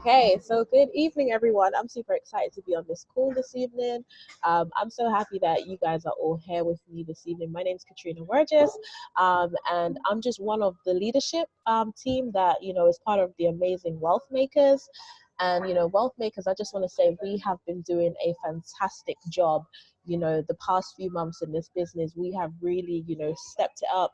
Okay, so good evening, everyone. I'm super excited to be on this call this evening. I'm so happy that you guys are all here with me this evening. My name is Katrina Burgess, and I'm just one of the leadership team that is part of the amazing Wealth Makers. And Wealth Makers, I just want to say we have been doing a fantastic job. The past few months in this business, we have really stepped it up,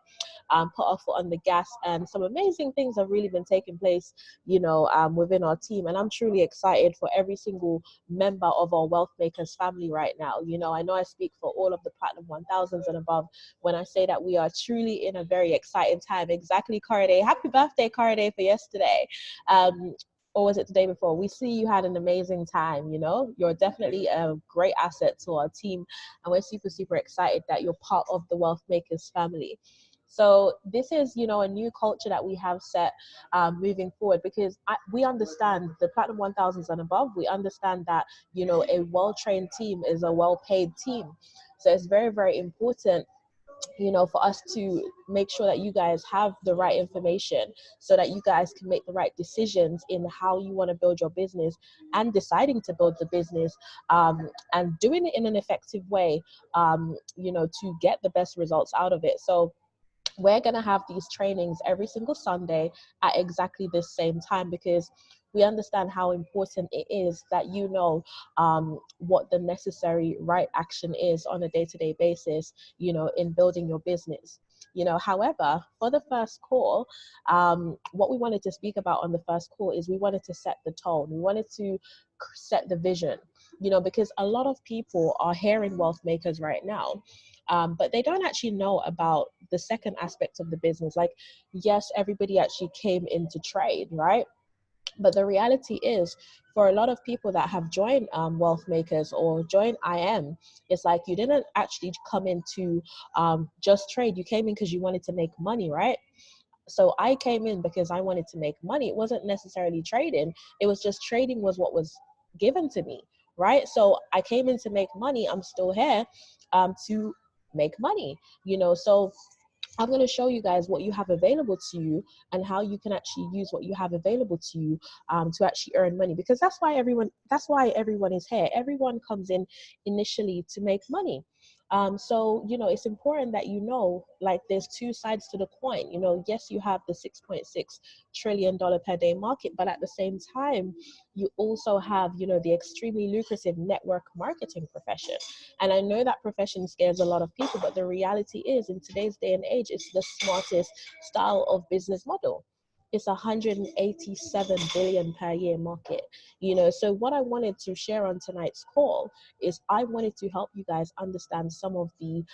put our foot on the gas, and some amazing things have really been taking place within our team. And I'm truly excited for every single member of our Wealth Makers family right now. I know I speak for all of the Platinum 1000s and above when I say that we are truly in a very exciting time. Exactly, Cara Day. Happy birthday, Cara Day, for yesterday. Or was it the day before? We see you had an amazing time. You're definitely a great asset to our team, and we're super, super excited that you're part of the Wealth Makers family. So this is, a new culture that we have set moving forward, because we understand the Platinum 1000s and above. We understand that, a well-trained team is a well-paid team. So it's very, very important for us to make sure that you guys have the right information so that you guys can make the right decisions in how you want to build your business and deciding to build the business, and doing it in an effective way, to get the best results out of it. So we're going to have these trainings every single Sunday at exactly the same time, because we understand how important it is that what the necessary right action is on a day-to-day basis, in building your business. However, for the first call, what we wanted to speak about on the first call is we wanted to set the tone. We wanted to set the vision, because a lot of people are hearing Wealth Makers right now, but they don't actually know about the second aspect of the business. Like, yes, everybody actually came into trade, right? But the reality is, for a lot of people that have joined Wealth Makers or joined IM, it's like you didn't actually come into just trade. You came in because you wanted to make money, right? So I came in because I wanted to make money. It wasn't necessarily trading. It was just trading was what was given to me, right? So I came in to make money. I'm still here to make money, so I'm going to show you guys what you have available to you and how you can actually use what you have available to you to actually earn money, because that's why everyone is here. Everyone comes in initially to make money. So it's important that like, there's two sides to the coin. Yes, you have the $6.6 trillion per day market, but at the same time, you also have the extremely lucrative network marketing profession. And I know that profession scares a lot of people, but the reality is, in today's day and age, it's the smartest style of business model. It's 187 billion per year market. So what I wanted to share on tonight's call is I wanted to help you guys understand some of the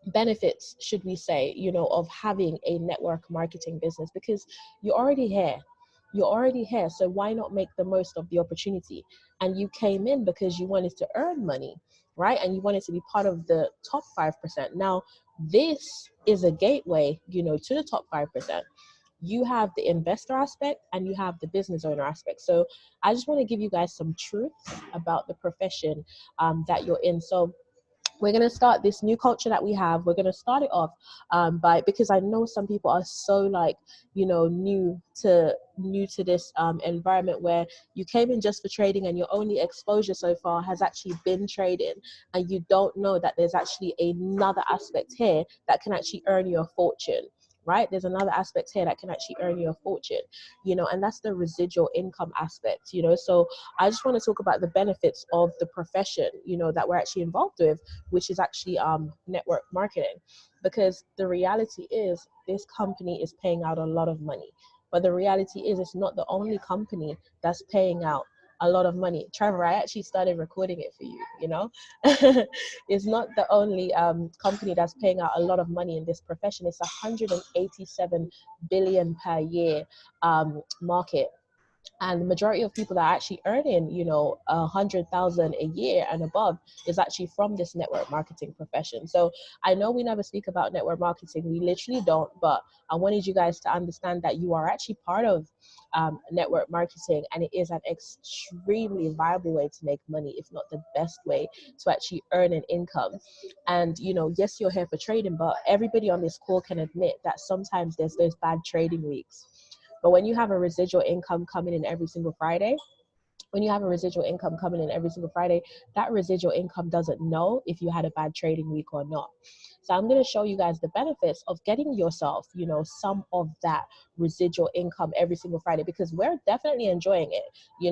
benefits, should we say, of having a network marketing business, because you're already here. You're already here, so why not make the most of the opportunity? And you came in because you wanted to earn money, right? And you wanted to be part of the top 5%. Now, this is a gateway, to the top 5%. You have the investor aspect and you have the business owner aspect. So I just want to give you guys some truths about the profession that you're in. So we're going to start this new culture that we have. We're going to start it off because I know some people are so, like, new to this environment where you came in just for trading and your only exposure so far has actually been trading, and you don't know that there's actually another aspect here that can actually earn you a fortune. Right? There's another aspect here that can actually earn you a fortune, and that's the residual income aspect, So I just want to talk about the benefits of the profession, that we're actually involved with, which is actually network marketing. Because the reality is, this company is paying out a lot of money. But the reality is, it's not the only company that's paying out a lot of money. Trevor, I actually started recording it for you, It's not the only company that's paying out a lot of money in this profession. It's 187 billion per year market. And the majority of people that are actually earning, 100,000 a year and above is actually from this network marketing profession. So I know we never speak about network marketing. We literally don't, but I wanted you guys to understand that you are actually part of network marketing, and it is an extremely viable way to make money, if not the best way to actually earn an income. And, yes, you're here for trading, but everybody on this call can admit that sometimes there's those bad trading weeks. But when you have a residual income coming in every single Friday, that residual income doesn't know if you had a bad trading week or not. So I'm going to show you guys the benefits of getting yourself, some of that residual income every single Friday, because we're definitely enjoying it.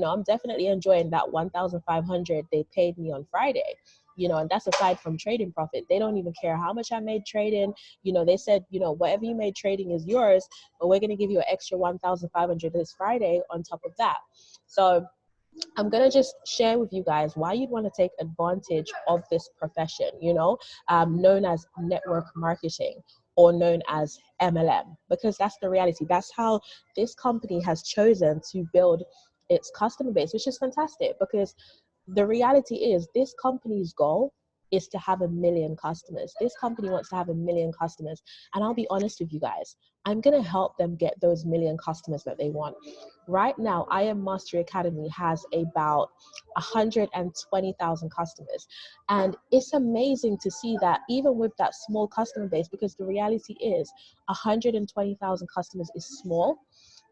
I'm definitely enjoying that 1,500 they paid me on Friday. And that's aside from trading profit. They don't even care how much I made trading. They said, whatever you made trading is yours, but we're going to give you an extra 1,500 this Friday on top of that. So I'm going to just share with you guys why you'd want to take advantage of this profession, known as network marketing, or known as MLM, because that's the reality. That's how this company has chosen to build its customer base, which is fantastic, because the reality is this company's goal is to have 1 million customers. This company wants to have 1 million customers. And I'll be honest with you guys, I'm going to help them get those 1 million customers that they want. Right now, I Am Mastery Academy has about 120,000 customers. And it's amazing to see that even with that small customer base, because the reality is 120,000 customers is small.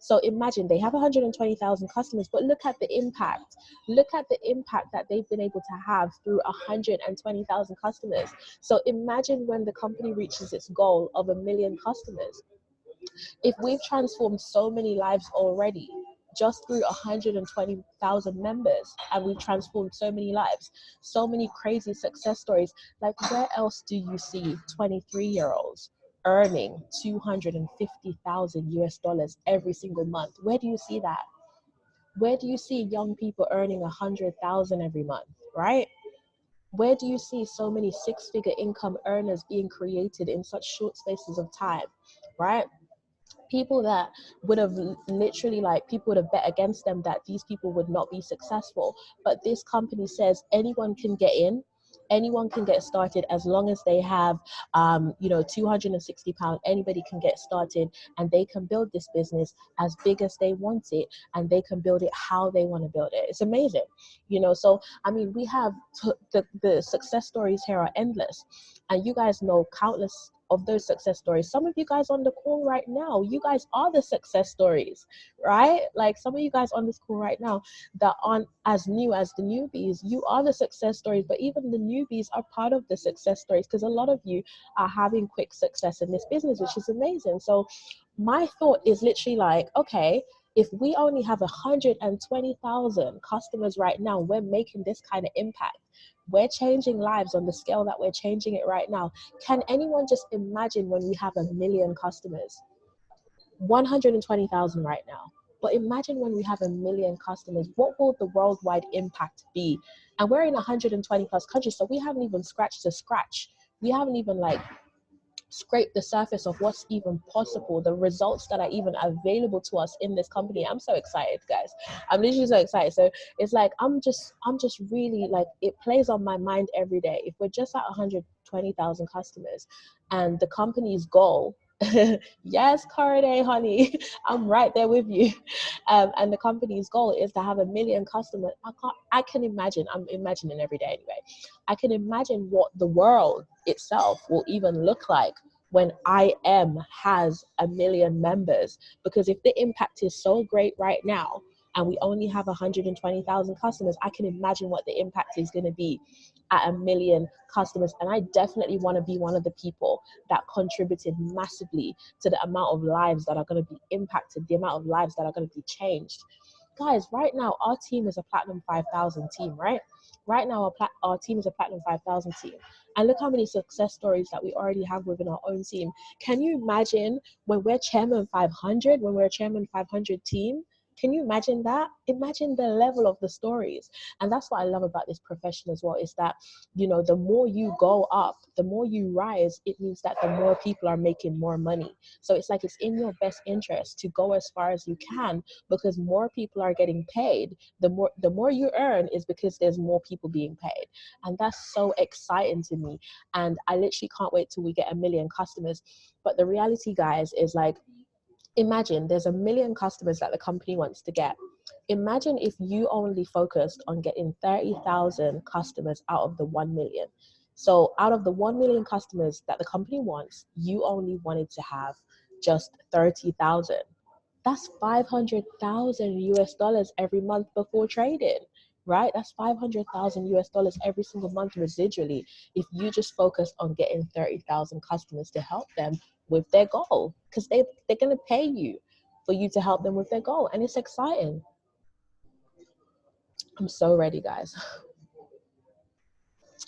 So imagine they have 120,000 customers, but look at the impact. Look at the impact that they've been able to have through 120,000 customers. So imagine when the company reaches its goal of 1 million customers. If we've transformed so many lives already, just through 120,000 members, and we've transformed so many lives, so many crazy success stories, like where else do you see 23-year-olds earning 250,000 US dollars every single month? Where do you see that? Where do you see young people earning 100,000 every month, right? Where do you see so many six-figure income earners being created in such short spaces of time, right? People that would have literally, like, people would have bet against them that these people would not be successful. But this company says anyone can get in, anyone can get started, as long as they have, 260 pounds, anybody can get started, and they can build this business as big as they want it, and they can build it how they want to build it. It's amazing, so I mean, we have the success stories here are endless, and you guys know countless of those success stories. Some of you guys on the call right now, you guys are the success stories, right? Like some of you guys on this call right now that aren't as new as the newbies, you are the success stories, but even the newbies are part of the success stories, because a lot of you are having quick success in this business, which is amazing. So my thought is literally like, okay, if we only have 120,000 customers right now, we're making this kind of impact. We're changing lives on the scale that we're changing it right now. Can anyone just imagine when we have 1 million customers? 120,000 right now. But imagine when we have 1 million customers, what will the worldwide impact be? And we're in 120 plus countries, so we haven't even scratched the scratch. We haven't even scrape the surface of what's even possible, the results that are even available to us in this company. I'm so excited, guys. I'm literally so excited. So it's like I'm just really, like, it plays on my mind every day. If we're just at 120,000 customers and the company's goal, yes, Corday, honey, I'm right there with you. And the company's goal is to have 1 million customers. I can imagine, I'm imagining every day anyway. I can imagine what the world itself will even look like when I Am has 1 million members. Because if the impact is so great right now and we only have 120,000 customers, I can imagine what the impact is going to be at 1 million customers. And I definitely want to be one of the people that contributed massively to the amount of lives that are going to be impacted, the amount of lives that are going to be changed. Guys, right now our team is a Platinum 5,000 team, right? Right now our team is a Platinum 5,000 team. And look how many success stories that we already have within our own team. Can you imagine when we're Chairman 500, when we're a Chairman 500 team? Can you imagine that? Imagine the level of the stories. And that's what I love about this profession as well, is that, the more you go up, the more you rise, it means that the more people are making more money. So it's like it's in your best interest to go as far as you can, because more people are getting paid. The more you earn is because there's more people being paid. And that's so exciting to me. And I literally can't wait till we get 1 million customers. But the reality, guys, is like, imagine there's 1 million customers that the company wants to get. Imagine if you only focused on getting 30,000 customers out of the 1 million. So out of the 1 million customers that the company wants, you only wanted to have just 30,000. That's 500,000 US dollars every month before trading, right? That's 500,000 US dollars every single month residually if you just focus on getting 30,000 customers to help them with their goal, because they're going to pay you for you to help them with their goal. And it's exciting. I'm so ready, guys.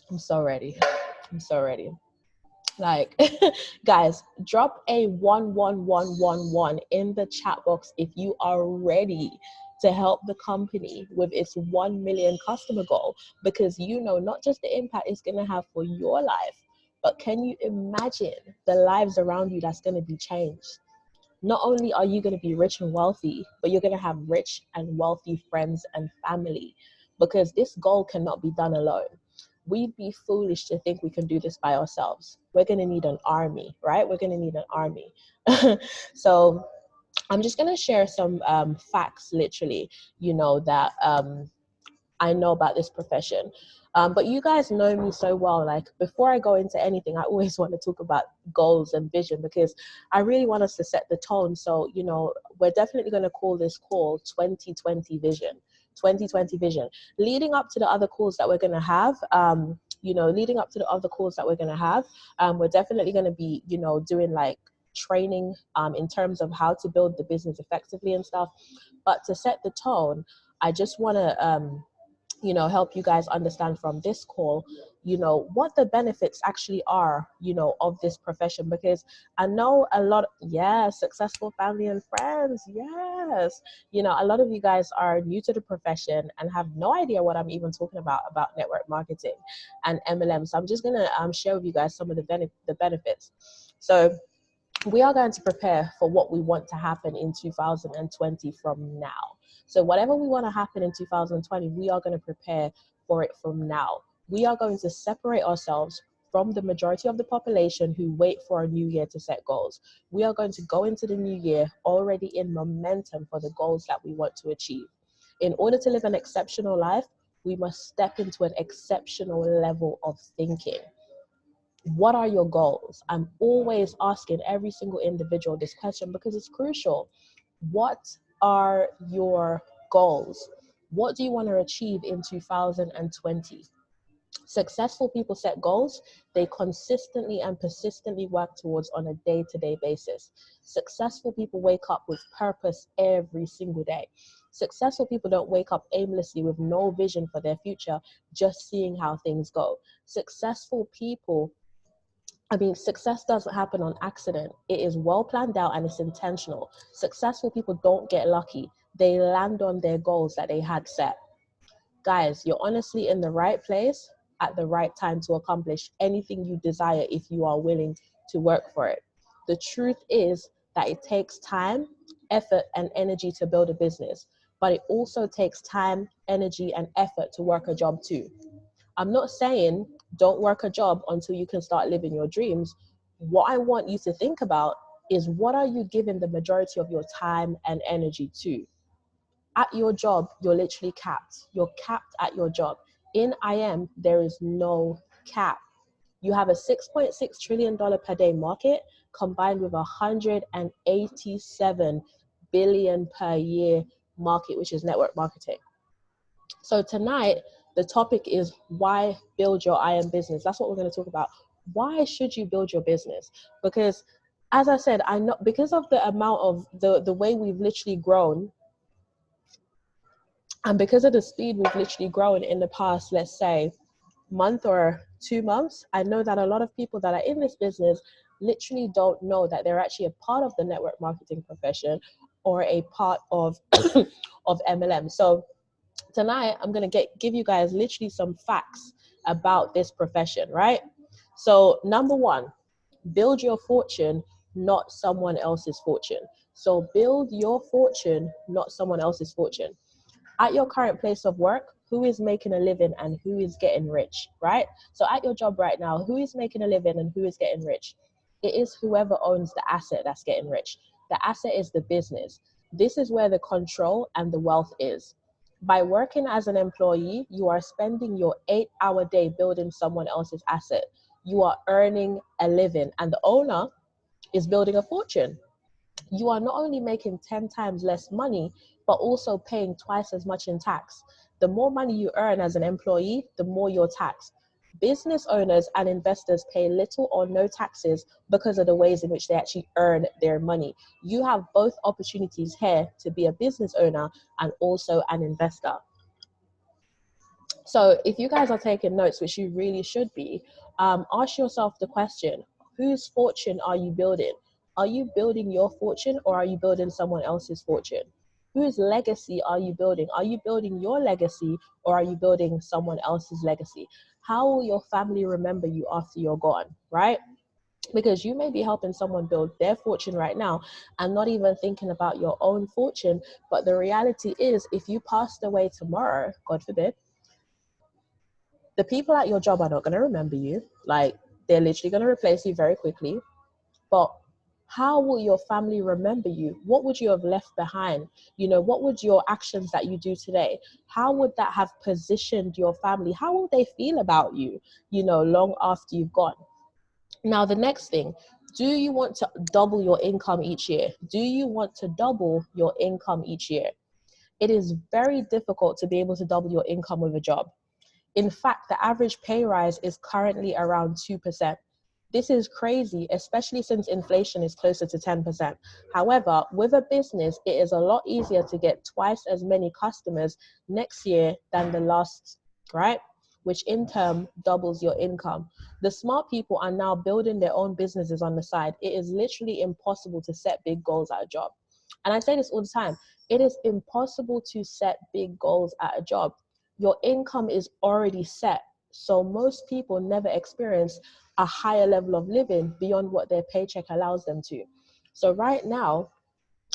I'm so ready. I'm so ready. Like, guys, drop a 11111 in the chat box if you are ready to help the company with its 1 million customer goal, because you know not just the impact it's going to have for your life, but can you imagine the lives around you that's going to be changed? Not only are you going to be rich and wealthy, but you're going to have rich and wealthy friends and family, because this goal cannot be done alone. We'd be foolish to think we can do this by ourselves. We're going to need an army, right? We're going to need an army. So I'm just going to share some facts, literally, that I know about this profession. But you guys know me so well. Like, before I go into anything, I always want to talk about goals and vision, because I really want us to set the tone. So, we're definitely going to call this call 2020 Vision. 2020 Vision. Leading up to the other calls that we're going to have, we're definitely going to be, doing like training in terms of how to build the business effectively and stuff. But to set the tone, I just want to help you guys understand from this call, what the benefits actually are, of this profession. Because I know a lot, yes, successful family and friends, yes, a lot of you guys are new to the profession and have no idea what I'm even talking about network marketing and MLM. So I'm just gonna share with you guys some of the benefits. So we are going to prepare for what we want to happen in 2020 from now. So whatever we want to happen in 2020, we are going to prepare for it from now. We are going to separate ourselves from the majority of the population who wait for a new year to set goals. We are going to go into the new year already in momentum for the goals that we want to achieve. In order to live an exceptional life, we must step into an exceptional level of thinking. What are your goals? I'm always asking every single individual this question because it's crucial. What are your goals? What do you want to achieve in 2020? Successful people set goals they consistently and persistently work towards on a day-to-day basis. Successful people wake up with purpose every single day. Successful people don't wake up aimlessly with no vision for their future, just seeing how things go. Success doesn't happen on accident. It is well planned out and it's intentional. Successful people don't get lucky. They land on their goals that they had set. Guys, you're honestly in the right place at the right time to accomplish anything you desire if you are willing to work for it. The truth is that it takes time, effort, and energy to build a business, but it also takes time, energy, and effort to work a job too. I'm not saying don't work a job until you can start living your dreams. What I want you to think about is, what are you giving the majority of your time and energy to? At your job, you're literally capped. You're capped at your job. In IM, there is no cap. You have a $6.6 trillion per day market combined with 187 billion per year market, which is network marketing. So tonight, the topic is why build your IM business. That's what we're going to talk about. Why should you build your business? Because, as I said, I know because of the amount of the way we've literally grown, and because of the speed we've literally grown in the past, let's say, month or 2 months, I know that a lot of people that are in this business literally don't know that they're actually a part of the network marketing profession or a part of of MLM. So tonight I'm going to give you guys literally some facts about this profession, right? So number one, build your fortune, not someone else's fortune. So build your fortune, not someone else's fortune. At your current place of work, who is making a living and who is getting rich, right? So at your job right now, who is making a living and who is getting rich? It is whoever owns the asset that's getting rich. The asset is the business. This is where the control and the wealth is. By working as an employee, you are spending your 8-hour day building someone else's asset. You are earning a living and the owner is building a fortune. you are not only making 10 times less money, but also paying twice as much in tax. The more money you earn as an employee, the more you're taxed. Business owners and investors pay little or no taxes because of the ways in which they actually earn their money. You have both opportunities here to be a business owner and also an investor. So if you guys are taking notes, which you really should be, ask yourself the question, whose fortune are you building? Are you building your fortune, or are you building someone else's fortune? Whose legacy are you building? Are you building your legacy, or are you building someone else's legacy? How will your family remember you after you're gone, right? Because you may be helping someone build their fortune right now and not even thinking about your own fortune. But the reality is, if you passed away tomorrow, God forbid, the people at your job are not going to remember you. Like, they're literally going to replace you very quickly. But how will your family remember you? What would you have left behind? You know, what would your actions that you do today, how would that have positioned your family? How will they feel about you, you know, long after you've gone? Now, the next thing, do you want to double your income each year? Do you want to double your income each year? It is very difficult to be able to double your income with a job. In fact, the average pay rise is currently around 2%. This is crazy, especially since inflation is closer to 10%. However, with a business, it is a lot easier to get twice as many customers next year than the last, right? Which in turn doubles your income. The smart people are now building their own businesses on the side. It is literally impossible to set big goals at a job. And I say this all the time, it is impossible to set big goals at a job. Your income is already set. So most people never experience a higher level of living beyond what their paycheck allows them to. So right now,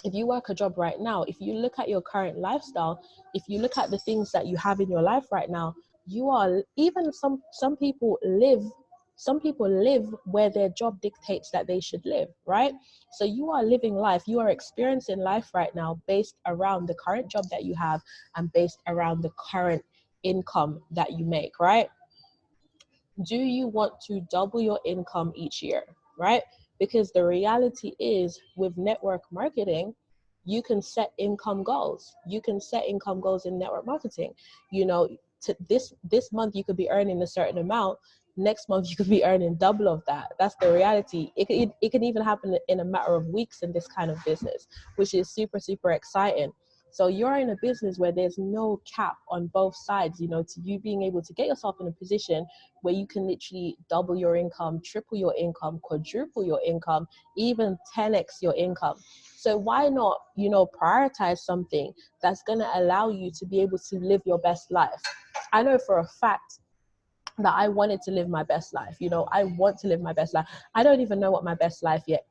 if you work a job right now, if you look at your current lifestyle, if you look at the things that you have in your life right now, you are, even some people live where their job dictates that they should live, right? So you are living life, you are experiencing life right now based around the current job that you have and based around the current income that you make, right? Do you want to double your income each year, right? Because the reality is, with network marketing, you can set income goals. You can set income goals in network marketing. You know, this month you could be earning a certain amount. Next month you could be earning double of that. That's the reality. It can even happen in a matter of weeks in this kind of business, which is super, super exciting. So you're in a business where there's no cap on both sides, you know, to you being able to get yourself in a position where you can literally double your income, triple your income, quadruple your income, even 10x your income. So why not, you know, prioritize something that's going to allow you to be able to live your best life? I know for a fact that I wanted to live my best life. You know, I want to live my best life. I don't even know what my best life yet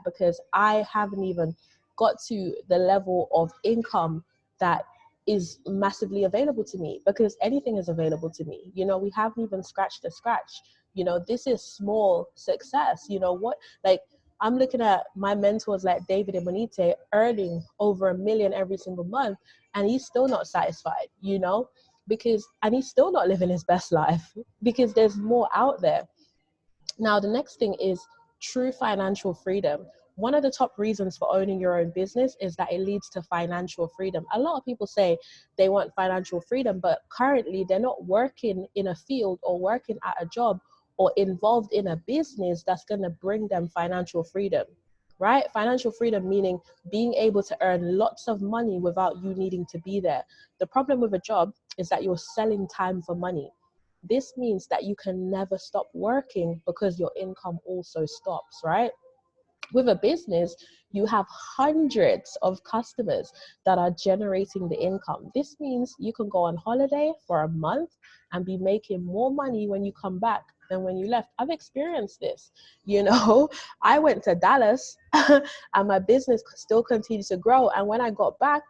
because I haven't even got to the level of income that is massively available to me, because anything is available to me. You know, we haven't even scratched the scratch. You know, this is small success. You know what, like, I'm looking at my mentors like David and Monite earning over $1 million every single month, and he's still not satisfied, you know, and he's still not living his best life because there's more out there. Now, the next thing is true financial freedom. One of the top reasons for owning your own business is that it leads to financial freedom. A lot of people say they want financial freedom, but currently they're not working in a field or working at a job or involved in a business that's going to bring them financial freedom, right? Financial freedom meaning being able to earn lots of money without you needing to be there. The problem with a job is that you're selling time for money. This means that you can never stop working because your income also stops, right? With a business, you have hundreds of customers that are generating the income. This means you can go on holiday for a month and be making more money when you come back than when you left. I've experienced this. You know, I went to Dallas and my business still continued to grow. And when I got back,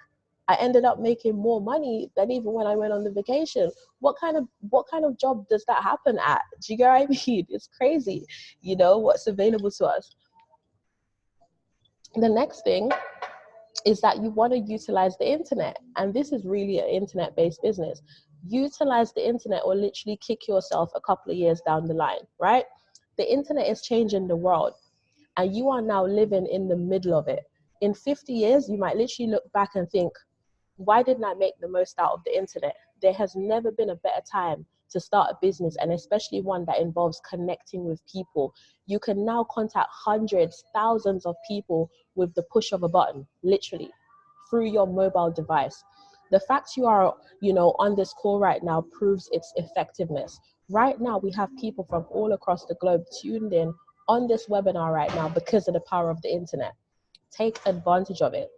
I ended up making more money than even when I went on the vacation. What kind of job does that happen at? Do you get what I mean? It's crazy, you know, what's available to us. The next thing is that you want to utilize the internet. And this is really an internet-based business. Utilize the internet or literally kick yourself a couple of years down the line, right? The internet is changing the world and you are now living in the middle of it. In 50 years, you might literally look back and think, why didn't I make the most out of the internet? There has never been a better time to start a business, and especially one that involves connecting with people. You can now contact hundreds, thousands of people with the push of a button, literally, through your mobile device. The fact you are, on this call right now proves its effectiveness. Right now, we have people from all across the globe tuned in on this webinar right now because of the power of the internet. Take advantage of it.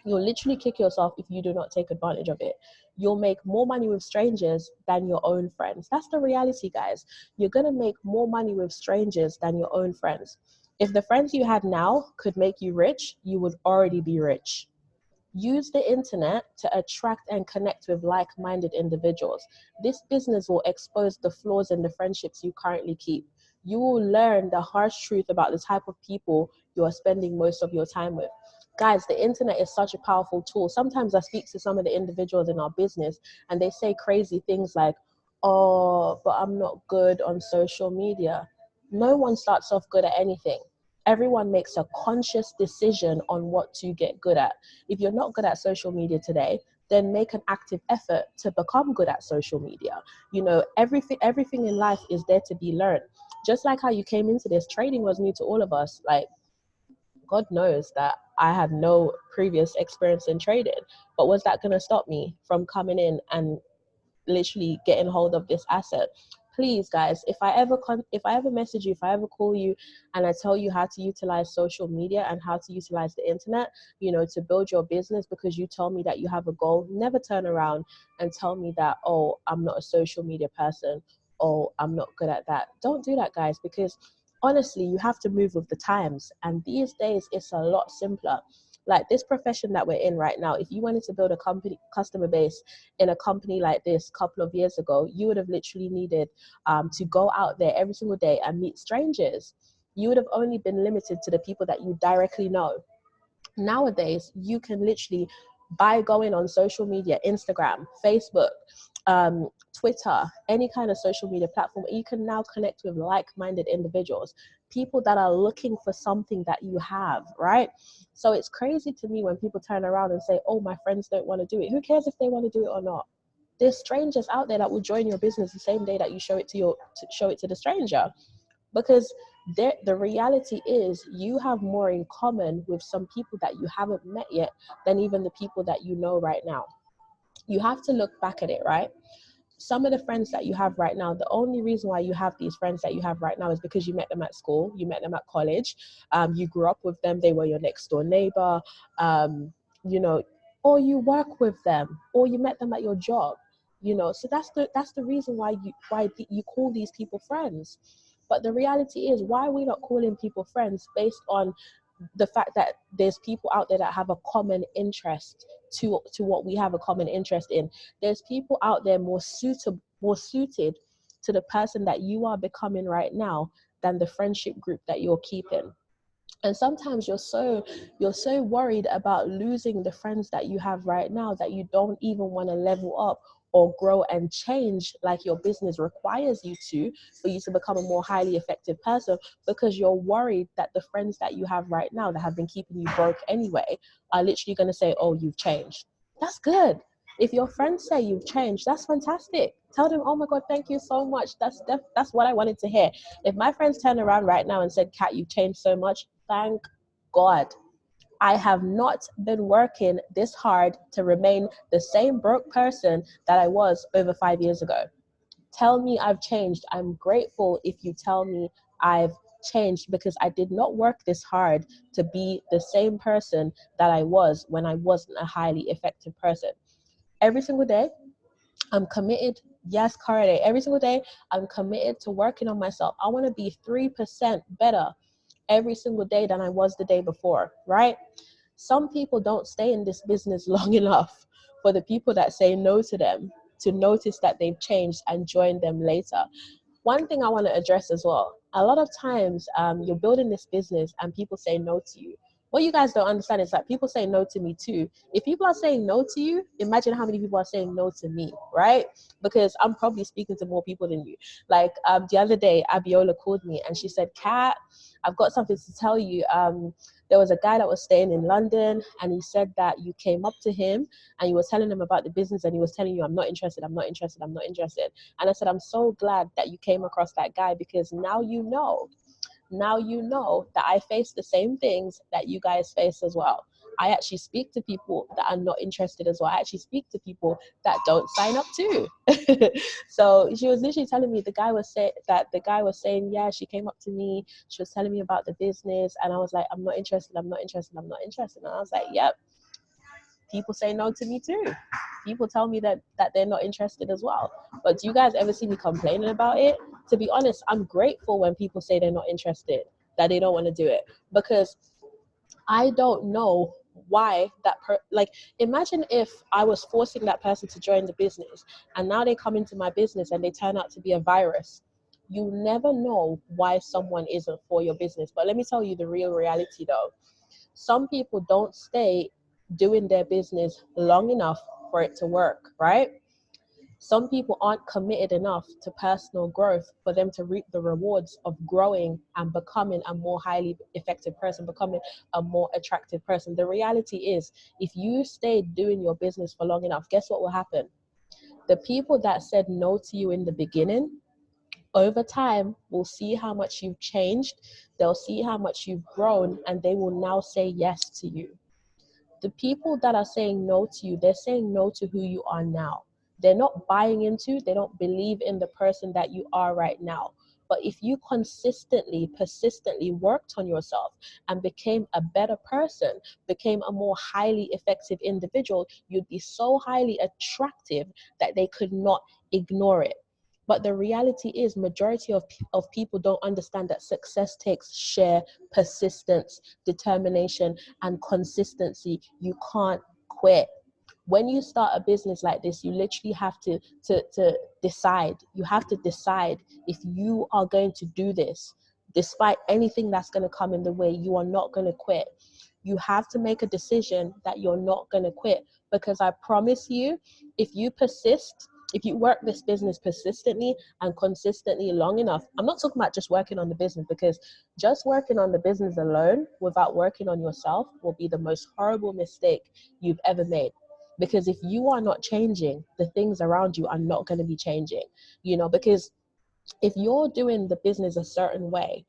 You'll literally kick yourself if you do not take advantage of it. You'll make more money with strangers than your own friends. That's the reality, guys. You're going to make more money with strangers than your own friends. If the friends you had now could make you rich, you would already be rich. Use the internet to attract and connect with like-minded individuals. This business will expose the flaws in the friendships you currently keep. You will learn the harsh truth about the type of people you are spending most of your time with. Guys, the internet is such a powerful tool. Sometimes I speak to some of the individuals in our business and they say crazy things like, oh, but I'm not good on social media. No one starts off good at anything. Everyone makes a conscious decision on what to get good at. If you're not good at social media today, then make an active effort to become good at social media. Everything in life is there to be learned. Just like how you came into this, trading was new to all of us. Like, God knows that I had no previous experience in trading, but was that going to stop me from coming in and literally getting hold of this asset? Please, guys, if I ever message you, if I ever call you and I tell you how to utilize social media and how to utilize the internet, to build your business because you told me that you have a goal, never turn around and tell me that, oh, I'm not a social media person, oh, I'm not good at that. Don't do that, guys, because honestly, you have to move with the times. And these days, it's a lot simpler. Like this profession that we're in right now, if you wanted to build a customer base in a company like this a couple of years ago, you would have literally needed to go out there every single day and meet strangers. You would have only been limited to the people that you directly know. Nowadays, you can literally, by going on social media, Instagram, Facebook, Twitter, any kind of social media platform, you can now connect with like-minded individuals, people that are looking for something that you have, right? So it's crazy to me when people turn around and say, oh, my friends don't want to do it. Who cares if they want to do it or not? There's strangers out there that will join your business the same day that you show it to the stranger. Because the reality is you have more in common with some people that you haven't met yet than even the people that you know right now. You have to look back at it, right? Some of the friends that you have right now, the only reason why you have these friends that you have right now is because you met them at school, you met them at college, you grew up with them, they were your next door neighbor, you know, or you work with them, or you met them at your job, So that's the reason why you call these people friends. But the reality is, why are we not calling people friends based on the fact that there's people out there that have a common interest to what we have a common interest in? There's people out there more suited to the person that you are becoming right now than the friendship group that you're keeping. And sometimes you're so worried about losing the friends that you have right now that you don't even want to level up or grow and change like your business requires you to, for you to become a more highly effective person, because you're worried that the friends that you have right now that have been keeping you broke anyway are literally going to say, oh, you've changed. That's good. If your friends say you've changed, that's fantastic. Tell them, oh my God, thank you so much. That's what I wanted to hear. If my friends turn around right now and said, Kat, you've changed so much, thank God. I have not been working this hard to remain the same broke person that I was over 5 years ago. Tell me I've changed. I'm grateful if you tell me I've changed, because I did not work this hard to be the same person that I was when I wasn't a highly effective person. Every single day, I'm committed. Yes, Carade. Every single day, I'm committed to working on myself. I want to be 3% better every single day than I was the day before, right? Some people don't stay in this business long enough for the people that say no to them to notice that they've changed and join them later. One thing I want to address as well, a lot of times you're building this business and people say no to you. what you guys don't understand is that people say no to me too. If people are saying no to you, imagine how many people are saying no to me, right? Because I'm probably speaking to more people than you. Like the other day, Abiola called me and she said, Kat, I've got something to tell you. There was a guy that was staying in London and he said that you came up to him and you were telling him about the business and he was telling you, I'm not interested, I'm not interested, I'm not interested. And I said, I'm so glad that you came across that guy, because now you know that I face the same things that you guys face as well. I actually speak to people that are not interested as well. I actually speak to people that don't sign up too. So she was literally telling me, the guy was saying, yeah, she came up to me, she was telling me about the business, and I was like, I'm not interested, I'm not interested, I'm not interested. And I was like, yep, people say no to me too. People tell me that they're not interested as well. But do you guys ever see me complaining about it? To be honest, I'm grateful when people say they're not interested, that they don't want to do it, because I don't know why like, imagine if I was forcing that person to join the business and now they come into my business and they turn out to be a virus. You never know why someone isn't for your business. But let me tell you the real reality though. Some people don't stay doing their business long enough for it to work, right? Some people aren't committed enough to personal growth for them to reap the rewards of growing and becoming a more highly effective person, becoming a more attractive person. The reality is, if you stay doing your business for long enough, guess what will happen? The people that said no to you in the beginning, over time, will see how much you've changed, they'll see how much you've grown, and they will now say yes to you. The people that are saying no to you, they're saying no to who you are now. They're not buying into, they don't believe in the person that you are right now. But if you consistently, persistently worked on yourself and became a better person, became a more highly effective individual, you'd be so highly attractive that they could not ignore it. But the reality is, majority of people don't understand that success takes sheer persistence, determination, and consistency. You can't quit. When you start a business like this, you literally have to decide. You have to decide if you are going to do this. Despite anything that's going to come in the way, you are not going to quit. You have to make a decision that you're not going to quit, because I promise you, if you persist, if you work this business persistently and consistently long enough, I'm not talking about just working on the business, because just working on the business alone without working on yourself will be the most horrible mistake you've ever made. Because if you are not changing, the things around you are not going to be changing, because if you're doing the business a certain way,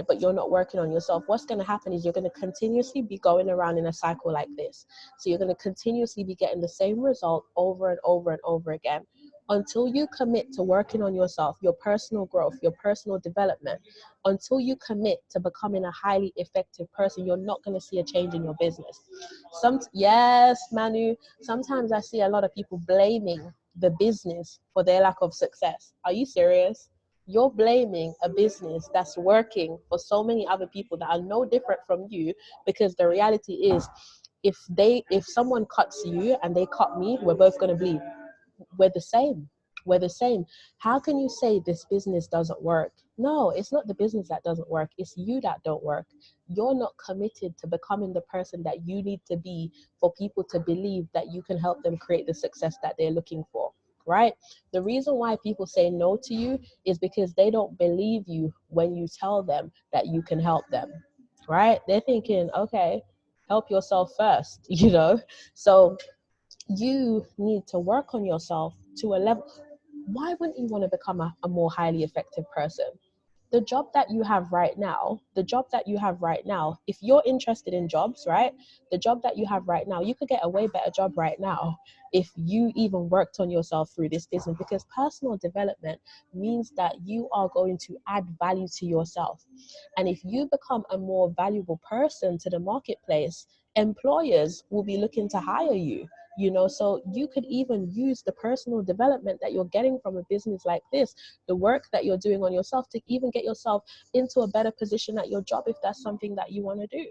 but you're not working on yourself, what's going to happen is you're going to continuously be going around in a cycle like this. So you're going to continuously be getting the same result over and over and over again, until you commit to working on yourself, your personal growth, your personal development. Until you commit to becoming a highly effective person, you're not going to see a change in your business. Yes, Manu, sometimes I see a lot of people blaming the business for their lack of success. Are you serious? You're blaming a business that's working for so many other people that are no different from you, because the reality is, if someone cuts you and they cut me, we're both going to bleed. We're the same. We're the same. How can you say this business doesn't work? No, it's not the business that doesn't work. It's you that don't work. You're not committed to becoming the person that you need to be for people to believe that you can help them create the success that they're looking for, right? The reason why people say no to you is because they don't believe you when you tell them that you can help them, right? They're thinking, okay, help yourself first, So you need to work on yourself to a level. Why wouldn't you want to become a more highly effective person? The job that you have right now, if you're interested in jobs, right? The job that you have right now, you could get a way better job right now if you even worked on yourself through this business, because personal development means that you are going to add value to yourself. And if you become a more valuable person to the marketplace, employers will be looking to hire you. So you could even use the personal development that you're getting from a business like this, the work that you're doing on yourself, to even get yourself into a better position at your job if that's something that you want to do,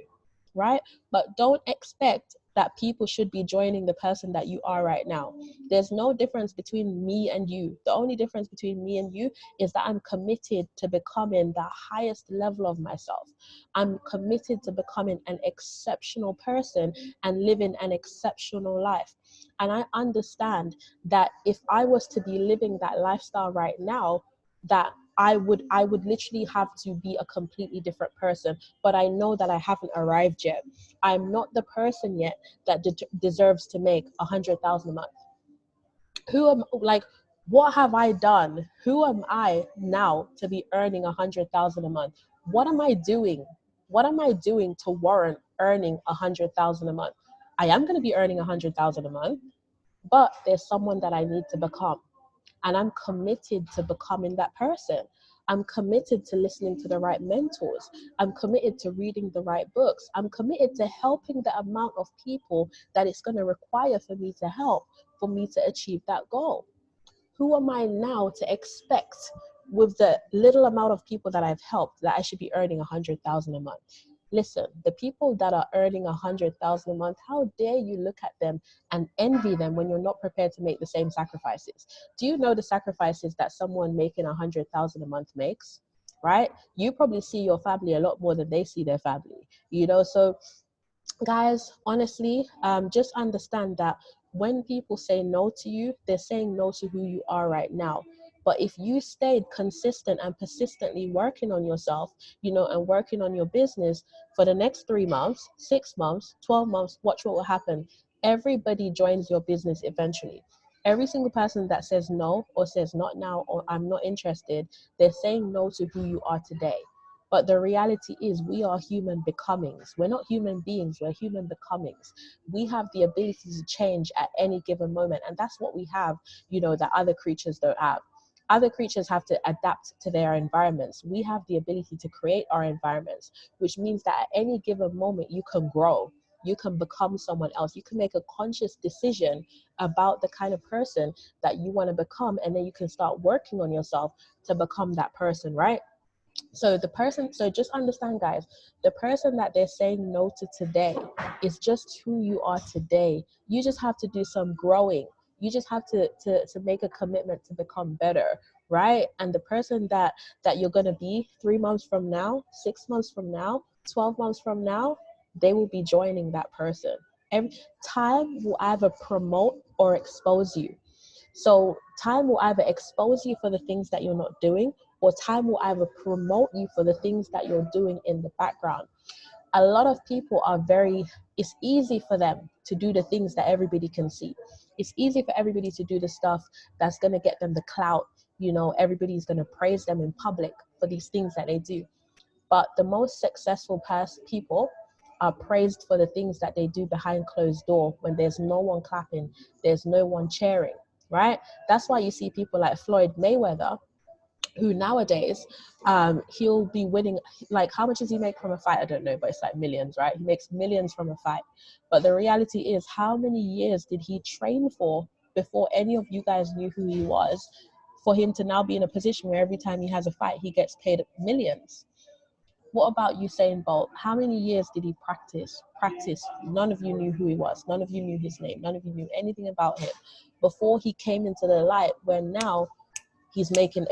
right? But don't expect that people should be joining the person that you are right now. There's no difference between me and you. The only difference between me and you is that I'm committed to becoming the highest level of myself. I'm committed to becoming an exceptional person and living an exceptional life. And I understand that if I was to be living that lifestyle right now, that I would literally have to be a completely different person. But I know that I haven't arrived yet. I'm not the person yet that deserves to make 100,000 a month. Who am like? What have I done? Who am I now to be earning 100,000 a month? What am I doing? What am I doing to warrant earning 100,000 a month? I am going to be earning 100,000 a month, but there's someone that I need to become. And I'm committed to becoming that person. I'm committed to listening to the right mentors. I'm committed to reading the right books. I'm committed to helping the amount of people that it's going to require for me to help, for me to achieve that goal. Who am I now to expect with the little amount of people that I've helped that I should be earning 100,000 a month? Listen, the people that are earning 100,000 a month, how dare you look at them and envy them when you're not prepared to make the same sacrifices? Do you know the sacrifices that someone making 100,000 a month makes? Right? You probably see your family a lot more than they see their family. So guys, honestly, just understand that when people say no to you, they're saying no to who you are right now. But if you stayed consistent and persistently working on yourself, and working on your business for the next 3 months, 6 months, 12 months, watch what will happen. Everybody joins your business eventually. Every single person that says no or says not now or I'm not interested, they're saying no to who you are today. But the reality is, we are human becomings. We're not human beings, we're human becomings. We have the ability to change at any given moment. And that's what we have, that other creatures don't have. Other creatures have to adapt to their environments. We have the ability to create our environments, which means that at any given moment, you can grow. You can become someone else. You can make a conscious decision about the kind of person that you want to become. And then you can start working on yourself to become that person, right? So just understand, guys, the person that they're saying no to today is just who you are today. You just have to do some growing. You just have to make a commitment to become better, right? And the person that you're going to be 3 months from now, 6 months from now, 12 months from now, they will be joining that person. Every time will either promote or expose you. So time will either expose you for the things that you're not doing, or time will either promote you for the things that you're doing in the background. A lot of people it's easy for them to do the things that everybody can see. It's easy for everybody to do the stuff that's going to get them the clout. Everybody's going to praise them in public for these things that they do. But the most successful people are praised for the things that they do behind closed door, when there's no one clapping, there's no one cheering, right? That's why you see people like Floyd Mayweather, who nowadays he'll be winning, like, how much does he make from a fight? I don't know, but it's like millions, right? He makes millions from a fight. But the reality is, how many years did he train for before any of you guys knew who he was, for him to now be in a position where every time he has a fight, he gets paid millions? What about Usain Bolt? How many years did he practice? None of you knew who he was. None of you knew his name. None of you knew anything about him before he came into the light, where now he's making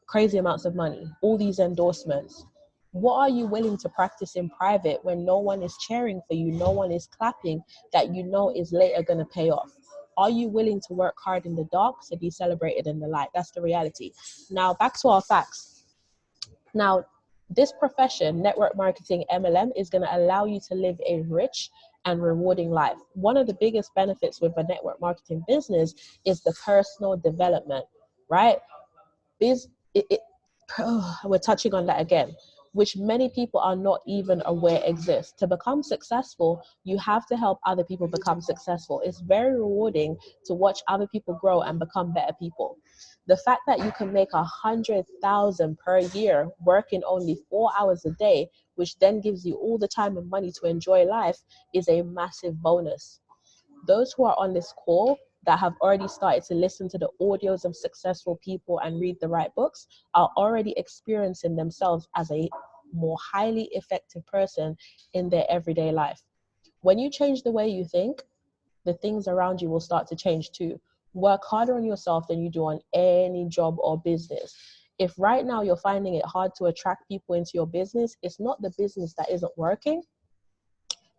crazy amounts of money, all these endorsements. What are you willing to practice in private when no one is cheering for you, no one is clapping, that is later going to pay off? Are you willing to work hard in the dark to be celebrated in the light? That's the reality. Now, back to our facts. Now, this profession, network marketing, MLM, is going to allow you to live a rich and rewarding life. One of the biggest benefits with a network marketing business is the personal development, right? We're touching on that again, which many people are not even aware exists. To become successful, you have to help other people become successful. It's very rewarding to watch other people grow and become better people. The fact that you can make 100,000 per year working only 4 hours a day, which then gives you all the time and money to enjoy life, is a massive bonus. Those who are on this call that have already started to listen to the audios of successful people and read the right books are already experiencing themselves as a more highly effective person in their everyday life. When you change the way you think, the things around you will start to change too. Work harder on yourself than you do on any job or business. If right now you're finding it hard to attract people into your business, it's not the business that isn't working,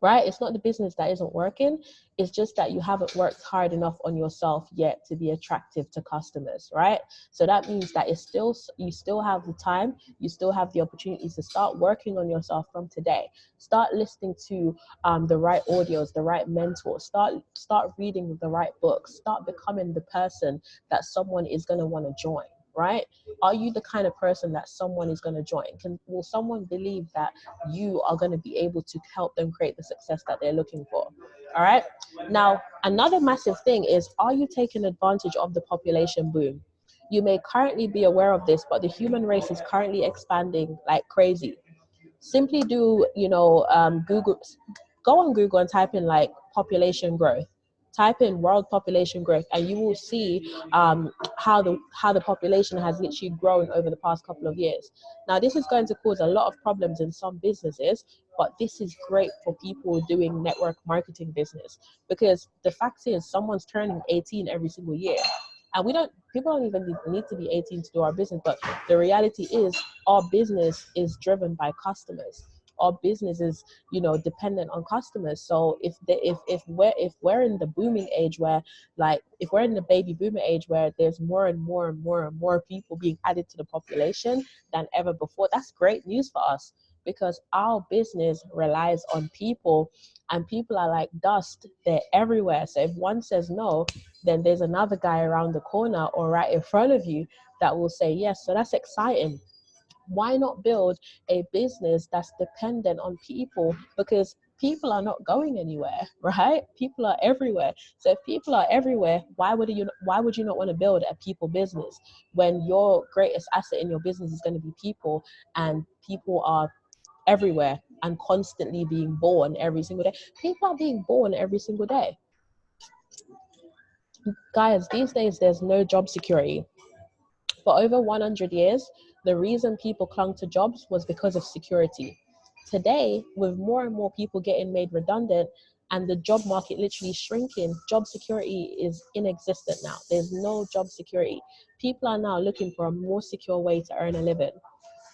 right? It's not the business that isn't working. It's just that you haven't worked hard enough on yourself yet to be attractive to customers, right? So that means that you still have the time, you still have the opportunities to start working on yourself from today. Start listening to the right audios, the right mentors. Start reading the right books. Start becoming the person that someone is going to want to join, right? Are you the kind of person that someone is going to join? Will someone believe that you are going to be able to help them create the success that they're looking for? All right. Now, another massive thing is, are you taking advantage of the population boom? You may currently be aware of this, but the human race is currently expanding like crazy. Simply do, Google, go on Google and type in like population growth. Type in world population growth, and you will see how the population has literally grown over the past couple of years. Now, this is going to cause a lot of problems in some businesses, but this is great for people doing network marketing business, because the fact is, someone's turning 18 every single year, and people don't even need to be 18 to do our business. But the reality is, our business is driven by customers. Our business is, dependent on customers. So if we're in the booming age where, like, if we're in the baby boomer age where there's more and more and more and more people being added to the population than ever before, that's great news for us, because our business relies on people, and people are like dust. They're everywhere. So if one says no, then there's another guy around the corner or right in front of you that will say yes. So that's exciting. Why not build a business that's dependent on people? Because people are not going anywhere, right? People are everywhere. So if people are everywhere, why would you not want to build a people business when your greatest asset in your business is going to be people, and people are everywhere and constantly being born every single day? People are being born every single day. Guys, these days there's no job security. For over 100 years, the reason people clung to jobs was because of security. Today, with more and more people getting made redundant and the job market literally shrinking, job security is inexistent now. There's no job security. People are now looking for a more secure way to earn a living.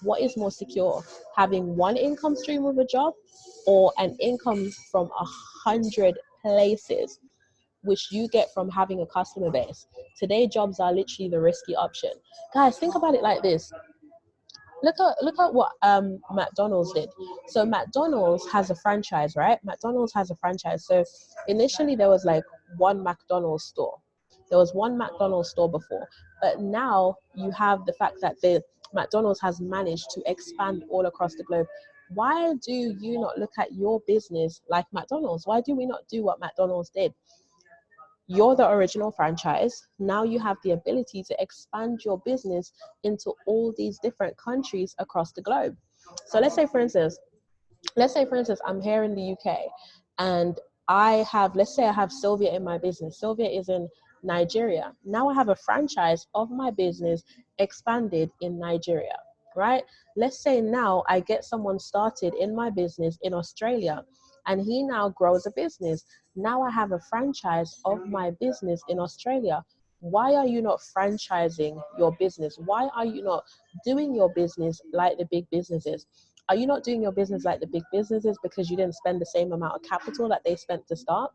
What is more secure? Having one income stream with a job, or an income from 100 places, which you get from having a customer base? Today, jobs are literally the risky option. Guys, think about it like this. Look at what McDonald's did. So McDonald's has a franchise, right? McDonald's has a franchise. So initially there was like one McDonald's store. There was one McDonald's store before, but now you have the fact that the McDonald's has managed to expand all across the globe. Why do you not look at your business like McDonald's? Why do we not do what McDonald's did? You're the original franchise. Now you have the ability to expand your business into all these different countries across the globe. So let's say for instance, I'm here in the UK, and let's say I have Sylvia in my business. Sylvia is in Nigeria. Now I have a franchise of my business expanded in Nigeria, right? Let's say now I get someone started in my business in Australia, and he now grows a business. Now I have a franchise of my business in Australia. Why are you not franchising your business? Why are you not doing your business like the big businesses? Are you not doing your business like the big businesses because you didn't spend the same amount of capital that they spent to start?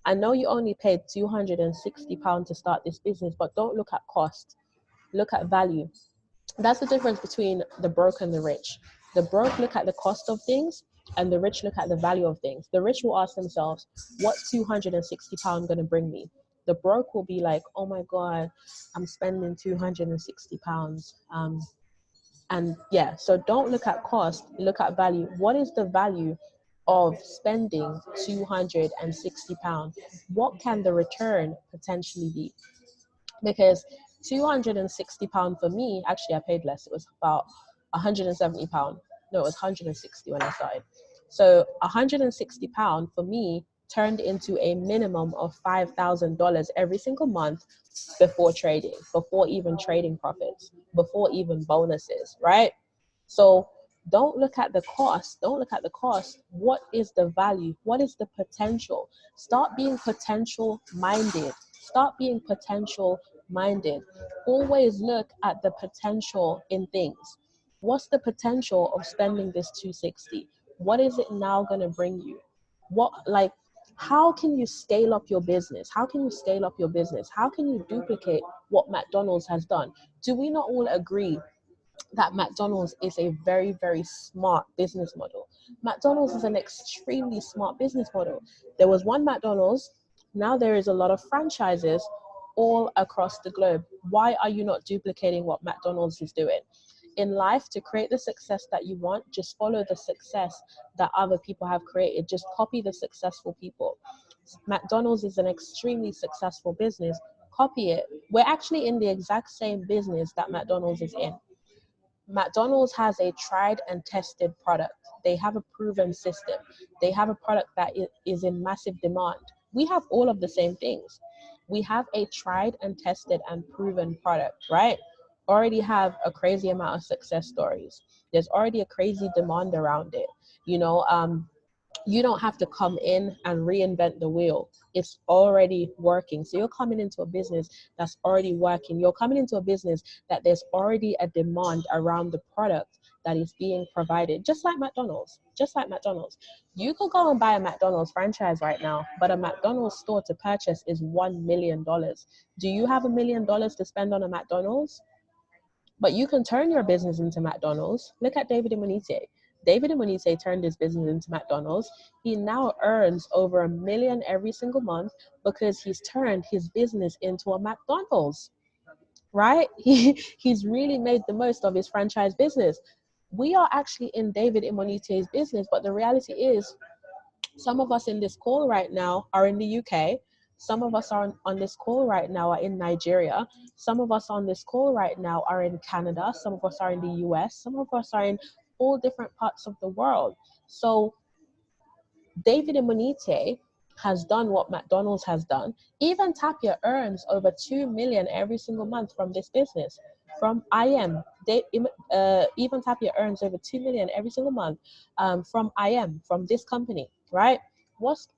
I know you only paid £260 to start this business, but don't look at cost. Look at value. That's the difference between the broke and the rich. The broke look at the cost of things, and the rich look at the value of things. The rich will ask themselves, what's £260 going to bring me? The broke will be like, oh my God, I'm spending £260. And yeah, so don't look at cost, look at value. What is the value of spending £260? What can the return potentially be? Because £260 for me, actually I paid less. It was about £170. No, it was 160 when I started. So £160 for me turned into a minimum of $5,000 every single month before trading, before even trading profits, before even bonuses, right? So Don't look at the cost. Don't look at the cost. What is the value? What is the potential? Start being potential minded. Start being potential minded. Always look at the potential in things. What's the potential of spending this 260? What is it now going to bring you? What, like, how can you scale up your business? How can you scale up your business? How can you duplicate what McDonald's has done? Do we not all agree that McDonald's is a very, very smart business model? McDonald's is an extremely smart business model. There was one McDonald's, now there is a lot of franchises all across the globe. Why are you not duplicating what McDonald's is doing? In life, to create the success that you want, just follow the success that other people have created. Just copy the successful people. McDonald's is an extremely successful business. Copy it. We're actually in the exact same business that McDonald's is in. McDonald's has a tried and tested product. They have a proven system. They have a product that is in massive demand. We have all of the same things. We have a tried and tested and proven product, right? Already have a crazy amount of success stories. There's already a crazy demand around it. You know, you don't have to come in and reinvent the wheel. It's already working. So you're coming into a business that's already working. You're coming into a business that there's already a demand around the product that is being provided. Just like McDonald's. Just like McDonald's. You could go and buy a McDonald's franchise right now, but a McDonald's store to purchase is $1 million. Do you have $1 million to spend on a McDonald's? But you can turn your business into McDonald's. Look at David Imonite. David Imonite turned his business into McDonald's. He now earns over $1 million every single month because he's turned his business into a McDonald's, right? He's really made the most of his franchise business. We are actually in David Imonite's business, but the reality is some of us in this call right now are in the UK. Some of us are on this call right now are in Nigeria. Some of us on this call right now are in Canada. Some of us are in the US. Some of us are in all different parts of the world. So David Imonite has done what McDonald's has done. Even Tapia earns over 2 million every single month from this business. From IM, even Tapia earns over 2 million every single month from IM, from this company, right?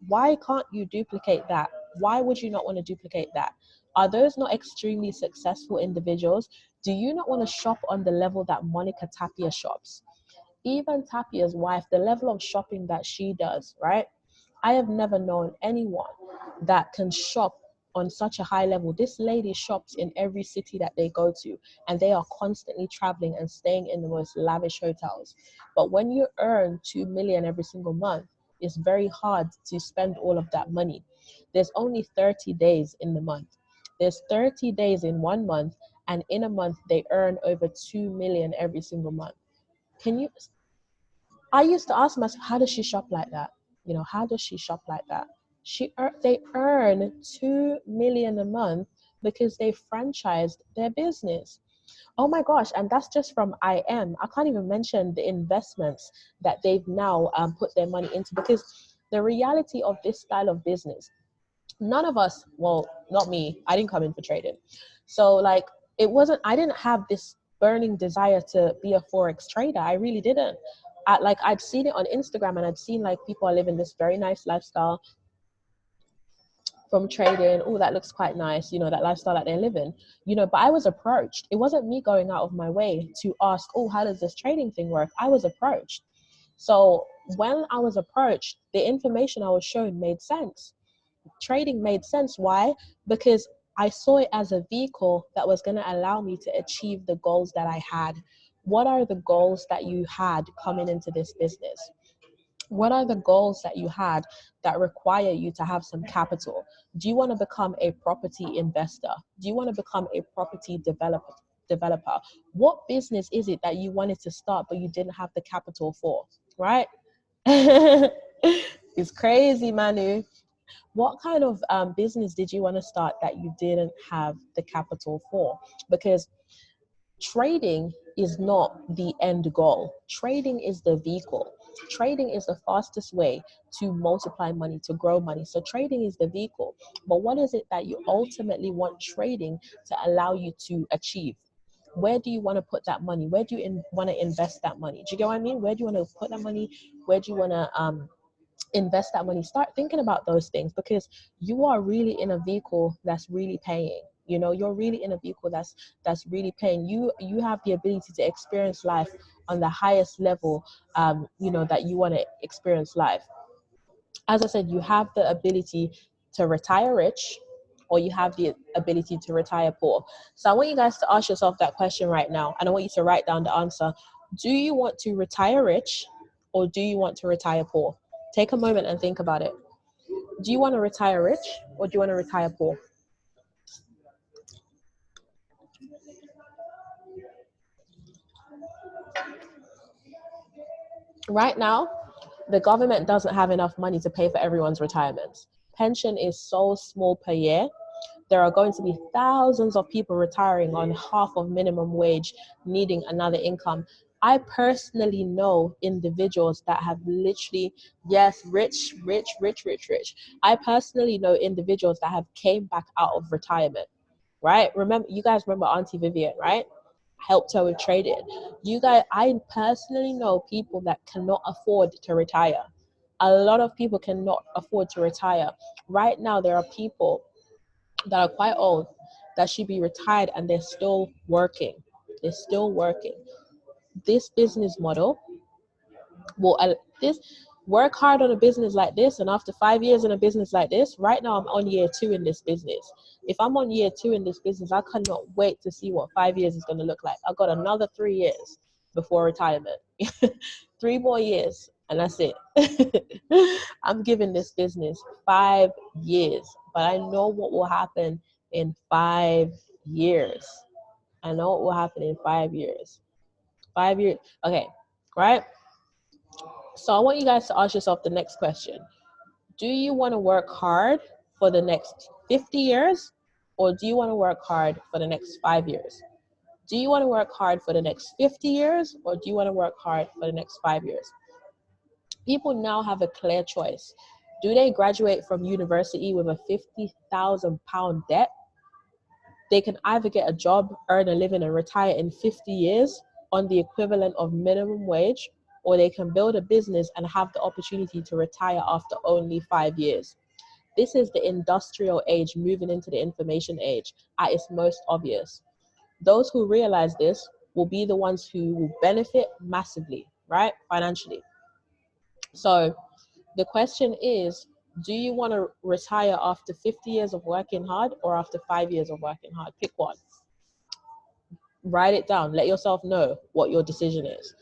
Why can't you duplicate that? Why would you not want to duplicate that? Are those not extremely successful individuals? Do you not want to shop on the level that Monica Tapia shops? Even Tapia's wife, the level of shopping that she does, right? I have never known anyone that can shop on such a high level. This lady shops in every city that they go to, and they are constantly traveling and staying in the most lavish hotels. But when you earn 2 million every single month, it's very hard to spend all of that money. There's only 30 days in the month. There's 30 days in 1 month, and in a month they earn over 2 million every single month. Can you I used to ask myself, how does she shop like that? You know, how does she shop like that? They earn 2 million a month because they franchised their business. Oh my gosh, and that's just from IM. I can't even mention the investments that they've now put their money into, because the reality of this style of business, none of us, well, not me, I didn't come in for trading. So like, I didn't have this burning desire to be a Forex trader. I really didn't. I'd seen it on Instagram, and I'd seen like people are living this very nice lifestyle from trading. Oh, that looks quite nice, you know, that lifestyle that they're living, you know. But I was approached. It wasn't me going out of my way to ask, oh, how does this trading thing work? I was approached. So when I was approached, the information I was shown made sense. Trading made sense. Why? Because I saw it as a vehicle that was going to allow me to achieve the goals that I had. What are the goals that you had coming into this business? What are the goals that you had that require you to have some capital? Do you want to become a property investor? Do you want to become a property developer? What business is it that you wanted to start but you didn't have the capital for, right? It's crazy, Manu. What kind of business did you want to start that you didn't have the capital for? Because trading is not the end goal. Trading is the vehicle. Trading is the fastest way to multiply money, to grow money. So trading is the vehicle. But what is it that you ultimately want trading to allow you to achieve? Where do you want to put that money? Where do you want to invest that money? Do you get what I mean? Where do you want to put that money? Where do you want to invest that money? Start thinking about those things, because you are really in a vehicle that's really paying. You know, you're really in a vehicle that's really paying. You have the ability to experience life on the highest level, that you want to experience life. As I said, you have the ability to retire rich, or you have the ability to retire poor. So I want you guys to ask yourself that question right now, and I want you to write down the answer. Do you want to retire rich, or do you want to retire poor? Take a moment and think about it. Do you want to retire rich, or do you want to retire poor? Right now, the government doesn't have enough money to pay for everyone's retirements. Pension is so small per year. There are going to be thousands of people retiring on half of minimum wage, needing another income. I personally know individuals that have literally, yes, rich, rich, rich, rich, rich. I personally know individuals that have came back out of retirement, right? Remember, you guys remember Auntie Vivian, right? Helped her with trading. You guys, I personally know people that cannot afford to retire. A lot of people cannot afford to retire. Right now, there are people that are quite old that should be retired and they're still working. They're still working. This business model will this work hard on a business like this, and after 5 years in a business like this, right now I'm on year 2 in this business. If I'm on year 2 in this business, I cannot wait to see what 5 years is going to look like. I've got another 3 years before retirement. 3 more years and that's it. I'm giving this business 5 years, but I know what will happen in 5 years. I know what will happen in 5 years. 5 years. Okay, right? So I want you guys to ask yourself the next question. Do you want to work hard for the next 50 years, or do you want to work hard for the next 5 years? Do you want to work hard for the next 50 years, or do you want to work hard for the next 5 years? People now have a clear choice. Do they graduate from university with a £50,000 debt? They can either get a job, earn a living, and retire in 50 years on the equivalent of minimum wage, or they can build a business and have the opportunity to retire after only 5 years. This is the industrial age moving into the information age at its most obvious. Those who realize this will be the ones who will benefit massively, right? Financially. So the question is, do you want to retire after 50 years of working hard, or after 5 years of working hard? Pick one. Write it down. Let yourself know what your decision is.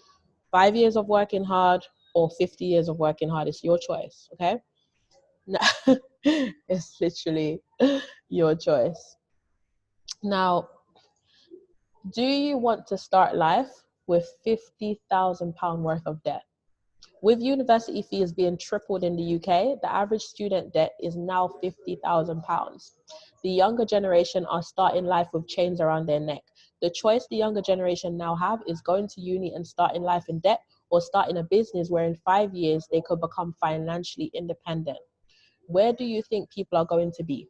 5 years of working hard or 50 years of working hard. It's your choice, okay? It's literally your choice. Now, do you want to start life with £50,000 worth of debt? With university fees being tripled in the UK, the average student debt is now £50,000. The younger generation are starting life with chains around their neck. The choice the younger generation now have is going to uni and starting life in debt, or starting a business where in 5 years they could become financially independent. Where do you think people are going to be?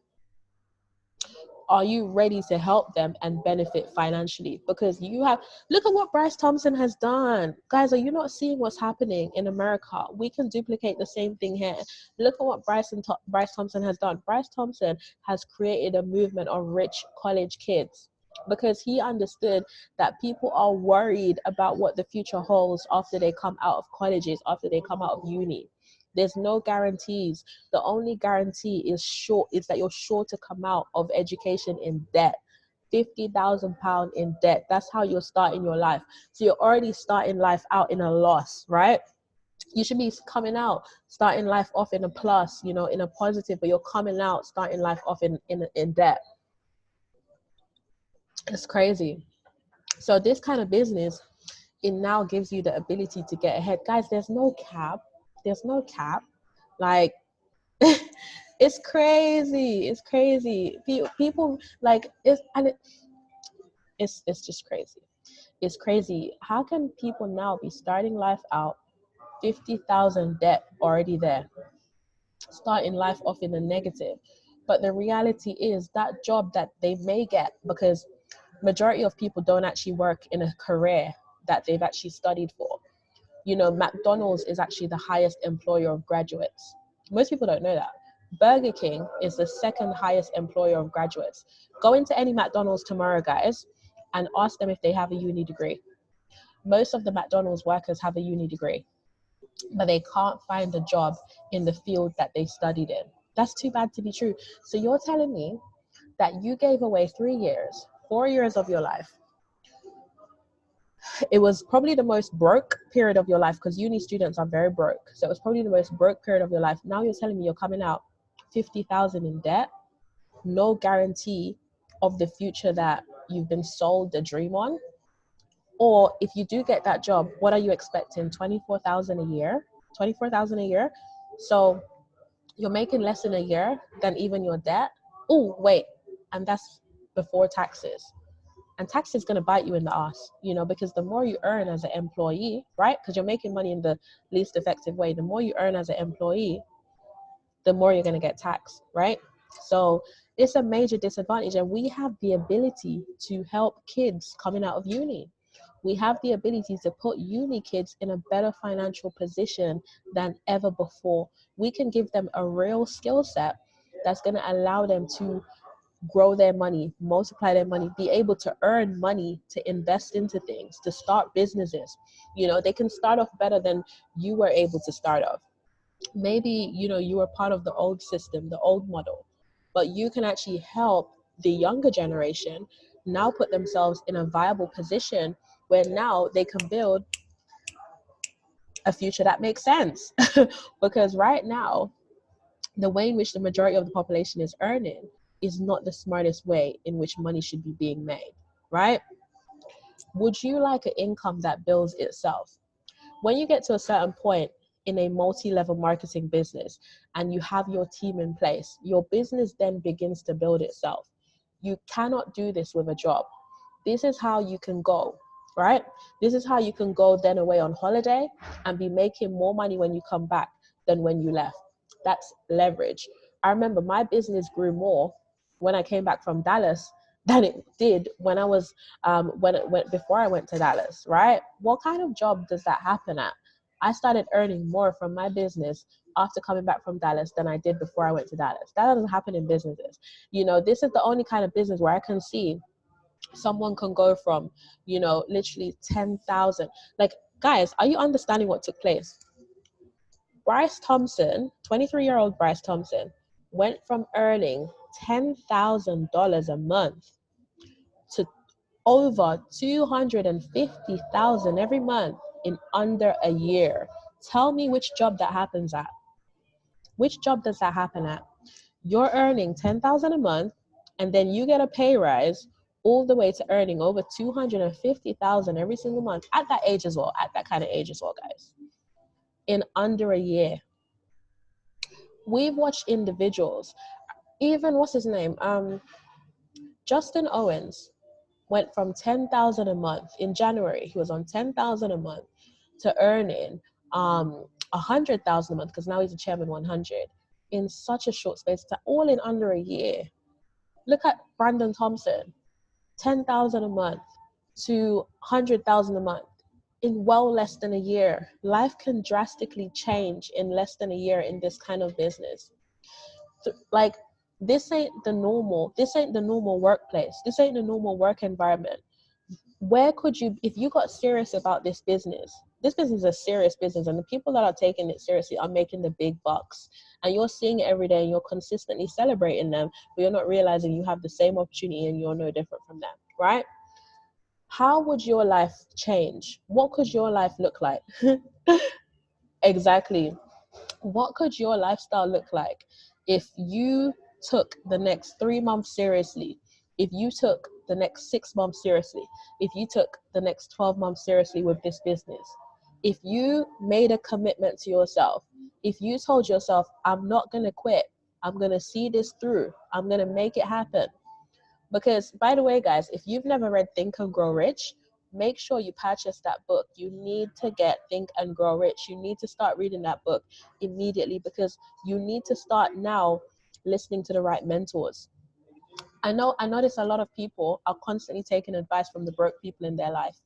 Are you ready to help them and benefit financially? Because look at what Bryce Thompson has done. Guys, are you not seeing what's happening in America? We can duplicate the same thing here. Look at what Bryce Thompson has done. Bryce Thompson has created a movement of rich college kids, because he understood that people are worried about what the future holds after they come out of colleges, after they come out of uni. There's no guarantees. The only guarantee is that you're sure to come out of education in debt. £50,000 in debt. That's how you're starting your life. So you're already starting life out in a loss, right? You should be coming out, starting life off in a plus, in a positive, but you're coming out, starting life off in debt. It's crazy. So this kind of business, it now gives you the ability to get ahead. Guys, there's no cap. There's no cap. Like, it's crazy. It's crazy. People like it's just crazy. It's crazy. How can people now be starting life out 50,000 debt already there, starting life off in a negative? But the reality is that job that they may get, because majority of people don't actually work in a career that they've actually studied for. You know, McDonald's is actually the highest employer of graduates. Most people don't know that. Burger King is the second highest employer of graduates. Go into any McDonald's tomorrow, guys, and ask them if they have a uni degree. Most of the McDonald's workers have a uni degree, but they can't find a job in the field that they studied in. That's too bad to be true. So you're telling me that you gave away 3 years, 4 years of your life. It was probably the most broke period of your life, because uni students are very broke. So it was probably the most broke period of your life. Now you're telling me you're coming out 50,000 in debt, no guarantee of the future that you've been sold the dream on. Or if you do get that job, what are you expecting? 24,000 a year? 24,000 a year? So you're making less in a year than even your debt. Oh, wait. And that's before taxes. And tax is going to bite you in the ass, you know, because the more you earn as an employee, right? Because you're making money in the least effective way. The more you earn as an employee, the more you're going to get taxed, right? So it's a major disadvantage. And we have the ability to help kids coming out of uni. We have the ability to put uni kids in a better financial position than ever before. We can give them a real skill set that's going to allow them to grow their money, multiply their money, be able to earn money to invest into things, to start businesses. You know, they can start off better than you were able to start off. Maybe, you know, you were part of the old system, the old model, but you can actually help the younger generation now put themselves in a viable position where now they can build a future that makes sense. Because right now, the way in which the majority of the population is earning is not the smartest way in which money should be being made, right? Would you like an income that builds itself? When you get to a certain point in a multi-level marketing business and you have your team in place, your business then begins to build itself. You cannot do this with a job. This is how you can go, right? This is how you can go then away on holiday and be making more money when you come back than when you left. That's leverage. I remember my business grew more when I came back from Dallas than it did when I was when before I went to Dallas, right? What kind of job does that happen at? I started earning more from my business after coming back from Dallas than I did before I went to Dallas. That doesn't happen in businesses. You know, this is the only kind of business where I can see someone can go from, you know, literally 10,000. Like, guys, are you understanding what took place? Bryce Thompson, 23-year-old Bryce Thompson, went from earning $10,000 a month to over 250,000 every month in under a year. Tell me which job that happens at. Which job does that happen at? You're earning 10,000 a month and then you get a pay rise all the way to earning over 250,000 every single month at that age as well, at that kind of age as well, guys. In under a year. We've watched individuals, even what's his name? Justin Owens went from 10,000 a month in January. He was on 10,000 a month to earning 100,000 a month, because now he's a chairman 100 in such a short space of time, all in under a year. Look at Brandon Thompson, 10,000 a month to 100,000 a month in well less than a year. Life can drastically change in less than a year in this kind of business. Like, this ain't the normal. This ain't the normal workplace. This ain't the normal work environment. Where could you, if you got serious about this business is a serious business, and the people that are taking it seriously are making the big bucks, and you're seeing it every day and you're consistently celebrating them, but you're not realizing you have the same opportunity and you're no different from them, right? How would your life change? What could your life look like? Exactly. What could your lifestyle look like if you took the next 3 months seriously, if you took the next 6 months seriously, if you took the next 12 months seriously with this business, if you made a commitment to yourself, if you told yourself, I'm not going to quit, I'm going to see this through, I'm going to make it happen. Because, by the way, guys, if you've never read Think and Grow Rich, make sure you purchase that book. You need to get Think and Grow Rich. You need to start reading that book immediately, because you need to start now listening to the right mentors. I notice a lot of people are constantly taking advice from the broke people in their life.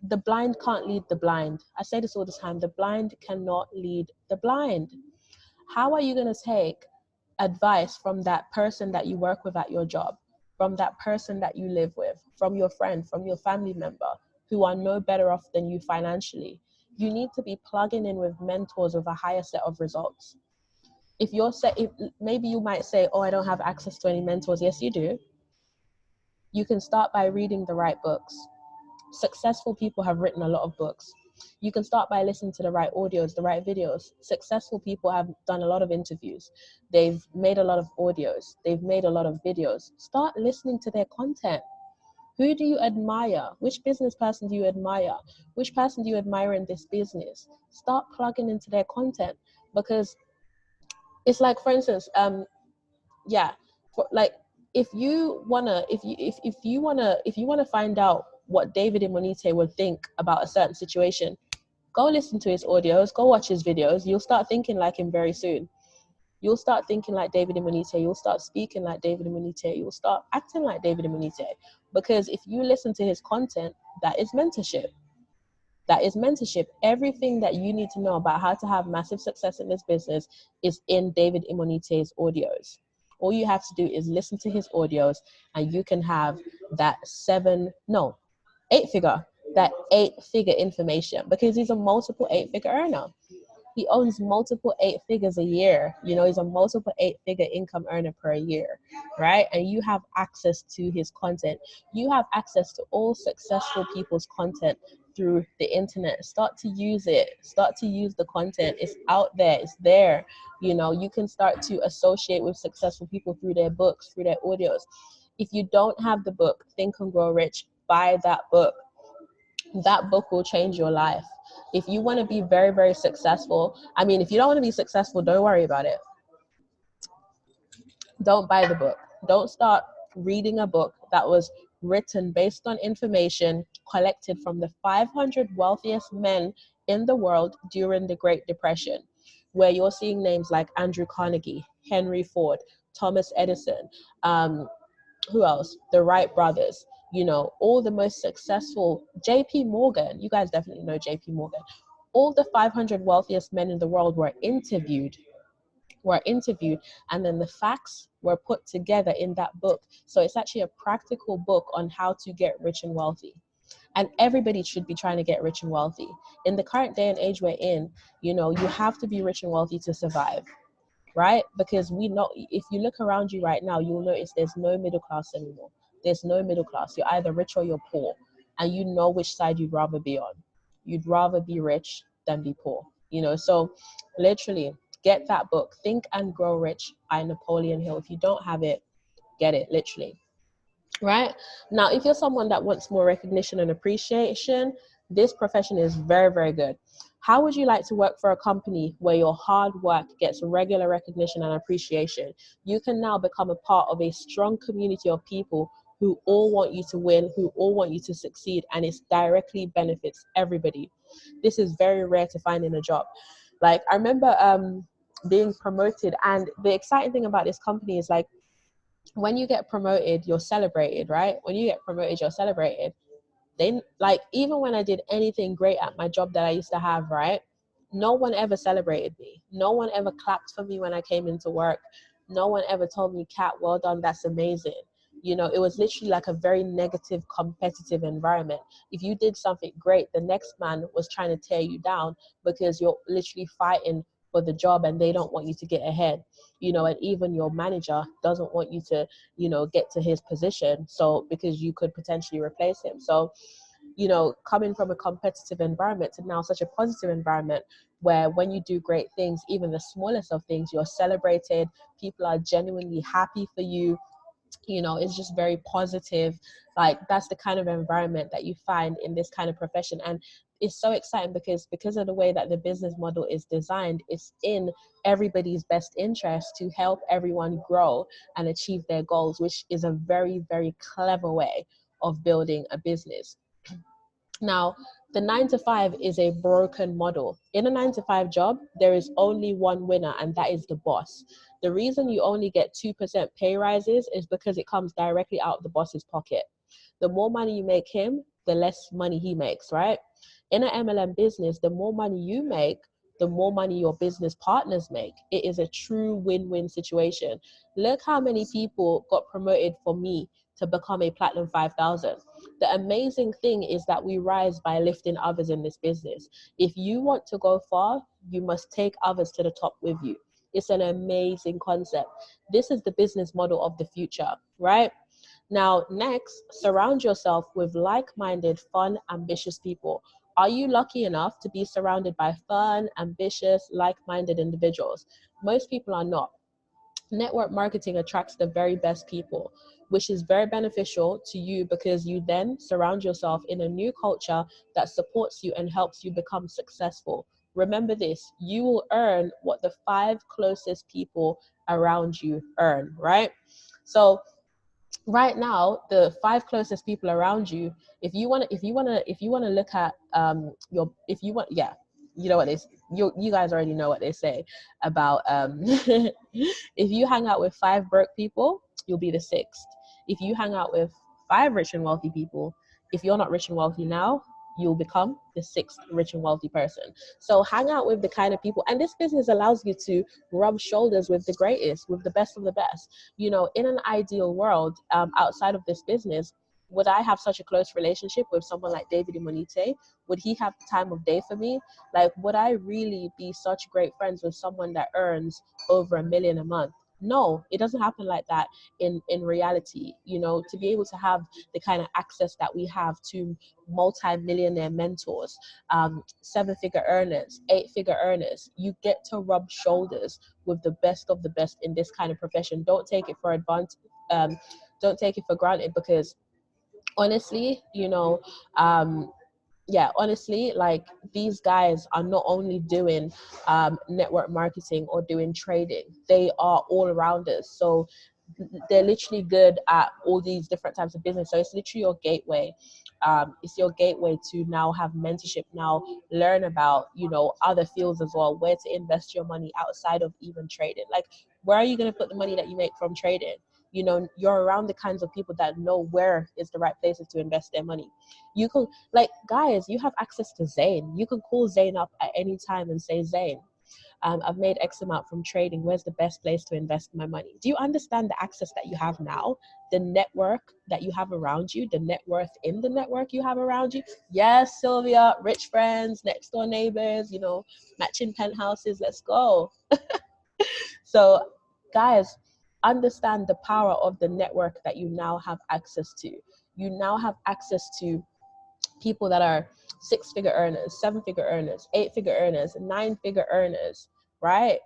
The blind can't lead the blind. I say this all the time. The blind cannot lead the blind. How are you going to take advice from that person that you work with at your job, from that person that you live with, from your friend, from your family member, who are no better off than you financially? You need to be plugging in with mentors with a higher set of results. If maybe you might say, oh, I don't have access to any mentors. Yes, you do. You can start by reading the right books. Successful people have written a lot of books. You can start by listening to the right audios, the right videos. Successful people have done a lot of interviews. They've made a lot of audios. They've made a lot of videos. Start listening to their content. Who do you admire? Which business person do you admire? Which person do you admire in this business? Start plugging into their content, because it's like, for instance, yeah, for, like, if you wanna find out what David Imonite would think about a certain situation, go listen to his audios, go watch his videos. You'll start thinking like him very soon. You'll start thinking like David Imonite. You'll start speaking like David Imonite. You'll start acting like David Imonite. Because if you listen to his content, that is mentorship. That is mentorship. Everything that you need to know about how to have massive success in this business is in David Imonite's audios. All you have to do is listen to his audios, and you can have that eight figure information, because he's a multiple 8-figure earner. He owns multiple 8 figures a year. He's a multiple 8-figure income earner per year, right? And you have access to his content. You have access to all successful people's content through the internet. Start to use it. Start to use the content. It's out there. It's there. You can start to associate with successful people through their books, through their audios. If you don't have the book, Think and Grow Rich, buy that book. That book will change your life. If you want to be very, very successful, if you don't want to be successful, don't worry about it. Don't buy the book. Don't start reading a book that was written based on information collected from the 500 wealthiest men in the world during the Great Depression, where you're seeing names like Andrew Carnegie, Henry Ford, Thomas Edison, who else? The Wright brothers, all the most successful, JP Morgan. You guys definitely know JP Morgan. All the 500 wealthiest men in the world were interviewed, and then the facts were put together in that book. So it's actually a practical book on how to get rich and wealthy. And everybody should be trying to get rich and wealthy. In the current day and age we're in, you have to be rich and wealthy to survive. Right? Because we know, if you look around you right now, you'll notice there's no middle class anymore. There's no middle class. You're either rich or you're poor. And you know which side you'd rather be on. You'd rather be rich than be poor. So literally get that book, Think and Grow Rich by Napoleon Hill. If you don't have it, get it, literally. Right? Now, if you're someone that wants more recognition and appreciation, this profession is very, very good. How would you like to work for a company where your hard work gets regular recognition and appreciation? You can now become a part of a strong community of people who all want you to win, who all want you to succeed, and it directly benefits everybody. This is very rare to find in a job. Like, I remember being promoted, and the exciting thing about this company is, like, when you get promoted, you're celebrated, right? When you get promoted, you're celebrated. Then, like, even when I did anything great at my job that I used to have, right? No one ever celebrated me. No one ever clapped for me when I came into work. No one ever told me, Kat, well done, that's amazing. It was literally like a very negative, competitive environment. If you did something great, the next man was trying to tear you down because you're literally fighting for the job and they don't want you to get ahead. And even your manager doesn't want you to, get to his position. So, because you could potentially replace him. So, coming from a competitive environment to now such a positive environment where when you do great things, even the smallest of things, you're celebrated, people are genuinely happy for you. It's just very positive. Like, that's the kind of environment that you find in this kind of profession. And it's so exciting because of the way that the business model is designed. It's in everybody's best interest to help everyone grow and achieve their goals, which is a very, very clever way of building a business. Now, the 9 to 5 is a broken model. In a 9 to 5 job, there is only one winner, and that is the boss. The reason you only get 2% pay rises is because it comes directly out of the boss's pocket. The more money you make him, the less money he makes, right? In an MLM business, the more money you make, the more money your business partners make. It is a true win-win situation. Look how many people got promoted for me to become a Platinum 5000. The amazing thing is that we rise by lifting others in this business. If you want to go far, you must take others to the top with you. It's an amazing concept. This is the business model of the future, right? Now, next, surround yourself with like-minded, fun, ambitious people. Are you lucky enough to be surrounded by fun, ambitious, like-minded individuals? Most people are not. Network marketing attracts the very best people, which is very beneficial to you because you then surround yourself in a new culture that supports you and helps you become successful. Remember this, you will earn what the 5 closest people around you earn, right? So right now, the 5 closest people around you, if you want to look at your if you want yeah, you know what they you guys already know what they say about if you hang out with 5 broke people, you'll be the 6th. If you hang out with 5 rich and wealthy people, if you're not rich and wealthy now, you'll become the 6th rich and wealthy person. So hang out with the kind of people, and this business allows you to rub shoulders with the greatest, with the best of the best. You know, in an ideal world, outside of this business, would I have such a close relationship with someone like David Imonite? Would he have the time of day for me? Like, would I really be such great friends with someone that earns over $1 million a month? No, it doesn't happen like that in reality. You know, to be able to have the kind of access that we have to multi-millionaire mentors, 7-figure earners, 8-figure earners, you get to rub shoulders with the best of the best in this kind of profession. Don't take it for advantage. Don't take it for granted, because honestly, honestly, like, these guys are not only doing network marketing or doing trading, they are all rounders. So they're literally good at all these different types of business. So it's literally your gateway. It's your gateway to now have mentorship, now learn about, other fields as well, where to invest your money outside of even trading. Like, where are you going to put the money that you make from trading? You're around the kinds of people that know where is the right places to invest their money. You can, like, guys, you have access to Zane. You can call Zane up at any time and say, Zane, I've made X amount from trading. Where's the best place to invest my money? Do you understand the access that you have now? The network that you have around you, the net worth in the network you have around you. Yes, Sylvia, rich friends, next door neighbors, matching penthouses. Let's go. So, guys, understand the power of the network that you now have access to. You now have access to people that are 6-figure earners, 7-figure earners, 8-figure earners, 9-figure earners, right?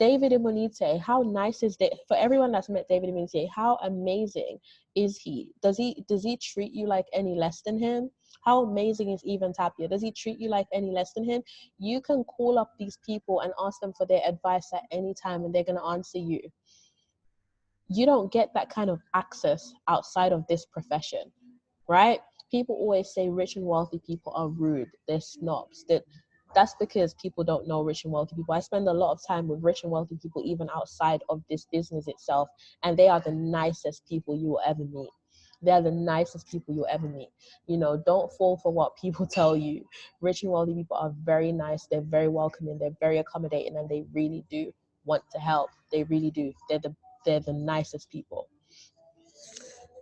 David Imonite, how nice is that? For everyone that's met David Imonite, how amazing is he? Does he treat you like any less than him? How amazing is Even Tapia? Does he treat you like any less than him? You can call up these people and ask them for their advice at any time, and they're going to answer you. You don't get that kind of access outside of this profession, right? People always say rich and wealthy people are rude, they're snobs. That's because people don't know rich and wealthy people. I spend a lot of time with rich and wealthy people, even outside of this business itself, and they are the nicest people you will ever meet. They're the nicest people you'll ever meet. Don't fall for what people tell you. Rich and wealthy people are very nice, they're very welcoming, they're very accommodating, and they really do want to help. They really do. They're the nicest people.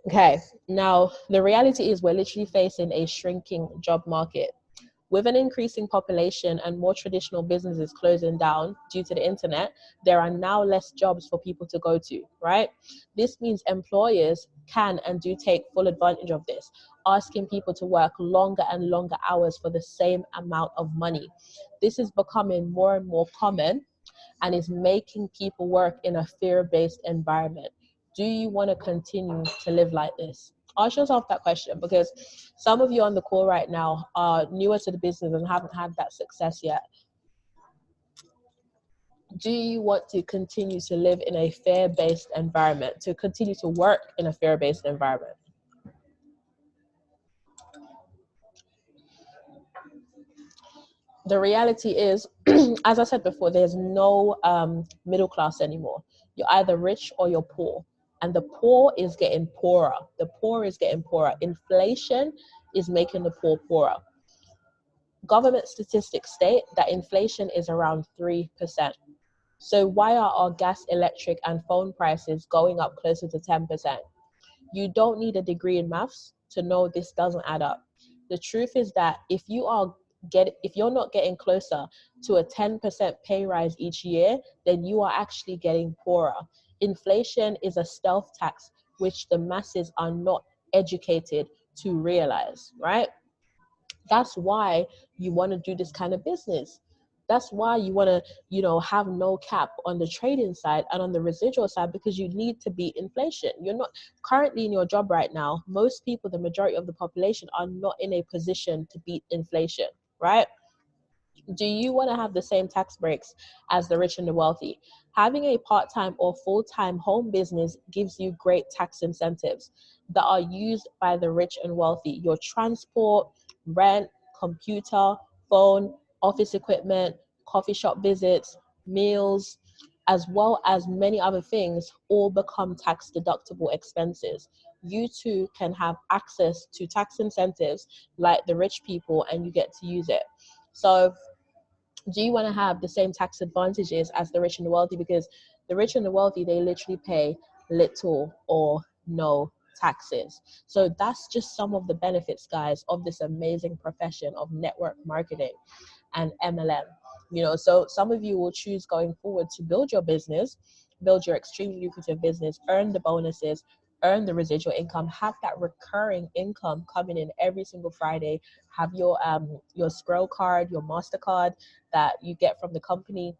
Okay, now the reality is we're literally facing a shrinking job market. With an increasing population and more traditional businesses closing down due to the internet, there are now less jobs for people to go to, right? This means employers can and do take full advantage of this, asking people to work longer and longer hours for the same amount of money. This is becoming more and more common and is making people work in a fear-based environment. Do you want to continue to live like this? Ask yourself that question, because some of you on the call right now are newer to the business and haven't had that success yet. Do you want to continue to live in a fear-based environment, to continue to work in a fear-based environment? the reality is, as I said before, there's no middle class anymore. You're either rich or you're poor. And the poor is getting poorer. The poor is getting poorer. Inflation is making the poor poorer. Government statistics state that inflation is around 3%. So why are our gas, electric, and phone prices going up closer to 10%? You don't need a degree in maths to know this doesn't add up. The truth is that if you're not getting closer to a 10% pay rise each year, then you are actually getting poorer. Inflation is a stealth tax which the masses are not educated to realize, right? That's why you want to do this kind of business. That's why you want to, have no cap on the trading side and on the residual side, because you need to beat inflation. You're not currently in your job right now. Most people, the majority of the population, are not in a position to beat inflation, right? Do you want to have the same tax breaks as the rich and the wealthy? Having a part-time or full-time home business gives you great tax incentives that are used by the rich and wealthy. Your transport, rent, computer, phone, office equipment, coffee shop visits, meals, as well as many other things, all become tax deductible expenses. You too can have access to tax incentives like the rich people, and you get to use it. So do you want to have the same tax advantages as the rich and the wealthy? Because the rich and the wealthy, they literally pay little or no taxes. So that's just some of the benefits, guys, of this amazing profession of network marketing and MLM. So some of you will choose going forward to build your business, build your extremely lucrative business, earn the bonuses, earn the residual income, have that recurring income coming in every single Friday, have your Scroll card, your MasterCard that you get from the company,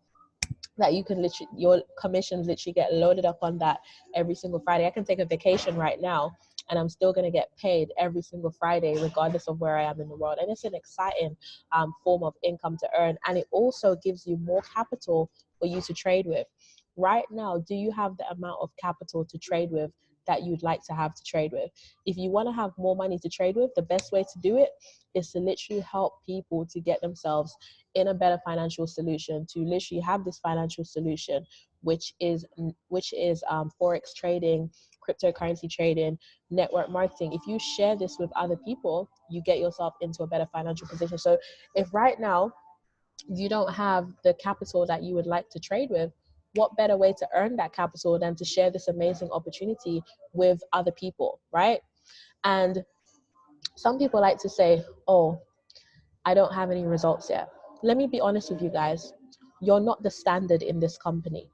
that you can literally, your commissions literally get loaded up on that every single Friday. I can take a vacation right now and I'm still going to get paid every single Friday, regardless of where I am in the world. And it's an exciting form of income to earn. And it also gives you more capital for you to trade with. Right now, do you have the amount of capital to trade with that you'd like to have to trade with? If you want to have more money to trade with, the best way to do it is to literally help people to get themselves in a better financial solution, to literally have this financial solution, which is forex trading, cryptocurrency trading, network marketing. If you share this with other people, you get yourself into a better financial position. So if right now you don't have the capital that you would like to trade with, what better way to earn that capital than to share this amazing opportunity with other people, right? And some people like to say, oh, I don't have any results yet. Let me be honest with you guys. You're not the standard in this company.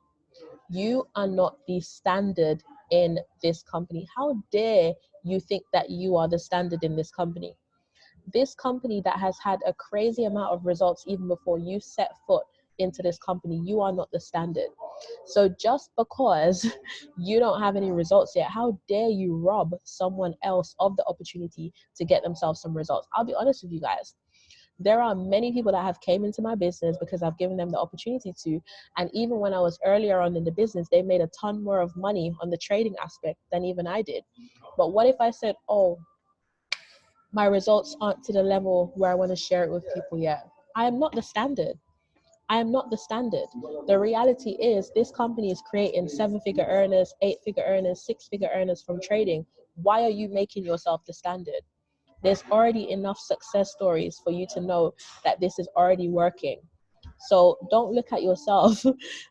You are not the standard in this company. How dare you think that you are the standard in this company? This company that has had a crazy amount of results even before you set foot into this company, you are not the standard. So just because you don't have any results yet, how dare you rob someone else of the opportunity to get themselves some results? I'll be honest with you guys. There are many people that have came into my business because I've given them the opportunity to. And even when I was earlier on in the business, they made a ton more of money on the trading aspect than even I did. But what if I said, oh, my results aren't to the level where I want to share it with people yet? I am not the standard. I am not the standard. The reality is this company is creating 7-figure earners, 8-figure earners, 6-figure earners from trading. Why are you making yourself the standard? There's already enough success stories for you to know that this is already working. So don't look at yourself,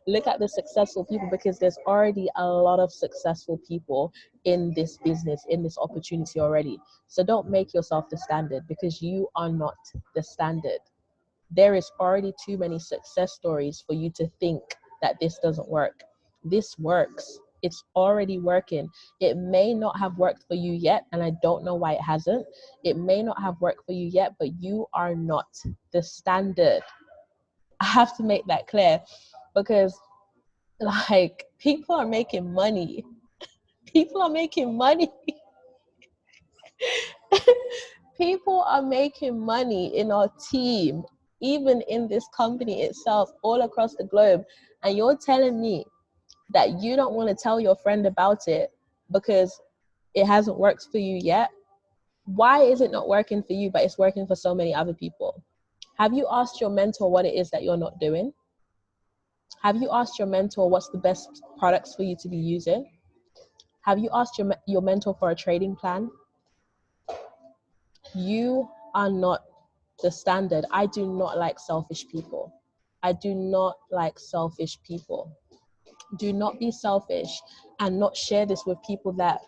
look at the successful people, because there's already a lot of successful people in this business, in this opportunity already. So don't make yourself the standard, because you are not the standard. There is already too many success stories for you to think that this doesn't work. This works. It's already working. It may not have worked for you yet, and I don't know why it hasn't. It may not have worked for you yet, but you are not the standard. I have to make that clear, because like, people are making money. People are making money. People are making money in our team, even in this company itself, all across the globe. And you're telling me that you don't want to tell your friend about it because it hasn't worked for you yet? Why is it not working for you, but it's working for so many other people? Have you asked your mentor what it is that you're not doing? Have you asked your mentor what's the best products for you to be using? Have you asked your mentor for a trading plan? You are not the standard. I do not like selfish people. I do not like selfish people. Do not be selfish and not share this with people that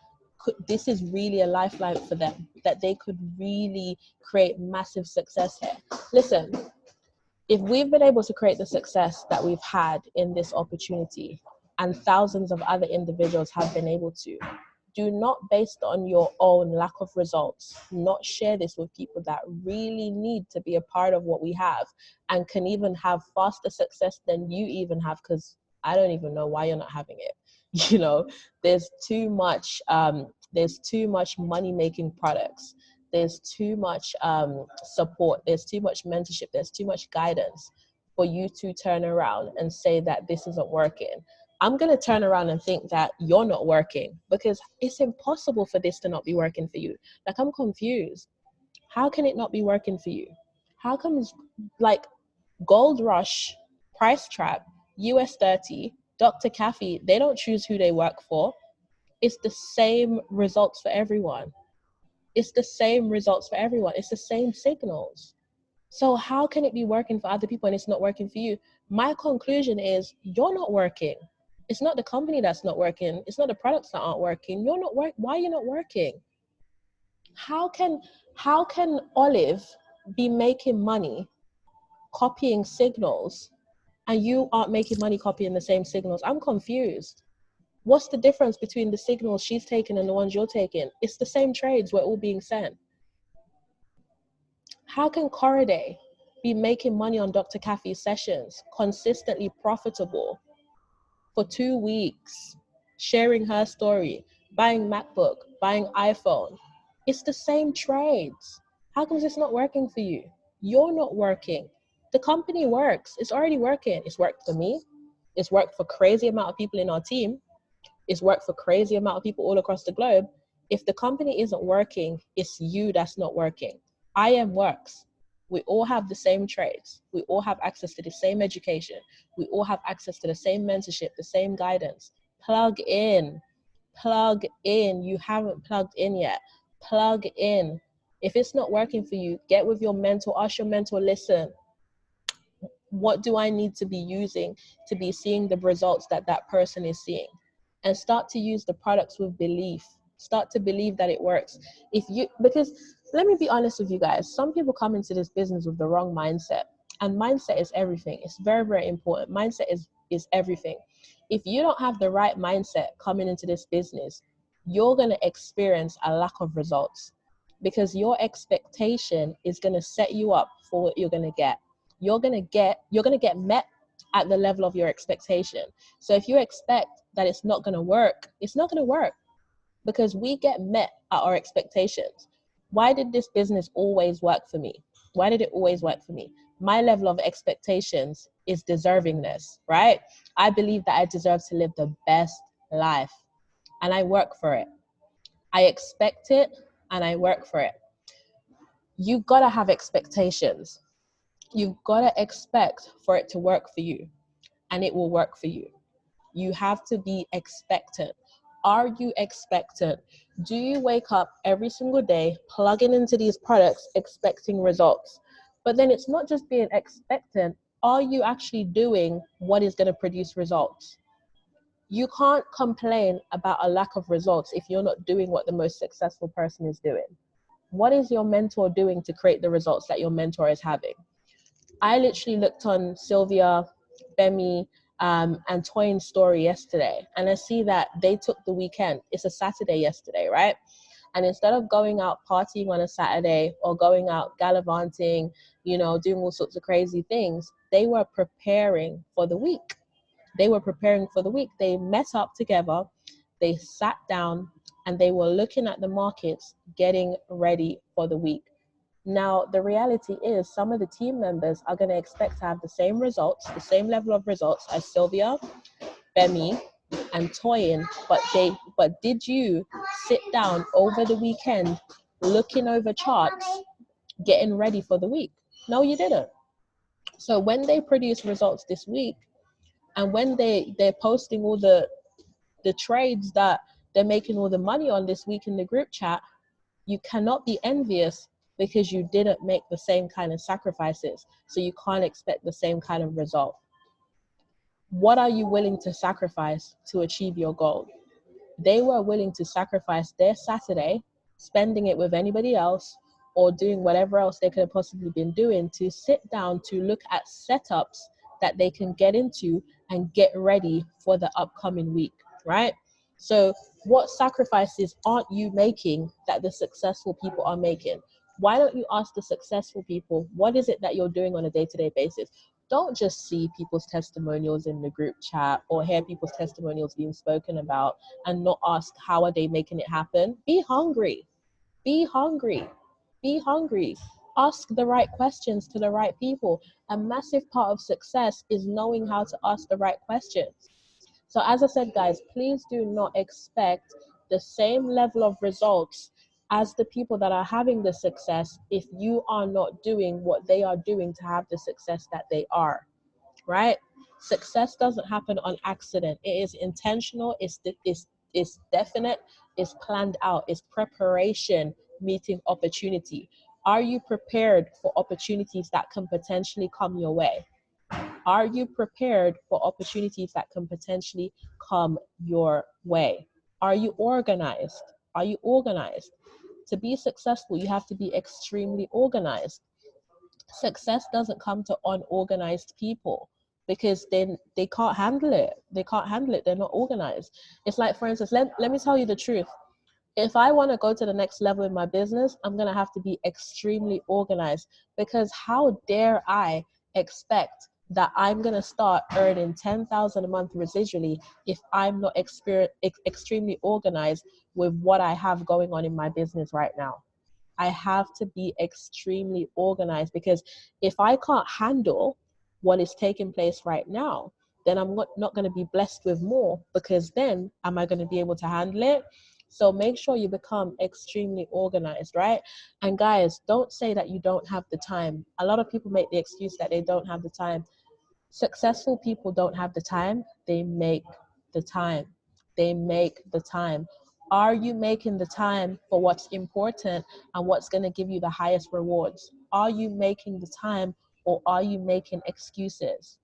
this is really a lifeline for them, that they could really create massive success here. Listen, if we've been able to create the success that we've had in this opportunity, and thousands of other individuals have been able to, do not, based on your own lack of results, not share this with people that really need to be a part of what we have and can even have faster success than you even have, because I don't even know why you're not having it. You know, there's too much money making products. There's too much support. There's too much mentorship. There's too much guidance for you to turn around and say that this isn't working. I'm going to turn around and think that you're not working, because it's impossible for this to not be working for you. Like, I'm confused. How can it not be working for you? How comes, like, Gold Rush, Price Trap, US 30, Dr. Kathy, they don't choose who they work for. It's the same results for everyone. It's the same results for everyone. It's the same signals. So how can it be working for other people and it's not working for you? My conclusion is you're not working. It's not the company that's not working. It's not the products that aren't working. You're not working. Why are you not working? How can Olive be making money copying signals and you aren't making money copying the same signals? I'm confused. What's the difference between the signals she's taking and the ones you're taking? It's the same trades. We're all being sent. How can Corriday be making money on Dr. Kathy's sessions, consistently profitable for 2 weeks, sharing her story, buying MacBook, buying iPhone? It's the same trades. How come it's not working for you? You're not working. The company works. It's already working. It's worked for me. It's worked for crazy amount of people in our team. It's worked for crazy amount of people all across the globe. If the company isn't working, it's you that's not working. IM works. We all have the same trades. We all have access to the same education. We all have access to the same mentorship, the same guidance. Plug in. Plug in. You haven't plugged in yet. Plug in. If it's not working for you, get with your mentor. Ask your mentor, listen, what do I need to be using to be seeing the results that that person is seeing? And start to use the products with belief. Start to believe that it works. Because let me be honest with you guys, some people come into this business with the wrong mindset, and mindset is everything. It's very, very important. Mindset is everything. If you don't have the right mindset coming into this business, you're going to experience a lack of results, because your expectation is going to set you up for what you're going to get. You're going to get met at the level of your expectation. So if you expect that it's not going to work, it's not going to work, because we get met at our expectations. Why did this business always work for me? Why did it always work for me? My level of expectations is deservingness, right? I believe that I deserve to live the best life, and I work for it. I expect it and I work for it. You gotta have expectations. You've gotta expect for it to work for you, and it will work for you. You have to be expectant. Are you expectant? Do you wake up every single day plugging into these products expecting results? But then it's not just being expectant. Are you actually doing what is going to produce results? You can't complain about a lack of results if you're not doing what the most successful person is doing. What is your mentor doing to create the results that your mentor is having? I literally looked on Sylvia, Bemi, and Toyin's story yesterday, and I see that they took the weekend. It's a Saturday yesterday, right? And instead of going out partying on a Saturday or going out gallivanting, doing all sorts of crazy things, they were preparing for the week. They met up together, they sat down, and they were looking at the markets, getting ready for the week. Now, the reality is some of the team members are going to expect to have the same results, the same level of results as Sylvia, Bemi, and Toyin, but did you sit down over the weekend looking over charts, getting ready for the week? No, you didn't. So when they produce results this week, and when they're posting all the trades that they're making all the money on this week in the group chat, you cannot be envious because you didn't make the same kind of sacrifices. So you can't expect the same kind of result. What are you willing to sacrifice to achieve your goal? They were willing to sacrifice their Saturday, spending it with anybody else or doing whatever else they could have possibly been doing, to sit down to look at setups that they can get into and get ready for the upcoming week, right? So what sacrifices aren't you making that the successful people are making? Why don't you ask the successful people, what is it that you're doing on a day-to-day basis? Don't just see people's testimonials in the group chat or hear people's testimonials being spoken about and not ask how are they making it happen. Be hungry. Be hungry. Be hungry. Ask the right questions to the right people. A massive part of success is knowing how to ask the right questions. So as I said, guys, please do not expect the same level of results as the people that are having the success if you are not doing what they are doing to have the success that they are, right? Success doesn't happen on accident. It is intentional, it's definite, it's planned out, it's preparation meeting opportunity. Are you prepared for opportunities that can potentially come your way? Are you prepared for opportunities that can potentially come your way? Are you organized? Are you organized? To be successful, you have to be extremely organized. Success doesn't come to unorganized people because they can't handle it. They can't handle it. They're not organized. It's like, for instance, let me tell you the truth. If I want to go to the next level in my business, I'm going to have to be extremely organized, because how dare I expect that I'm going to start earning 10,000 a month residually if I'm not extremely organized with what I have going on in my business right now. I have to be extremely organized, because if I can't handle what is taking place right now, then I'm not going to be blessed with more, because then am I going to be able to handle it? So make sure you become extremely organized, right? And guys, don't say that you don't have the time. A lot of people make the excuse that they don't have the time. Successful people don't have the time. They make the time. They make the time. Are you making the time for what's important and what's going to give you the highest rewards? Are you making the time, or are you making excuses?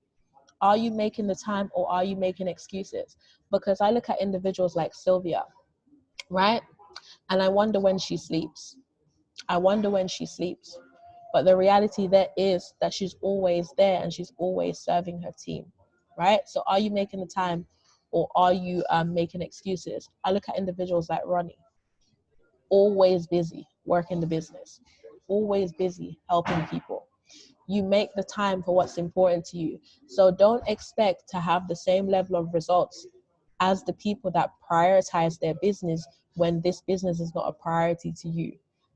Are you making the time, or are you making excuses? Because I look at individuals like Sylvia, right? And I wonder when she sleeps. I wonder when she sleeps. But the reality there is that she's always there and she's always serving her team, right? So are you making the time, or are you making excuses? I look at individuals like Ronnie, always busy working the business, always busy helping people. You make the time for what's important to you. So don't expect to have the same level of results as the people that prioritize their business when this business is not a priority to you.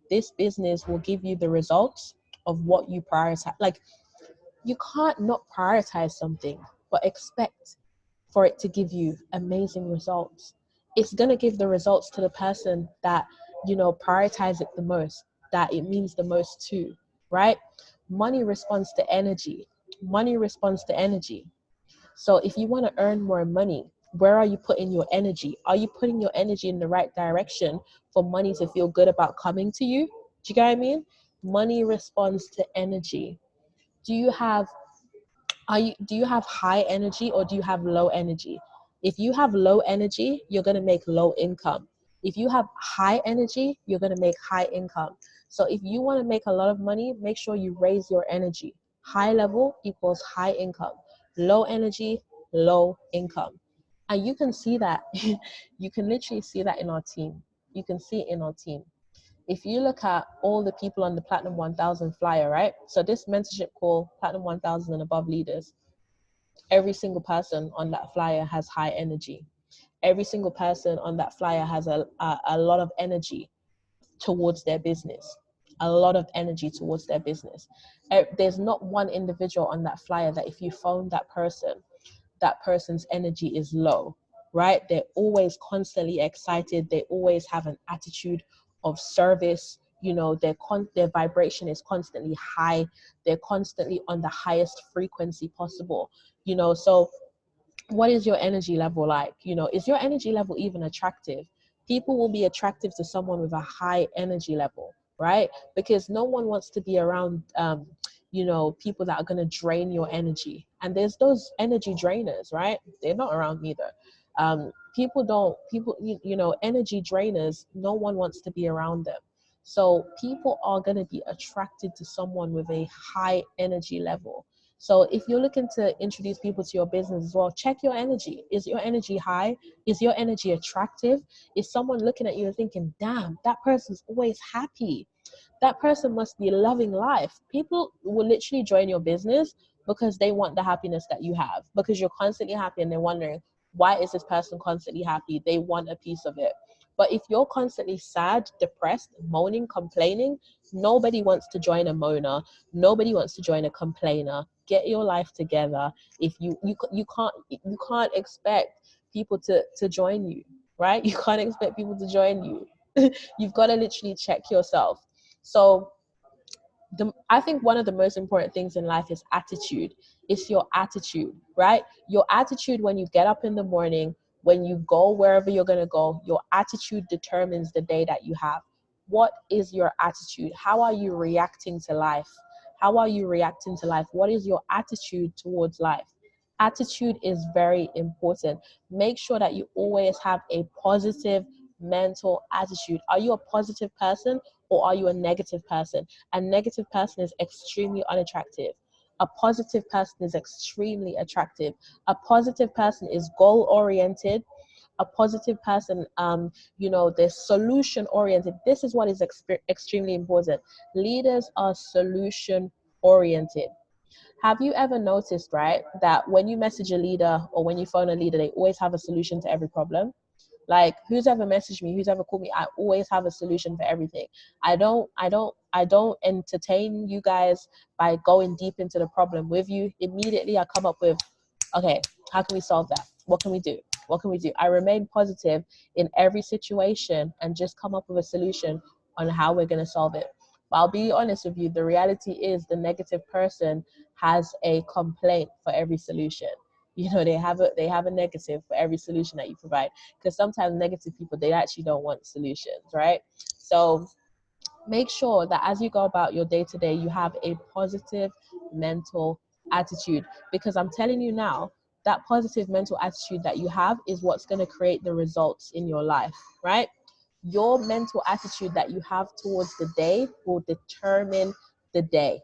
This business will give you the results of what you prioritize. Like, you can't not prioritize something but expect for it to give you amazing results. It's going to give the results to the person that, prioritize it the most, that it means the most to, right? Money responds to energy. Money responds to energy. So if you want to earn more money, where are you putting your energy? Are you putting your energy in the right direction for money to feel good about coming to you? Do you get what I mean? Money responds to energy. Do you have high energy, or do you have low energy? If you have low energy, you're going to make low income. If you have high energy, you're going to make high income. So if you want to make a lot of money, make sure you raise your energy. High level equals high income. Low energy, low income. And you can see that. You can literally see that in our team. You can see it in our team. If you look at all the people on the Platinum 1000 flyer, right? So this mentorship call, Platinum 1000 and above leaders, every single person on that flyer has high energy. Every single person on that flyer has a lot of energy towards their business. A lot of energy towards their business. There's not one individual on that flyer that if you phone that person, that person's energy is low, right? They're always constantly excited. They always have an attitude of service. you know, their vibration is constantly high. They're constantly on the highest frequency possible, you know. So what is your energy level like? You know, is your energy level even attractive? People will be attractive to someone with a high energy level, right? Because no one wants to be around you know, people that are going to drain your energy. And there's those energy drainers, right? They're not around either. People don't people you know, energy drainers, no one wants to be around them. So people are going to be attracted to someone with a high energy level. So if you're looking to introduce people to your business as well, check your energy. Is your energy high? Is your energy attractive? Is someone looking at you and thinking, damn, that person's always happy? That person must be loving life. People will literally join your business because they want the happiness that you have, because you're constantly happy and they're wondering, why is this person constantly happy? They want a piece of it. But if you're constantly sad, depressed, moaning, complaining, nobody wants to join a moaner. Nobody wants to join a complainer. Get your life together. If you can't expect people to join you, right? You can't expect people to join you. You've got to literally check yourself. So I think one of the most important things in life is attitude. It's your attitude, right? Your attitude when you get up in the morning, when you go wherever you're going to go, your attitude determines the day that you have. What is your attitude? How are you reacting to life? How are you reacting to life? What is your attitude towards life? Attitude is very important. Make sure that you always have a positive mental attitude. Are you a positive person or are you a negative person? A negative person is extremely unattractive. A positive person is extremely attractive. A positive person is goal oriented. A positive person, you know, they're solution oriented. This is what is extremely important. Leaders are solution oriented. Have you ever noticed, right, that when you message a leader or when you phone a leader, they always have a solution to every problem? Like, who's ever messaged me, who's ever called me, I always have a solution for everything. I don't entertain you guys by going deep into the problem with you. Immediately I come up with, okay, how can we solve that? What can we do? What can we do? I remain positive in every situation and just come up with a solution on how we're going to solve it. But I'll be honest with you, the reality is the negative person has a complaint for every solution. You know, they have a negative for every solution that you provide, because sometimes negative people, they actually don't want solutions, right? So make sure that as you go about your day to day, you have a positive mental attitude, because I'm telling you now, that positive mental attitude that you have is what's going to create the results in your life, right? Your mental attitude that you have towards the day will determine the day.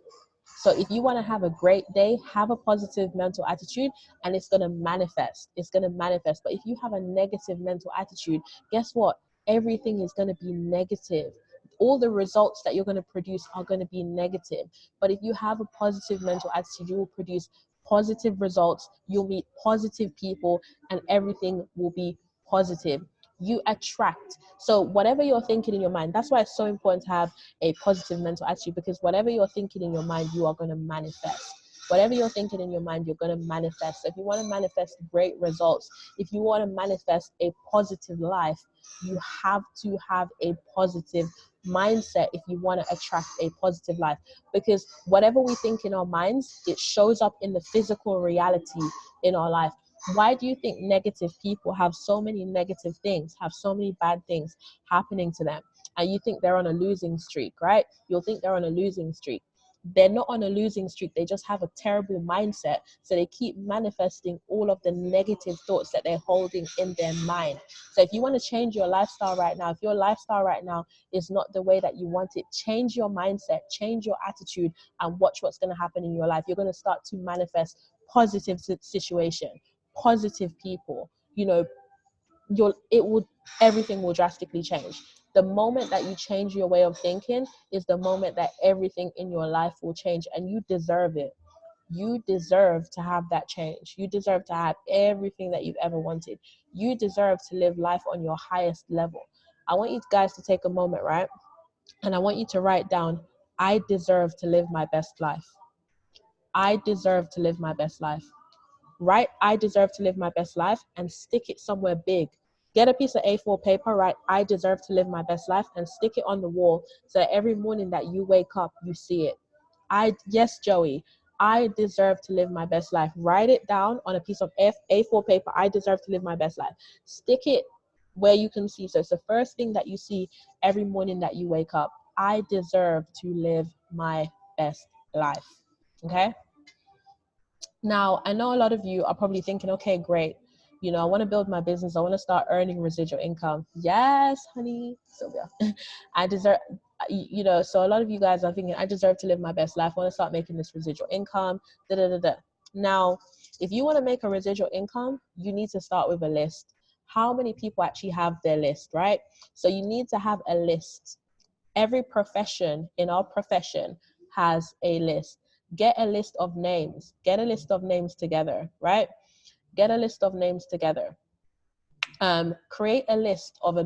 So if you want to have a great day, have a positive mental attitude and it's going to manifest. It's going to manifest. But if you have a negative mental attitude, guess what? Everything is going to be negative. All the results that you're going to produce are going to be negative. But if you have a positive mental attitude, you will produce positive results. You'll meet positive people and everything will be positive. You attract. So whatever you're thinking in your mind, that's why it's so important to have a positive mental attitude, because whatever you're thinking in your mind, you are going to manifest. Whatever you're thinking in your mind, you're going to manifest. So if you want to manifest great results, if you want to manifest a positive life, you have to have a positive mindset if you want to attract a positive life. Because whatever we think in our minds, it shows up in the physical reality in our life. Why do you think negative people have so many negative things, have so many bad things happening to them? And you think they're on a losing streak, right? You'll think they're on a losing streak. They're not on a losing streak. They just have a terrible mindset. So they keep manifesting all of the negative thoughts that they're holding in their mind. So if you want to change your lifestyle right now, if your lifestyle right now is not the way that you want it, change your mindset, change your attitude, and watch what's going to happen in your life. You're going to start to manifest positive situation, positive people. You know, everything will drastically change. The moment that you change your way of thinking is the moment that everything in your life will change, and you deserve it. You deserve to have that change. You deserve to have everything that you've ever wanted. You deserve to live life on your highest level. I want you guys to take a moment, right? And I want you to write down, I deserve to live my best life. I deserve to live my best life. Write, I deserve to live my best life, and stick it somewhere big. Get a piece of A4 paper, write, I deserve to live my best life, and stick it on the wall so that every morning that you wake up, you see it. Yes, Joey, I deserve to live my best life. Write it down on a piece of A4 paper. I deserve to live my best life. Stick it where you can see. So it's the first thing that you see every morning that you wake up. I deserve to live my best life. Okay. Now, I know a lot of you are probably thinking, okay, great. You know, I want to build my business. I want to start earning residual income. Yes, honey, Sylvia. I deserve, you know, so a lot of you guys are thinking, I deserve to live my best life. I want to start making this residual income. Da, da, da, da. Now, if you want to make a residual income, you need to start with a list. How many people actually have their list, right? So you need to have a list. Every profession in our profession has a list. Get a list of names. Get a list of names together, right? Get a list of names together. Create a list of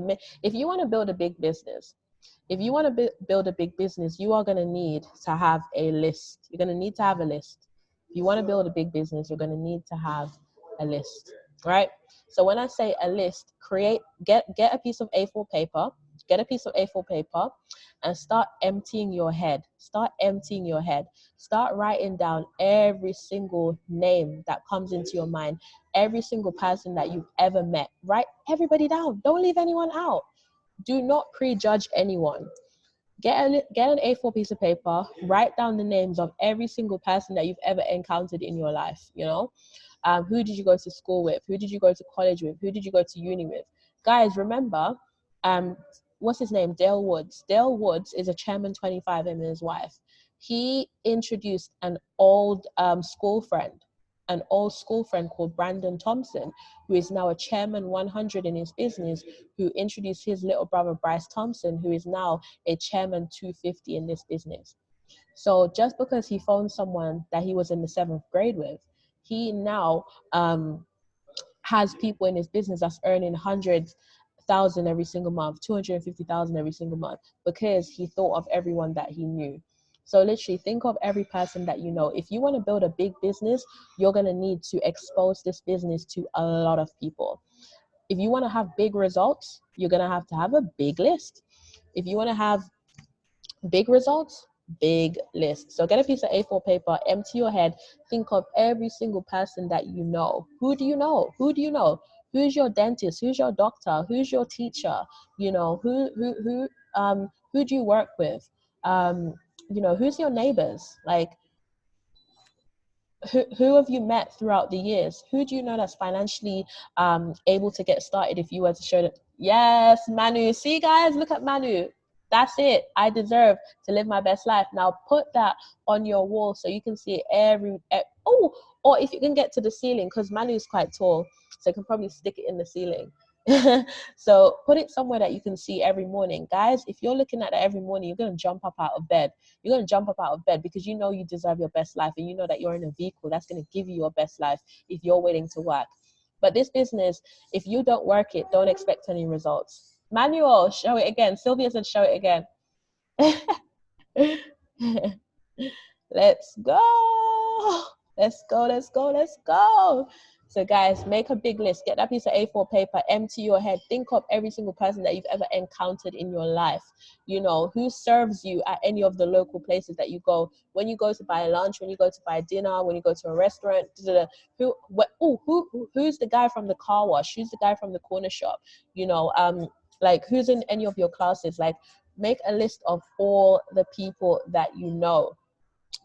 if you want to build a big business, if you want to build a big business, you are going to need to have a list. You're going to need to have a list. If you want to build a big business, you're going to need to have a list, right? So when I say a list, get a piece of A4 paper, get a piece of A4 paper and start emptying your head. Start emptying your head. Start writing down every single name that comes into your mind, every single person that you've ever met. Write everybody down. Don't leave anyone out. Do not prejudge anyone. Get an A4 piece of paper, write down the names of every single person that you've ever encountered in your life, you know? Who did you go to school with? Who did you go to college with? Who did you go to uni with? Guys, remember, what's his name? Dale Woods. Dale Woods is a Chairman 25 and his wife. He introduced an old school friend called Brandon Thompson, who is now a Chairman 100 in his business, who introduced his little brother Bryce Thompson, who is now a Chairman 250 in this business. So just because he phoned someone that he was in the 7th grade with, he now has people in his business that's earning 100,000 every single month, 250,000 every single month, because he thought of everyone that he knew. So literally think of every person that you know. If you want to build a big business, you're going to need to expose this business to a lot of people. If you want to have big results, you're going to have a big list. If you want to have big results, big list. So get a piece of A4 paper, empty your head, think of every single person that you know. Who do you know? Who do you know? Who's your dentist? Who's your doctor? Who's your teacher? You know, who do you work with? You know, who's your neighbors? Like, who have you met throughout the years? Who do you know that's financially able to get started if you were to show that? Yes, Manu. See, guys, look at Manu. That's it. I deserve to live my best life. Now put that on your wall so you can see it or if you can get to the ceiling, because Manu is quite tall, so you can probably stick it in the ceiling. So put it somewhere that you can see every morning. Guys, if you're looking at it every morning, you're going to jump up out of bed. You're going to jump up out of bed because you know you deserve your best life, and you know that you're in a vehicle that's going to give you your best life if you're willing to work. But this business, if you don't work it, don't expect any results. Manuel, show it again. Sylvia said show it again. Let's go. Let's go, let's go, let's go. So guys, make a big list. Get that piece of A4 paper, empty your head. Think of every single person that you've ever encountered in your life. You know, who serves you at any of the local places that you go. When you go to buy lunch, when you go to buy dinner, when you go to a restaurant, who's the guy from the car wash? Who's the guy from the corner shop? You know, like who's in any of your classes? Like, make a list of all the people that you know,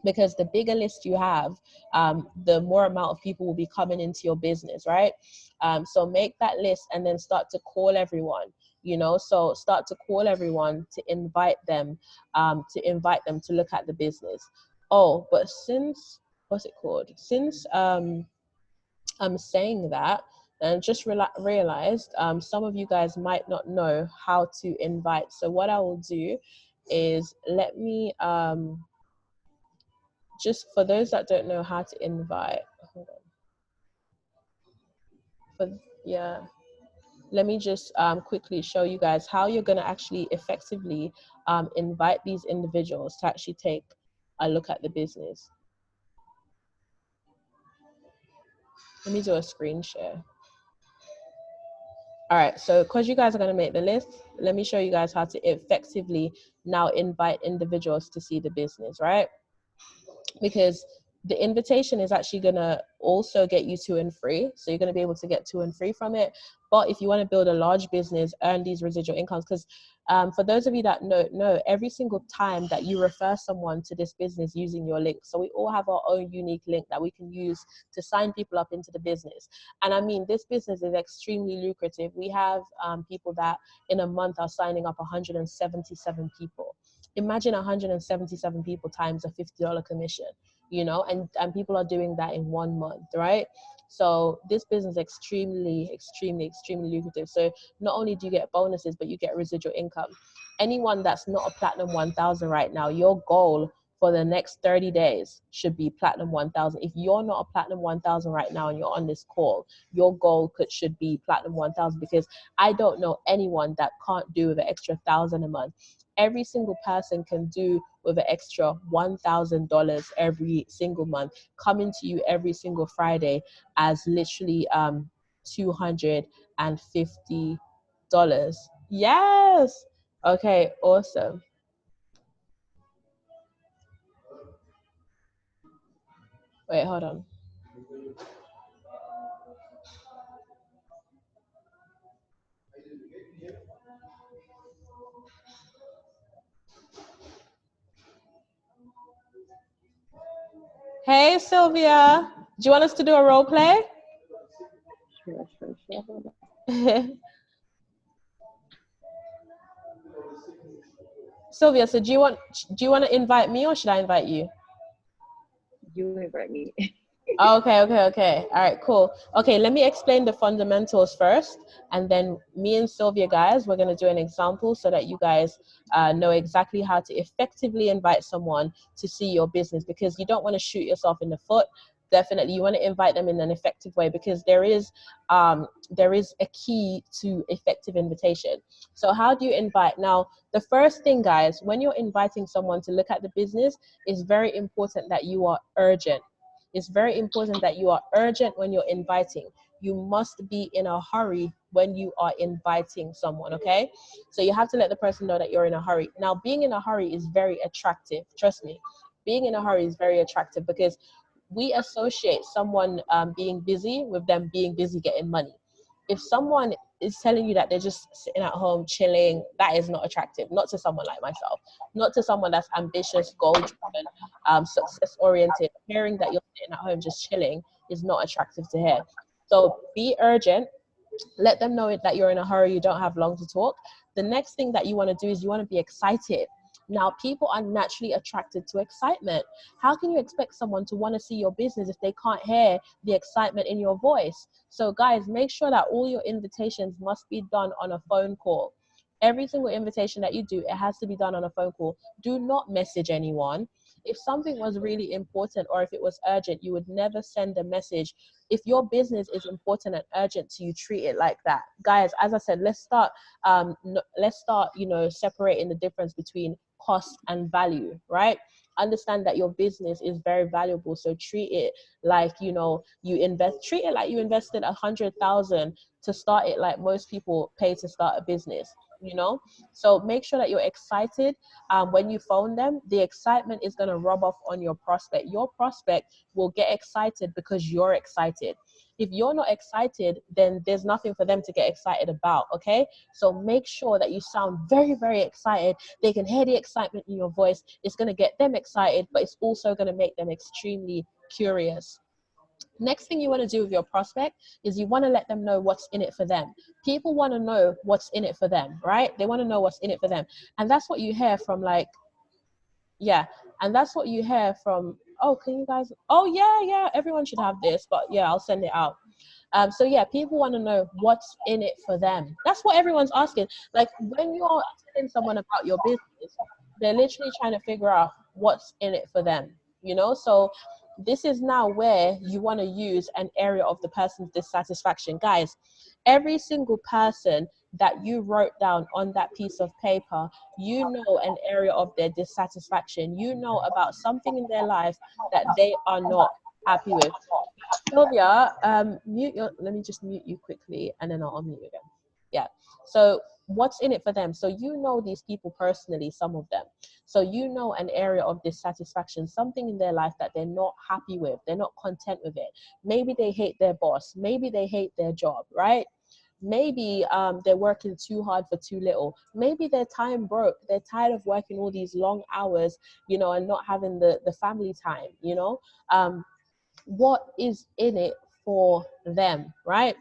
because the bigger list you have, the more amount of people will be coming into your business, right? So make that list and then start to call everyone, you know, so start to call everyone to invite them to look at the business. Oh, but since, what's it called? Since I'm saying that, and just realized some of you guys might not know how to invite. So what I will do is let me just for those that don't know how to invite, hold on. Yeah, let me just quickly show you guys how you're going to actually effectively invite these individuals to actually take a look at the business. Let me do a screen share. All right, so because you guys are going to make the list, let me show you guys how to effectively now invite individuals to see the business, right? Because the invitation is actually going to also get you 2 and 3, so you're going to be able to get 2 and 3 from it. But if you want to build a large business, earn these residual incomes, because for those of you that know, every single time that you refer someone to this business using your link, so we all have our own unique link that we can use to sign people up into the business. And I mean, this business is extremely lucrative. We have people that in a month are signing up 177 people. Imagine 177 people times a $50 commission, and people are doing that in 1 month, right? So this business is extremely lucrative. So not only do you get bonuses, but you get residual income. Anyone that's not a platinum 1000 right now, your goal for the next 30 days should be platinum 1000. If you're not a platinum 1000 right now and you're on this call, your goal should be platinum 1000, because I don't know anyone that can't do with an extra 1000 a month. Every single person can do with an extra $1,000 every single month, coming to you every single Friday as literally $250. Yes. Okay, awesome. Wait, hold on. Hey, Sylvia. Do you want us to do a role play? Sure. Sylvia, so do you want to invite me or should I invite you? You invite me. Okay. All right, cool. Okay, let me explain the fundamentals first, and then me and Sylvia, guys, we're going to do an example so that you guys know exactly how to effectively invite someone to see your business, because you don't want to shoot yourself in the foot. Definitely, you want to invite them in an effective way, because there is a key to effective invitation. So how do you invite? Now, the first thing, guys, when you're inviting someone to look at the business, it's very important that you are urgent. It's very important that you are urgent when you're inviting. You must be in a hurry when you are inviting someone, okay? So you have to let the person know that you're in a hurry. Now, being in a hurry is very attractive. Trust me. Being in a hurry is very attractive, because we associate someone being busy with them being busy getting money. If someone is telling you that they're just sitting at home chilling, that is not attractive. Not to someone like myself, not to someone that's ambitious, goal driven, success oriented. Hearing that you're sitting at home just chilling is not attractive to hear. So be urgent, let them know that you're in a hurry, you don't have long to talk. The next thing that you want to do is you want to be excited. Now, people are naturally attracted to excitement. How can you expect someone to want to see your business if they can't hear the excitement in your voice? So, guys, make sure that all your invitations must be done on a phone call. Every single invitation that you do, it has to be done on a phone call. Do not message anyone. If something was really important or if it was urgent, you would never send a message. If your business is important and urgent to you, treat it like that. Guys, as I said, let's start separating the difference between cost and value, right? Understand that your business is very valuable, so treat it like treat it like you invested 100,000 to start it, like most people pay to start a business. So make sure that you're excited. When you phone them, the excitement is going to rub off on your prospect. Your prospect will get excited because you're excited. If you're not excited, then there's nothing for them to get excited about, okay? So make sure that you sound very, very excited. They can hear the excitement in your voice. It's going to get them excited, but it's also going to make them extremely curious. Next thing you want to do with your prospect is you want to let them know what's in it for them. People want to know what's in it for them, right? They want to know what's in it for them. And that's what you hear from yeah, and that's what you hear from, oh, can you guys, oh, yeah, everyone should have this, but yeah, I'll send it out. So yeah, people want to know what's in it for them. That's what everyone's asking. Like when you're telling someone about your business, they're literally trying to figure out what's in it for them. So this is now where you want to use an area of the person's dissatisfaction. Guys, every single person that you wrote down on that piece of paper, you know an area of their dissatisfaction. You know about something in their life that they are not happy with. Sylvia, let me just mute you quickly and then I'll unmute you again. So what's in it for them? So you know these people personally, some of them. So you know an area of dissatisfaction, something in their life that they're not happy with, they're not content with it. Maybe they hate their boss, maybe they hate their job, right? Maybe they're working too hard for too little. Maybe they're time broke, they're tired of working all these long hours, you know, and not having the family time, you know. What is in it for them, right?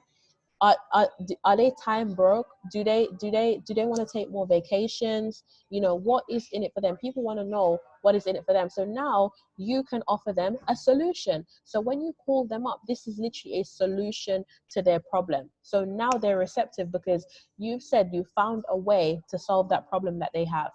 Are they time broke? Do they want to take more vacations? You know, what is in it for them? People want to know what is in it for them. So now you can offer them a solution. So when you call them up, this is literally a solution to their problem. So now they're receptive because you've said you found a way to solve that problem that they have.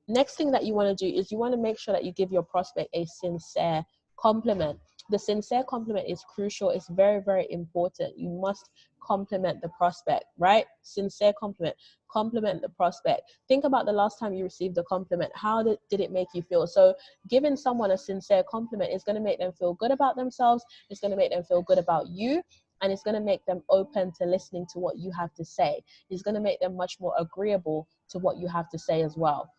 Next thing that you want to do is you want to make sure that you give your prospect a sincere compliment. The sincere compliment is crucial. It's very, very important. You must compliment the prospect, right? Sincere compliment. Compliment the prospect. Think about the last time you received a compliment. How did it make you feel? So giving someone a sincere compliment is going to make them feel good about themselves. It's going to make them feel good about you. And it's going to make them open to listening to what you have to say. It's going to make them much more agreeable to what you have to say as well.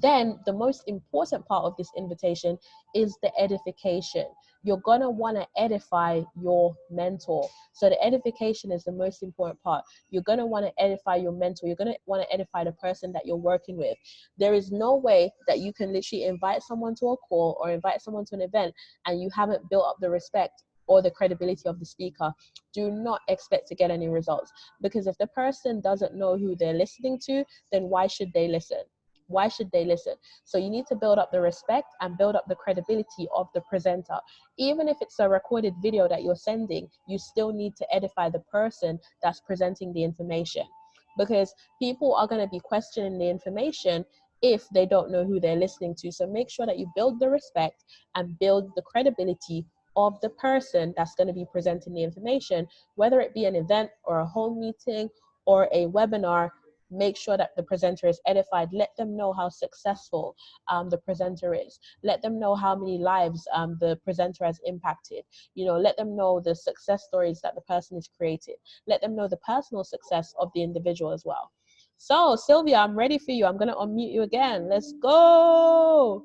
Then the most important part of this invitation is the edification. You're going to want to edify your mentor. So the edification is the most important part. You're going to want to edify your mentor. You're going to want to edify the person that you're working with. There is no way that you can literally invite someone to a call or invite someone to an event and you haven't built up the respect or the credibility of the speaker. Do not expect to get any results, because if the person doesn't know who they're listening to, then why should they listen? Why should they listen? So you need to build up the respect and build up the credibility of the presenter. Even if it's a recorded video that you're sending, you still need to edify the person that's presenting the information, because people are going to be questioning the information if they don't know who they're listening to. So make sure that you build the respect and build the credibility of the person that's going to be presenting the information, whether it be an event or a home meeting or a webinar. Make sure that the presenter is edified. Let them know how successful the presenter is. Let them know how many lives the presenter has impacted. You know, let them know the success stories that the person has created. Let them know the personal success of the individual as well. So, Sylvia, I'm ready for you. I'm going to unmute you again. Let's go.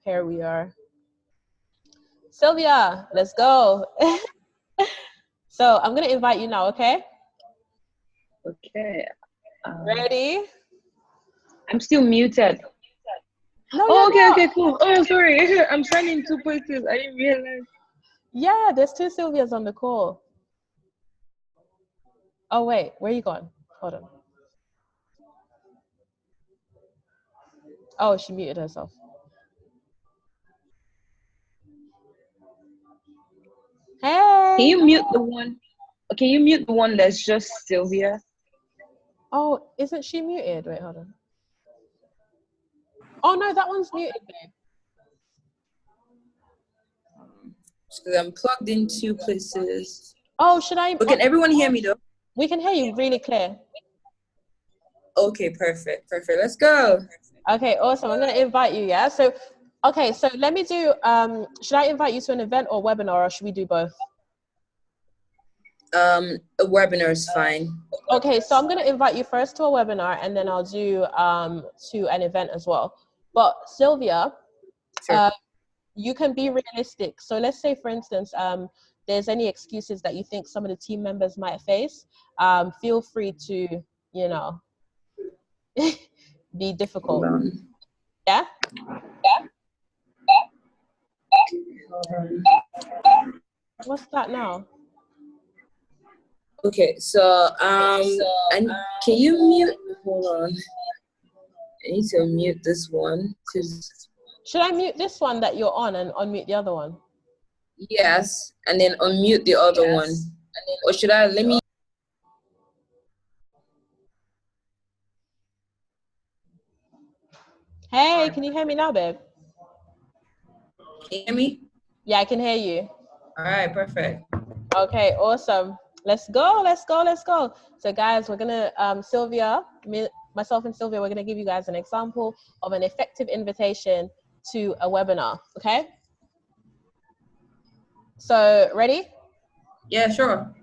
Here we are. Sylvia, let's go. So, I'm going to invite you now, okay? Okay. Ready? I'm still muted. No, Oh, you're not. okay, cool. Oh, sorry. I'm signing two places. I didn't realize. Yeah, there's two Sylvias on the call. Oh, wait, where are you going? Hold on. Oh, she muted herself. Hey. Can you mute the one? Can you mute the one that's just Sylvia? Oh, isn't she muted? Wait, hold on. Oh, no, that one's muted, babe. Because I'm plugged in two places. Oh, should I? But can everyone hear me though? We can hear you really clear. Okay, perfect. Let's go. Okay, awesome. I'm going to invite you, yeah? So, okay, so let me do, should I invite you to an event or webinar, or should we do both? A webinar is fine. Okay, so I'm going to invite you first to a webinar, and then I'll do to an event as well. But Sylvia, Sure. you can be realistic. So let's say, for instance, there's any excuses that you think some of the team members might face. Feel free to, you know, be difficult. Hold on. Yeah? Hold on. What's that now? Okay, so and can you mute? Hold on. I need to mute this one because. Should I mute this one that you're on and unmute the other one? Yes, and then unmute the other one. Or should I? Let me. Hey, can you hear me now, babe? Can you hear me? Yeah, I can hear you. All right, perfect. Okay, awesome. Let's go. So guys, we're gonna, Sylvia, myself and Sylvia, we're gonna give you guys an example of an effective invitation to a webinar, okay? So, ready? Yeah, sure.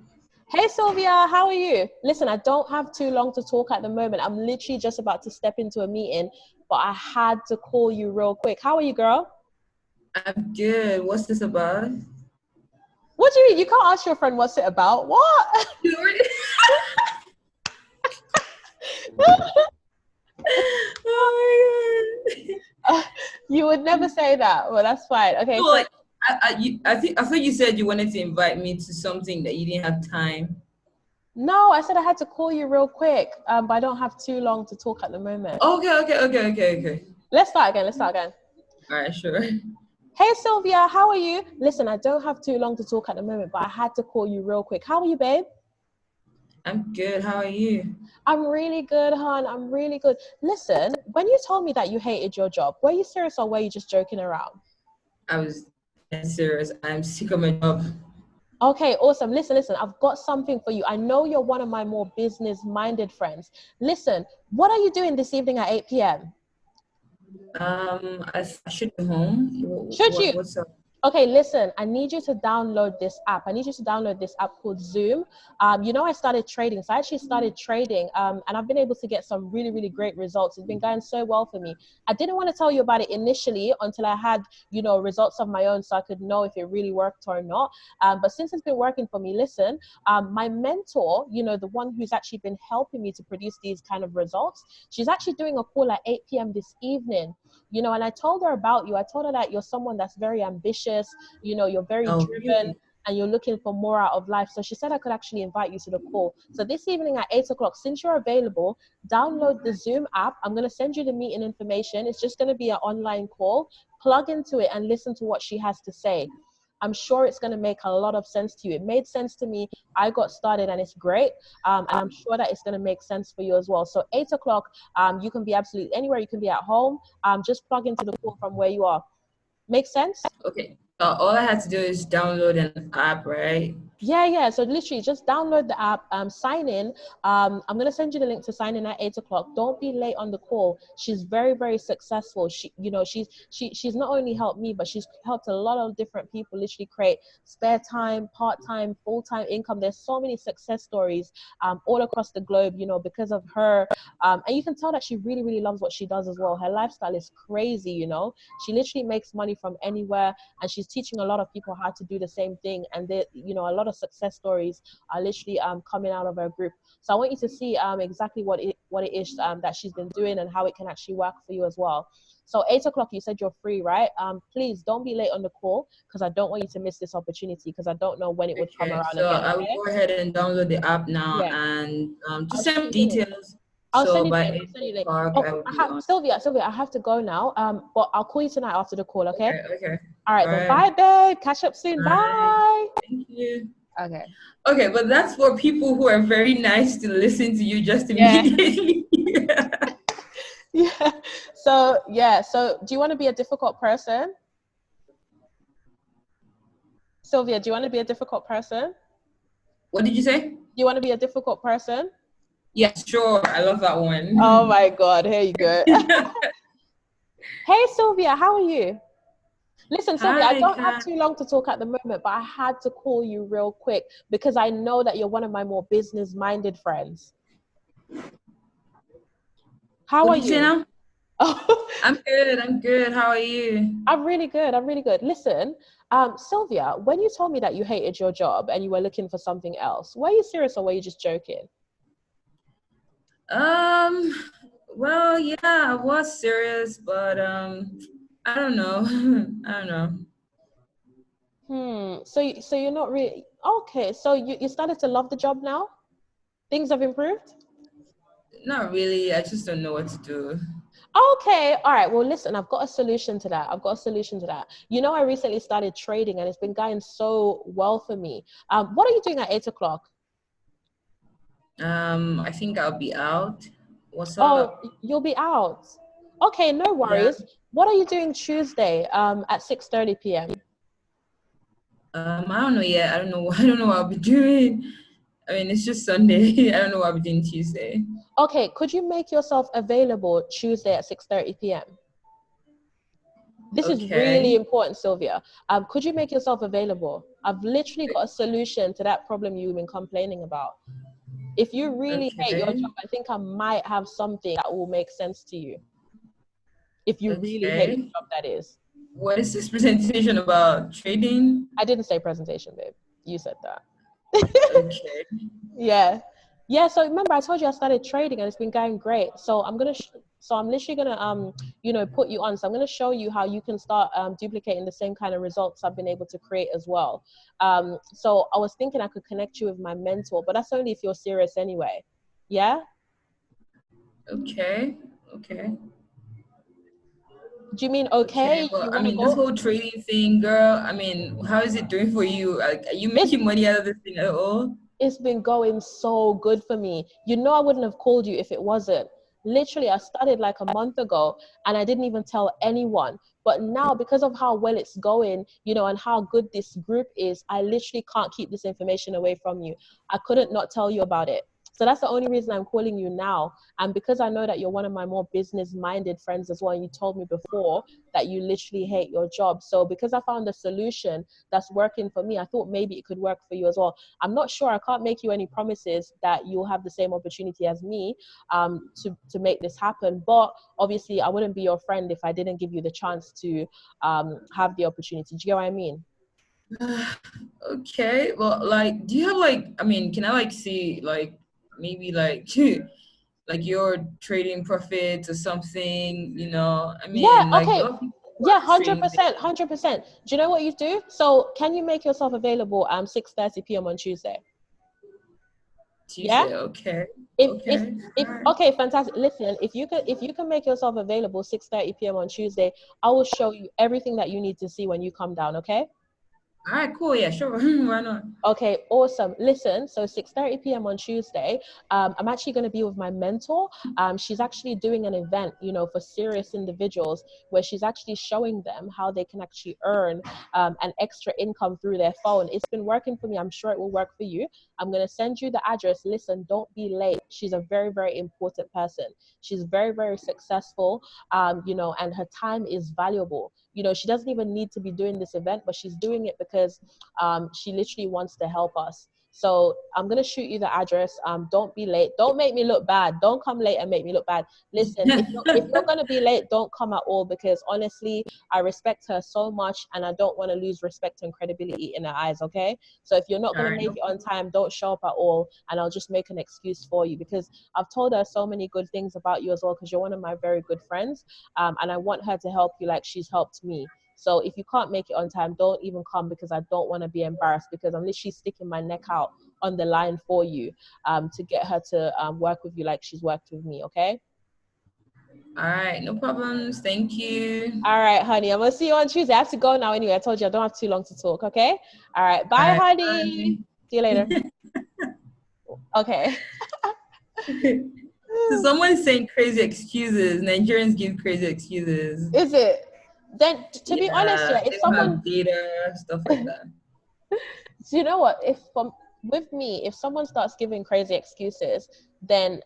Hey Sylvia, how are you? Listen, I don't have too long to talk at the moment. I'm literally just about to step into a meeting, but I had to call you real quick. How are you, girl? I'm good. What's this about? What do you mean? You can't ask your friend what's it about? What? You already- Oh my god. You would never say that. Well, that's fine. Okay, So, so like, I thought you said you wanted to invite me to something that you didn't have time. no, I said I had to call you real quick, but I don't have too long to talk at the moment. Okay. Let's start again. Let's start again. All right, sure. Hey Sylvia, how are you? Listen, I don't have too long to talk at the moment, but I had to call you real quick. How are you, babe? I'm good. How are you? I'm really good, hon. I'm really good. Listen, when you told me that you hated your job, were you serious or were you just joking around? I was dead serious. I'm sick of my job. Okay, awesome. Listen, I've got something for you. I know you're one of my more business-minded friends. Listen, what are you doing this evening at 8 p.m.? I should be home. Should you? What's up? Okay, listen, I need you to download this app. I need you to download this app called Zoom. I started trading. So I actually started trading and I've been able to get some really, really great results. It's been going so well for me. I didn't want to tell you about it initially until I had, results of my own so I could know if it really worked or not. But since it's been working for me, listen, my mentor, the one who's actually been helping me to produce these kind of results, she's actually doing a call at 8 p.m. this evening. And I told her about you. I told her that you're someone that's very ambitious, you're very Oh, driven really? and you're looking for more out of life. So she said I could actually invite you to the call. So this evening at 8 o'clock, since you're available, download the Zoom app. I'm going to send you the meeting information. It's just going to be an online call. Plug into it and listen to what she has to say. I'm sure it's going to make a lot of sense to you. It made sense to me. I got started and it's great. And I'm sure that it's going to make sense for you as well. So 8 o'clock, you can be absolutely anywhere. You can be at home. Just plug into the call from where you are. Make sense? Okay. All I had to do is download an app, right? Yeah. So literally just download the app, sign in. I'm going to send you the link to sign in at 8 o'clock. Don't be late on the call. She's very, very successful. She's not only helped me, but she's helped a lot of different people literally create spare time, part-time, full-time income. There's so many success stories all across the globe, because of her. And you can tell that she really, really loves what she does as well. Her lifestyle is crazy. She literally makes money from anywhere and she's teaching a lot of people how to do the same thing. And a lot of success stories are literally coming out of her group. So I want you to see exactly what it is that she's been doing and how it can actually work for you as well. So 8 o'clock, you said you're free, right? Please don't be late on the call because I don't want you to miss this opportunity because I don't know when it would come Okay. around So again. I will Okay? go ahead and download the app now Yeah. and I'll just send send me you the link. details. I'll So send you the by link. I'll 8 send you the link. o'clock, Oh, I will I be have on. Sylvia. I have to go now. But I'll call you tonight after the call. Okay? Okay. All right All then. right. Bye, babe. Catch up soon. Bye. Bye. Thank you. Okay. Okay, but that's for people who are very nice to listen to you just Yeah. immediately. Yeah. So do you want to be a difficult person? Sylvia, do you want to be a difficult person? What did you say? Do you want to be a difficult person? Yes, sure. I love that Oh one. my God, here you go. Hey Sylvia, how are you? Listen, Sylvia, I Hi, don't have Kat. too long to talk at the moment, but I had to call you real quick because I know that you're one of my more business-minded friends. How What are did you say you? now? Oh, I'm good. How are you? I'm really good. I'm really good. Listen, Sylvia, when you told me that you hated your job and you were looking for something else, were you serious or were you just joking? Um, well, yeah, I was serious, but I don't know. I don't know. So you're not really okay. So you started to love the job now? Things have improved? Not really. I just don't know what to do. Okay, all right. Well, listen, I've got a solution to that. I've got a solution to that. I recently started trading and it's been going so well for me. What are you doing at 8 o'clock? I think I'll be out. What's Oh, up? you'll be out. Okay, no Yeah. worries. What are you doing Tuesday at 6:30 p.m.? I don't know yet. I don't know. I don't know what I'll be doing. I mean, it's just Sunday. I don't know what I'll be doing Tuesday. Okay, could you make yourself available Tuesday at 6:30 p.m.? This is really important, Sylvia. Could you make yourself available? I've literally got a solution to that problem you've been complaining about. If you really hate your job, I think I might have something that will make sense to you. If you really hate your job, that is. What is this presentation about? Trading? I didn't say presentation, babe. You said that. Okay. Yeah. Yeah, so remember I told you I started trading and it's been going great. So I'm literally gonna put you on. So I'm gonna show you how you can start duplicating the same kind of results I've been able to create as well. So I was thinking I could connect you with my mentor, but that's only if you're serious anyway. Yeah? Okay. Okay. Do you mean Okay, okay? but You I wanna mean, this go? whole trading thing, girl, I mean, how is it doing for you? Like, are you It's making money out of this thing at all? it's been going so good for me. You know, I wouldn't have called you if it wasn't. Literally, I started like a month ago and I didn't even tell anyone. But now, because of how well it's going, and how good this group is, I literally can't keep this information away from you. I couldn't not tell you about it. So that's the only reason I'm calling you now. And because I know that you're one of my more business minded friends as well, and you told me before that you literally hate your job. So because I found a solution that's working for me, I thought maybe it could work for you as well. I'm not sure. I can't make you any promises that you'll have the same opportunity as me to make this happen. But obviously, I wouldn't be your friend if I didn't give you the chance to have the opportunity. Do you get what I mean? Okay, well, like, do you have like, I mean, can I like see like maybe like like your trading profits or something? I Yeah. mean, like a Okay. lot of people Yeah. are the Hundred same percent. thing. 100%. Do you know what you do? So can you make yourself available 6:30 p.m. on Tuesday? Yeah. Tuesday, okay, If okay, if all right, okay, fantastic. Listen, if you can make yourself available 6:30 p.m. on Tuesday, I will show you everything that you need to see when you come down. Okay. all right, cool, yeah, sure, why not? Okay, awesome. Listen, so 6:30 p.m. on Tuesday, I'm actually going to be with my mentor. She's actually doing an event, for serious individuals where she's actually showing them how they can actually earn an extra income through their phone. It's been working for me. I'm sure it will work for you. I'm going to send you the address. Listen, don't be late. She's a very, very important person. She's very, very successful, and her time is valuable. She doesn't even need to be doing this event, but she's doing it because she literally wants to help us. So I'm gonna shoot you the address. Don't be late. Don't make me look bad. Don't come late and make me look bad. Listen, if you're gonna be late, don't come at all because honestly, I respect her so much and I don't want to lose respect and credibility in her eyes. Okay. So if you're not All gonna right, make no it on time, don't show up at all, and I'll just make an excuse for you because I've told her so many good things about you as well because you're one of my very good friends, and I want her to help you like she's helped me. So if you can't make it on time, don't even come because I don't want to be embarrassed because I'm literally sticking my neck out on the line for you to get her to work with you like she's worked with me, okay? all right, no problems, thank you. All right, honey. I'm going to see you on Tuesday. I have to go now anyway. I told you I don't have too long to talk, okay? All right. All Bye, right, honey. See you later. Okay. bye. So someone's saying crazy excuses. Nigerians give crazy excuses. Is it? Then, to be honest, Yeah, yeah, if they don't someone have data, stuff like that. so you know what? If with me, if someone starts giving crazy excuses, then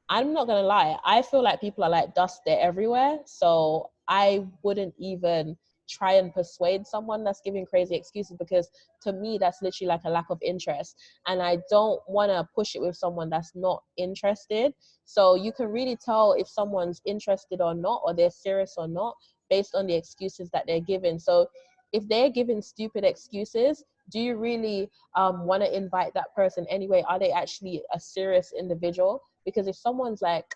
I'm not gonna lie. I feel like people are like dust. They're everywhere. So I wouldn't even try and persuade someone that's giving crazy excuses because to me that's literally like a lack of interest, and I don't want to push it with someone that's not interested. So you can really tell if someone's interested or not, or they're serious or not, based on the excuses that they're giving. So if they're giving stupid excuses, do you really want to invite that person anyway? Are they actually a serious individual? Because if someone's like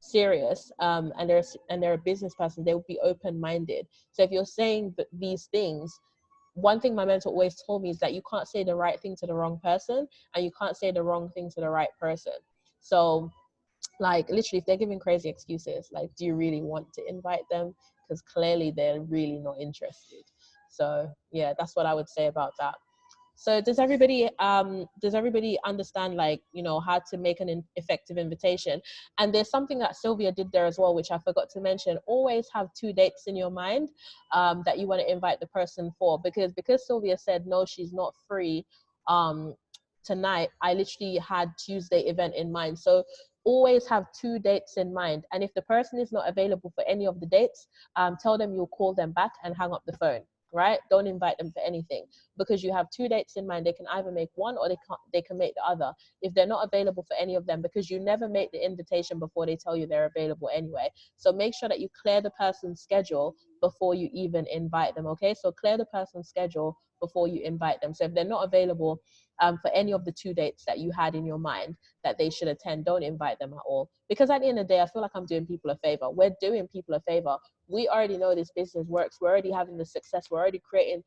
serious and they're a business person, they will be open-minded. So if you're saying these things, one thing my mentor always told me is that you can't say the right thing to the wrong person and you can't say the wrong thing to the right person. So like literally if they're giving crazy excuses, like do you really want to invite them? Because clearly they're really not interested. So yeah, that's what I would say about that. So does everybody understand like how to make an effective invitation? And there's something that Sylvia did there as well, which I forgot to mention. Always have two dates in your mind that you want to invite the person for, because Sylvia said no, she's not free tonight. I literally had Tuesday event in mind. So always have 2 dates in mind. And if the person is not available for any of the dates, tell them you'll call them back and hang up the phone, right? Don't invite them for anything, because you have 2 dates in mind. They can either make one or they can make the other. If they're not available for any of them, because you never make the invitation before they tell you they're available anyway. So make sure that you clear the person's schedule before you even invite them, okay? So clear the person's schedule before you invite them. So if they're not available for any of the 2 dates that you had in your mind that they should attend, don't invite them at all. Because at the end of the day, I feel like I'm doing people a favor. We're doing people a favor. We already know this business works. We're already having the success. We're already creating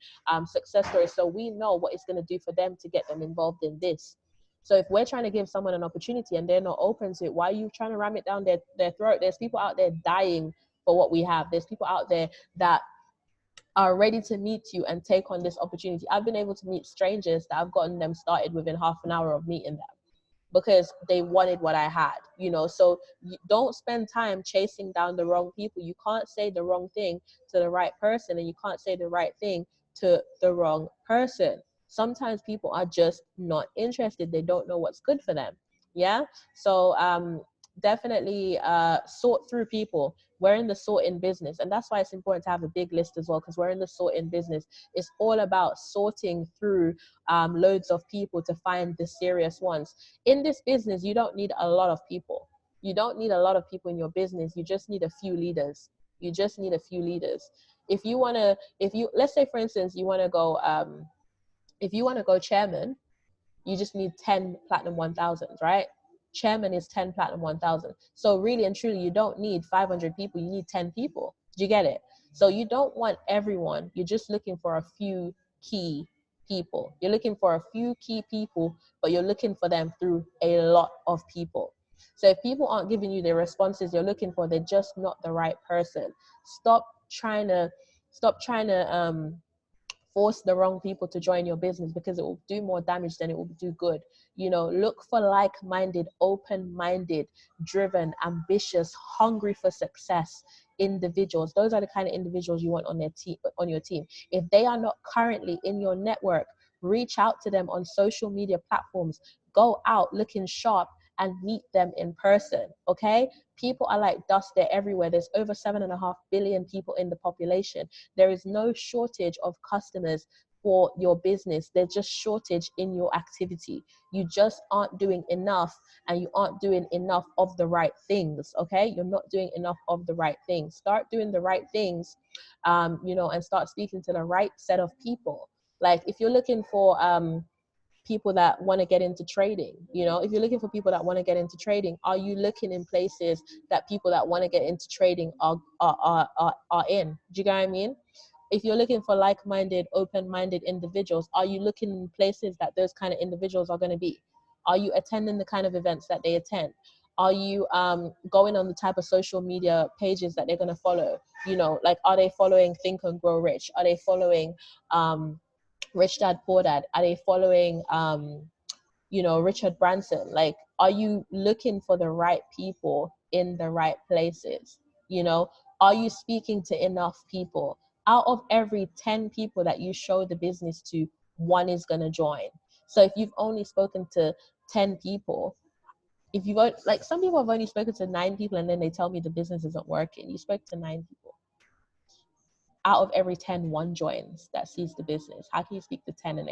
success stories. So we know what it's going to do for them to get them involved in this. So if we're trying to give someone an opportunity and they're not open to it, why are you trying to ram it down their throat? There's people out there dying for what we have. There's people out there that are ready to meet you and take on this opportunity. I've been able to meet strangers that I've gotten them started within half an hour of meeting them, because they wanted what I had, you know. So you don't spend time chasing down the wrong people. You can't say the wrong thing to the right person, and you can't say the right thing to the wrong person. Sometimes people are just not interested. They don't know what's good for them. Yeah. So definitely sort through people. We're in the sorting business, and that's why it's important to have a big list as well, because we're in the sorting business. It's all about sorting through loads of people to find the serious ones. In this business, you don't need a lot of people. You don't need a lot of people in your business. You just need a few leaders. You just need a few leaders. If you want to, if you, let's say for instance, you want to go, if you want to go chairman, you just need 10 platinum 1000s, right? Chairman is 10 platinum 1000. So really and truly, you don't need 500 people. You need 10 people. Do you get it? So you don't want everyone. You're just looking for a few key people. You're looking for a few key people, but you're looking for them through a lot of people. So if people aren't giving you the responses you're looking for, they're just not the right person. Stop trying to force the wrong people to join your business, because it will do more damage than it will do good. You know, look for like-minded, open-minded, driven, ambitious, hungry for success individuals. Those are the kind of individuals you want on their team, on your team. If they are not currently in your network, reach out to them on social media platforms. Go out looking sharp and meet them in person. Okay, people are like dust, they're everywhere. There's over 7.5 billion people in the population. There is no shortage of customers for your business. There's just shortage in your activity. You just aren't doing enough, and you aren't doing enough of the right things. Okay, you're not doing enough of the right things. Start doing the right things, you know, and start speaking to the right set of people. Like if you're looking for people that want to get into trading, you know, if you're looking for people that want to get into trading, are you looking in places that people that want to get into trading are in? Do you get what I mean? If you're looking for like-minded, open-minded individuals, are you looking in places that those kind of individuals are going to be? Are you attending the kind of events that they attend? Are you going on the type of social media pages that they're going to follow? You know, like, are they following Think and Grow Rich? Are they following Rich Dad Poor Dad? Are they following you know, Richard Branson? Like, are you looking for the right people in the right places? You know, are you speaking to enough people? Out of every 10 people that you show the business to, one is going to join. So if you've only spoken to 10 people, if you've like, some people have only spoken to 9 people and then they tell me the business isn't working. You spoke to 9 people. Out of every 10, one joins that sees the business. How can you speak to 10 and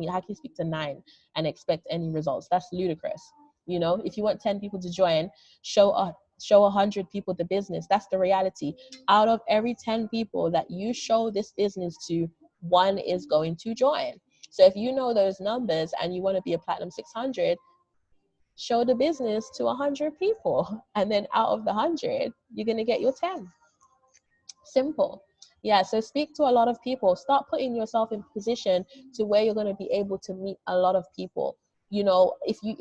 how can you speak to 9 and expect any results? That's ludicrous. You know, if you want 10 people to join, show 100 people the business. That's the reality. Out of every 10 people that you show this business to, one is going to join. So if you know those numbers and you want to be a platinum 600, show the business to 100 people, and then out of the 100, you're going to get your 10. Simple. Yeah, so speak to a lot of people. Start putting yourself in position to where you're going to be able to meet a lot of people. You know, if you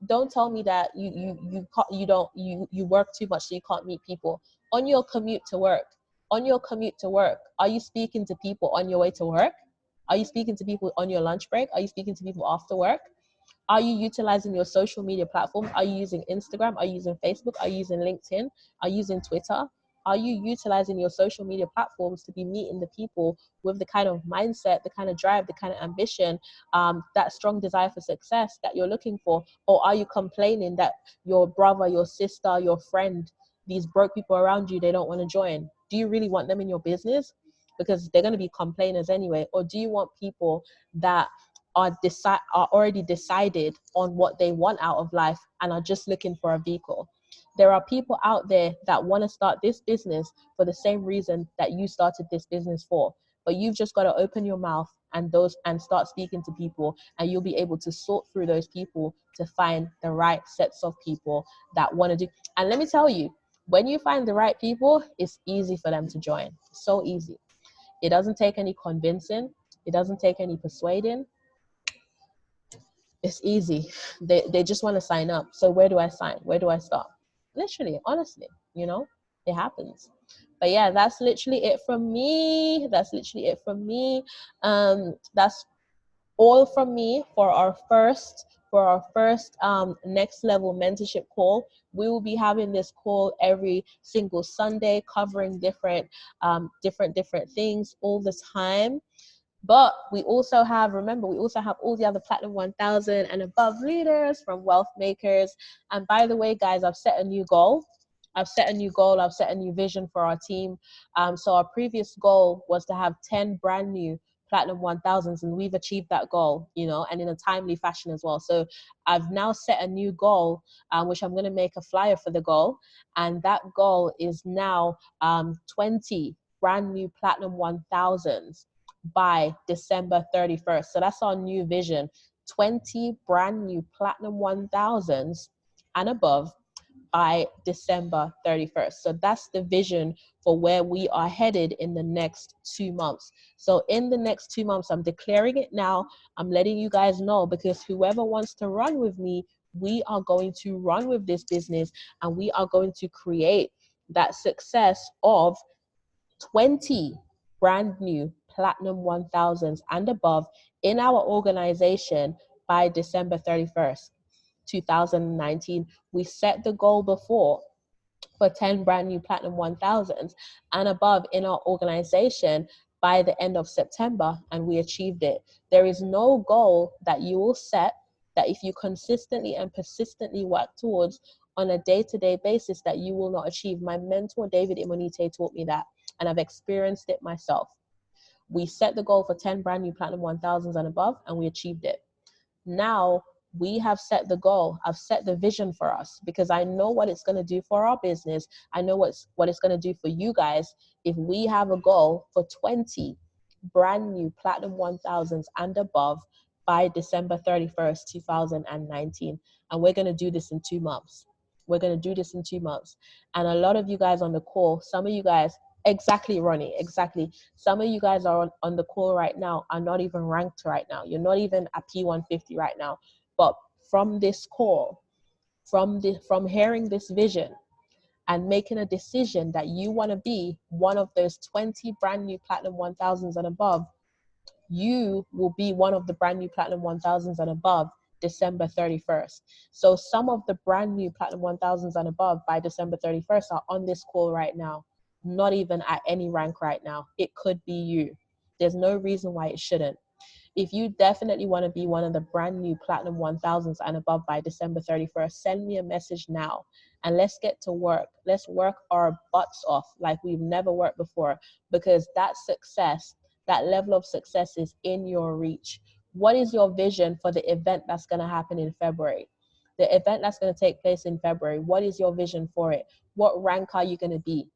don't tell me that you work too much so you can't meet people on your commute to work. On your commute to work, are you speaking to people on your way to work? Are you speaking to people on your lunch break? Are you speaking to people after work? Are you utilizing your social media platforms? Are you using Instagram? Are you using Facebook? Are you using LinkedIn? Are you using Twitter? Are you utilizing your social media platforms to be meeting the people with the kind of mindset, the kind of drive, the kind of ambition, that strong desire for success that you're looking for? Or are you complaining that your brother, your sister, your friend, these broke people around you, they don't want to join? Do you really want them in your business? Because they're going to be complainers anyway. Or do you want people that are already decided on what they want out of life and are just looking for a vehicle? There are people out there that want to start this business for the same reason that you started this business for. But you've just got to open your mouth and start speaking to people, and you'll be able to sort through those people to find the right sets of people that want to do. And let me tell you, when you find the right people, it's easy for them to join. So easy. It doesn't take any convincing. It doesn't take any persuading. It's easy. They just want to sign up. So where do I sign? Where do I start? Literally, honestly, it happens. But yeah, that's literally it from me. That's all from me for our first next level mentorship call. We will be having this call every single Sunday, covering different things all the time. But we also have all the other Platinum 1000 and above leaders from Wealth Makers. And by the way, guys, I've set a new goal. I've set a new vision for our team. So our previous goal was to have 10 brand new Platinum 1000s, and we've achieved that goal, and in a timely fashion as well. So I've now set a new goal, which I'm going to make a flyer for the goal. And that goal is now 20 brand new Platinum 1000s by December 31st. So that's our new vision. 20 brand new Platinum 1000s and above by December 31st. So that's the vision for where we are headed in the next 2 months. So in the next 2 months, I'm declaring it now. I'm letting you guys know, because whoever wants to run with me, we are going to run with this business, and we are going to create that success of 20 brand new Platinum 1000s and above in our organization by December 31st, 2019. We set the goal before for 10 brand new Platinum 1000s and above in our organization by the end of September, and we achieved it. There is no goal that you will set that if you consistently and persistently work towards on a day-to-day basis that you will not achieve. My mentor, David Imonite, taught me that, and I've experienced it myself. We set the goal for 10 brand new Platinum 1000s and above, and we achieved it. Now we have set the goal. I've set the vision for us, because I know what it's going to do for our business. I know what it's going to do for you guys if we have a goal for 20 brand new Platinum 1000s and above by December 31st, 2019. And we're going to do this in 2 months. And a lot of you guys on the call, some of you guys, exactly, Ronnie, exactly. Some of you guys are on the call right now are not even ranked right now. You're not even at P150 right now. But from this call, from hearing this vision and making a decision that you want to be one of those 20 brand new Platinum 1000s and above, you will be one of the brand new Platinum 1000s and above December 31st. So some of the brand new Platinum 1000s and above by December 31st are on this call right now, not even at any rank right now. It could be you. There's no reason why it shouldn't. If you definitely want to be one of the brand new Platinum 1000s and above by December 31st, send me a message now and let's get to work. Let's work our butts off like we've never worked before, because that success, that level of success is in your reach. What is your vision for the event that's going to happen in February? The event that's going to take place in February, what is your vision for it? What rank are you going to be?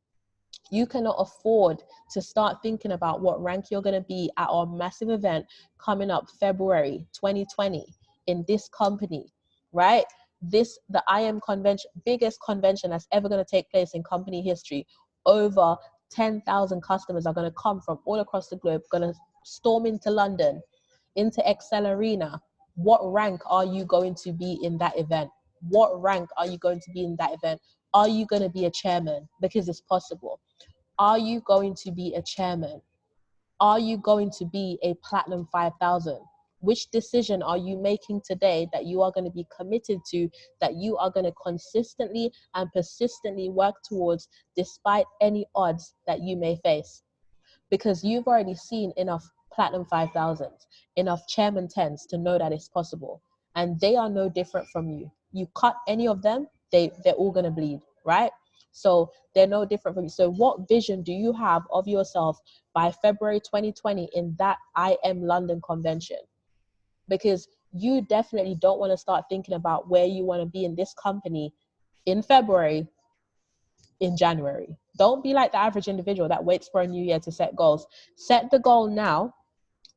You cannot afford to start thinking about what rank you're going to be at our massive event coming up February 2020 in this company, right? The IM convention, biggest convention that's ever going to take place in company history. Over 10,000 customers are going to come from all across the globe, going to storm into London, into Excel Arena. What rank are you going to be in that event? What rank are you going to be in that event? Are you going to be a chairman? Because it's possible. Are you going to be a chairman? Are you going to be a Platinum 5000? Which decision are you making today that you are going to be committed to, that you are going to consistently and persistently work towards despite any odds that you may face? Because you've already seen enough Platinum 5000s, enough Chairman 10s to know that it's possible. And they are no different from you. You cut any of them, they're all going to bleed, right? So they're no different from you. So what vision do you have of yourself by February 2020 in that I Am London convention? Because you definitely don't want to start thinking about where you want to be in this company in February, in January. Don't be like the average individual that waits for a new year to set goals. Set the goal now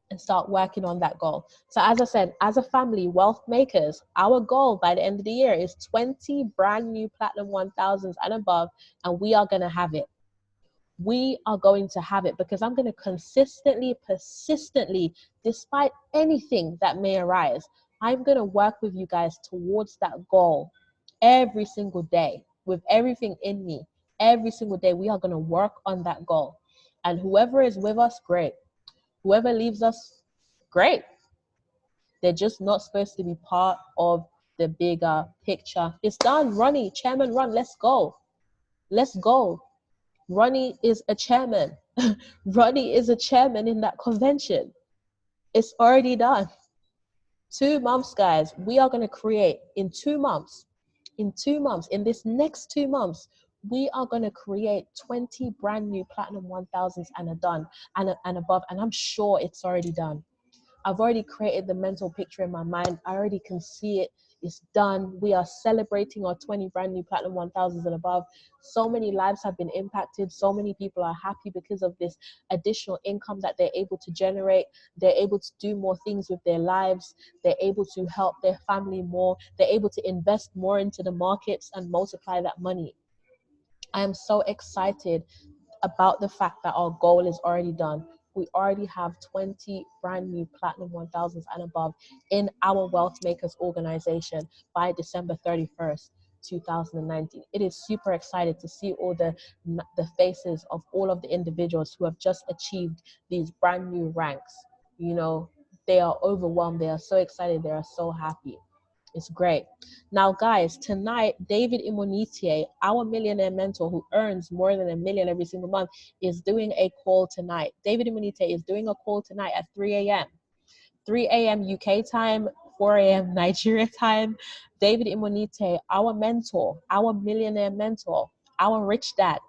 and start working on that goal. So as I said, as a family, wealth makers, our goal by the end of the year is 20 brand new Platinum 1000s and above, and we are going to have it. We are going to have it because I'm going to consistently, persistently, despite anything that may arise, I'm going to work with you guys towards that goal every single day with everything in me. Every single day, we are going to work on that goal. And whoever is with us, great. Whoever leaves us, great. They're just not supposed to be part of the bigger picture. It's done. Ronnie, Chairman Ron, let's go. Let's go. Ronnie is a chairman. Ronnie is a chairman in that convention. It's already done. 2 months, guys. We are going to create in 2 months. In 2 months, in this next 2 months, we are going to create 20 brand new Platinum 1000s and above. And I'm sure it's already done. I've already created the mental picture in my mind. I already can see it. It's done. We are celebrating our 20 brand new Platinum 1000s and above. So many lives have been impacted. So many people are happy because of this additional income that they're able to generate. They're able to do more things with their lives. They're able to help their family more. They're able to invest more into the markets and multiply that money. I am so excited about the fact that our goal is already done. We already have 20 brand new Platinum 1000s and above in our Wealth Makers organization by December 31st, 2019. It is super excited to see all the faces of all of the individuals who have just achieved these brand new ranks. You know, they are overwhelmed. They are so excited. They are so happy. It's great. Now, guys, tonight, David Imonitie, our millionaire mentor who earns more than $1 million every single month, is doing a call tonight. David Imonitie is doing a call tonight at 3 a.m. 3 a.m. UK time, 4 a.m. Nigeria time. David Imonitie, our mentor, our millionaire mentor, our rich dad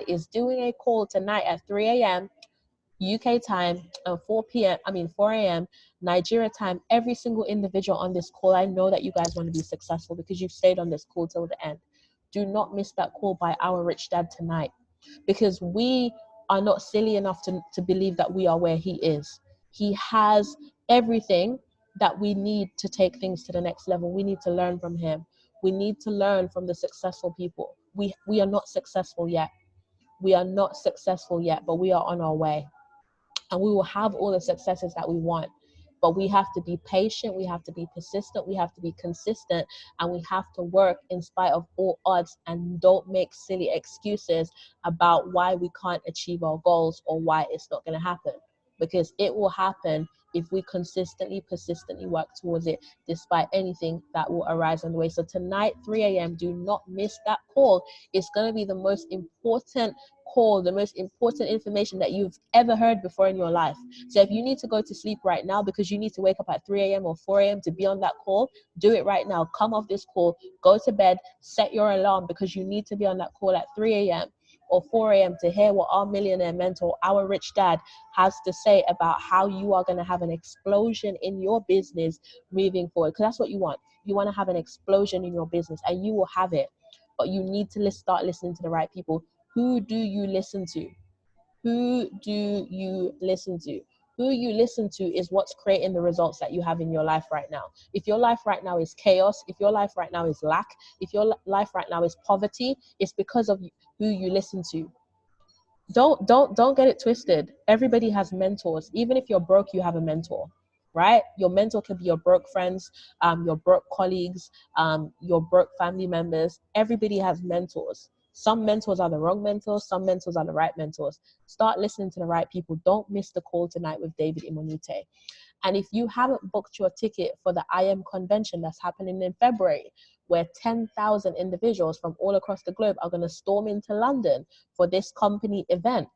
is doing a call tonight at 3 a.m. UK time and 4 a.m. Nigeria time. Every single individual on this call, I know that you guys want to be successful because you've stayed on this call till the end. Do not miss that call by our rich dad tonight, because we are not silly enough to believe that we are where he is. He has everything that we need to take things to the next level. We need to learn from him. We need to learn from the successful people. We are not successful yet. We are not successful yet, but we are on our way. And we will have all the successes that we want. But we have to be patient, we have to be persistent, we have to be consistent, and we have to work in spite of all odds, and don't make silly excuses about why we can't achieve our goals or why it's not going to happen. Because it will happen if we consistently, persistently work towards it, despite anything that will arise on the way. So tonight, 3 a.m., do not miss that call. It's going to be the most important call, the most important information that you've ever heard before in your life. So if you need to go to sleep right now because you need to wake up at 3 a.m. or 4 a.m. to be on that call, do it right now. Come off this call, go to bed, set your alarm, because you need to be on that call at 3 a.m. or 4 a.m. to hear what our millionaire mentor, our rich dad, has to say about how you are going to have an explosion in your business moving forward. Because that's what you want. You want to have an explosion in your business, and you will have it. But you need to start listening to the right people. Who do you listen to? Who do you listen to? Who you listen to is what's creating the results that you have in your life right now. If your life right now is chaos, if your life right now is lack, if your life right now is poverty, it's because of who you listen to. Don't get it twisted. Everybody has mentors. Even if you're broke, you have a mentor, right? Your mentor can be your broke friends, your broke colleagues, your broke family members. Everybody has mentors. Some mentors are the wrong mentors, some mentors are the right mentors. Start listening to the right people. Don't miss the call tonight with David Imonite. And if you haven't booked your ticket for the IM convention that's happening in February, where 10,000 individuals from all across the globe are going to storm into London for this company event,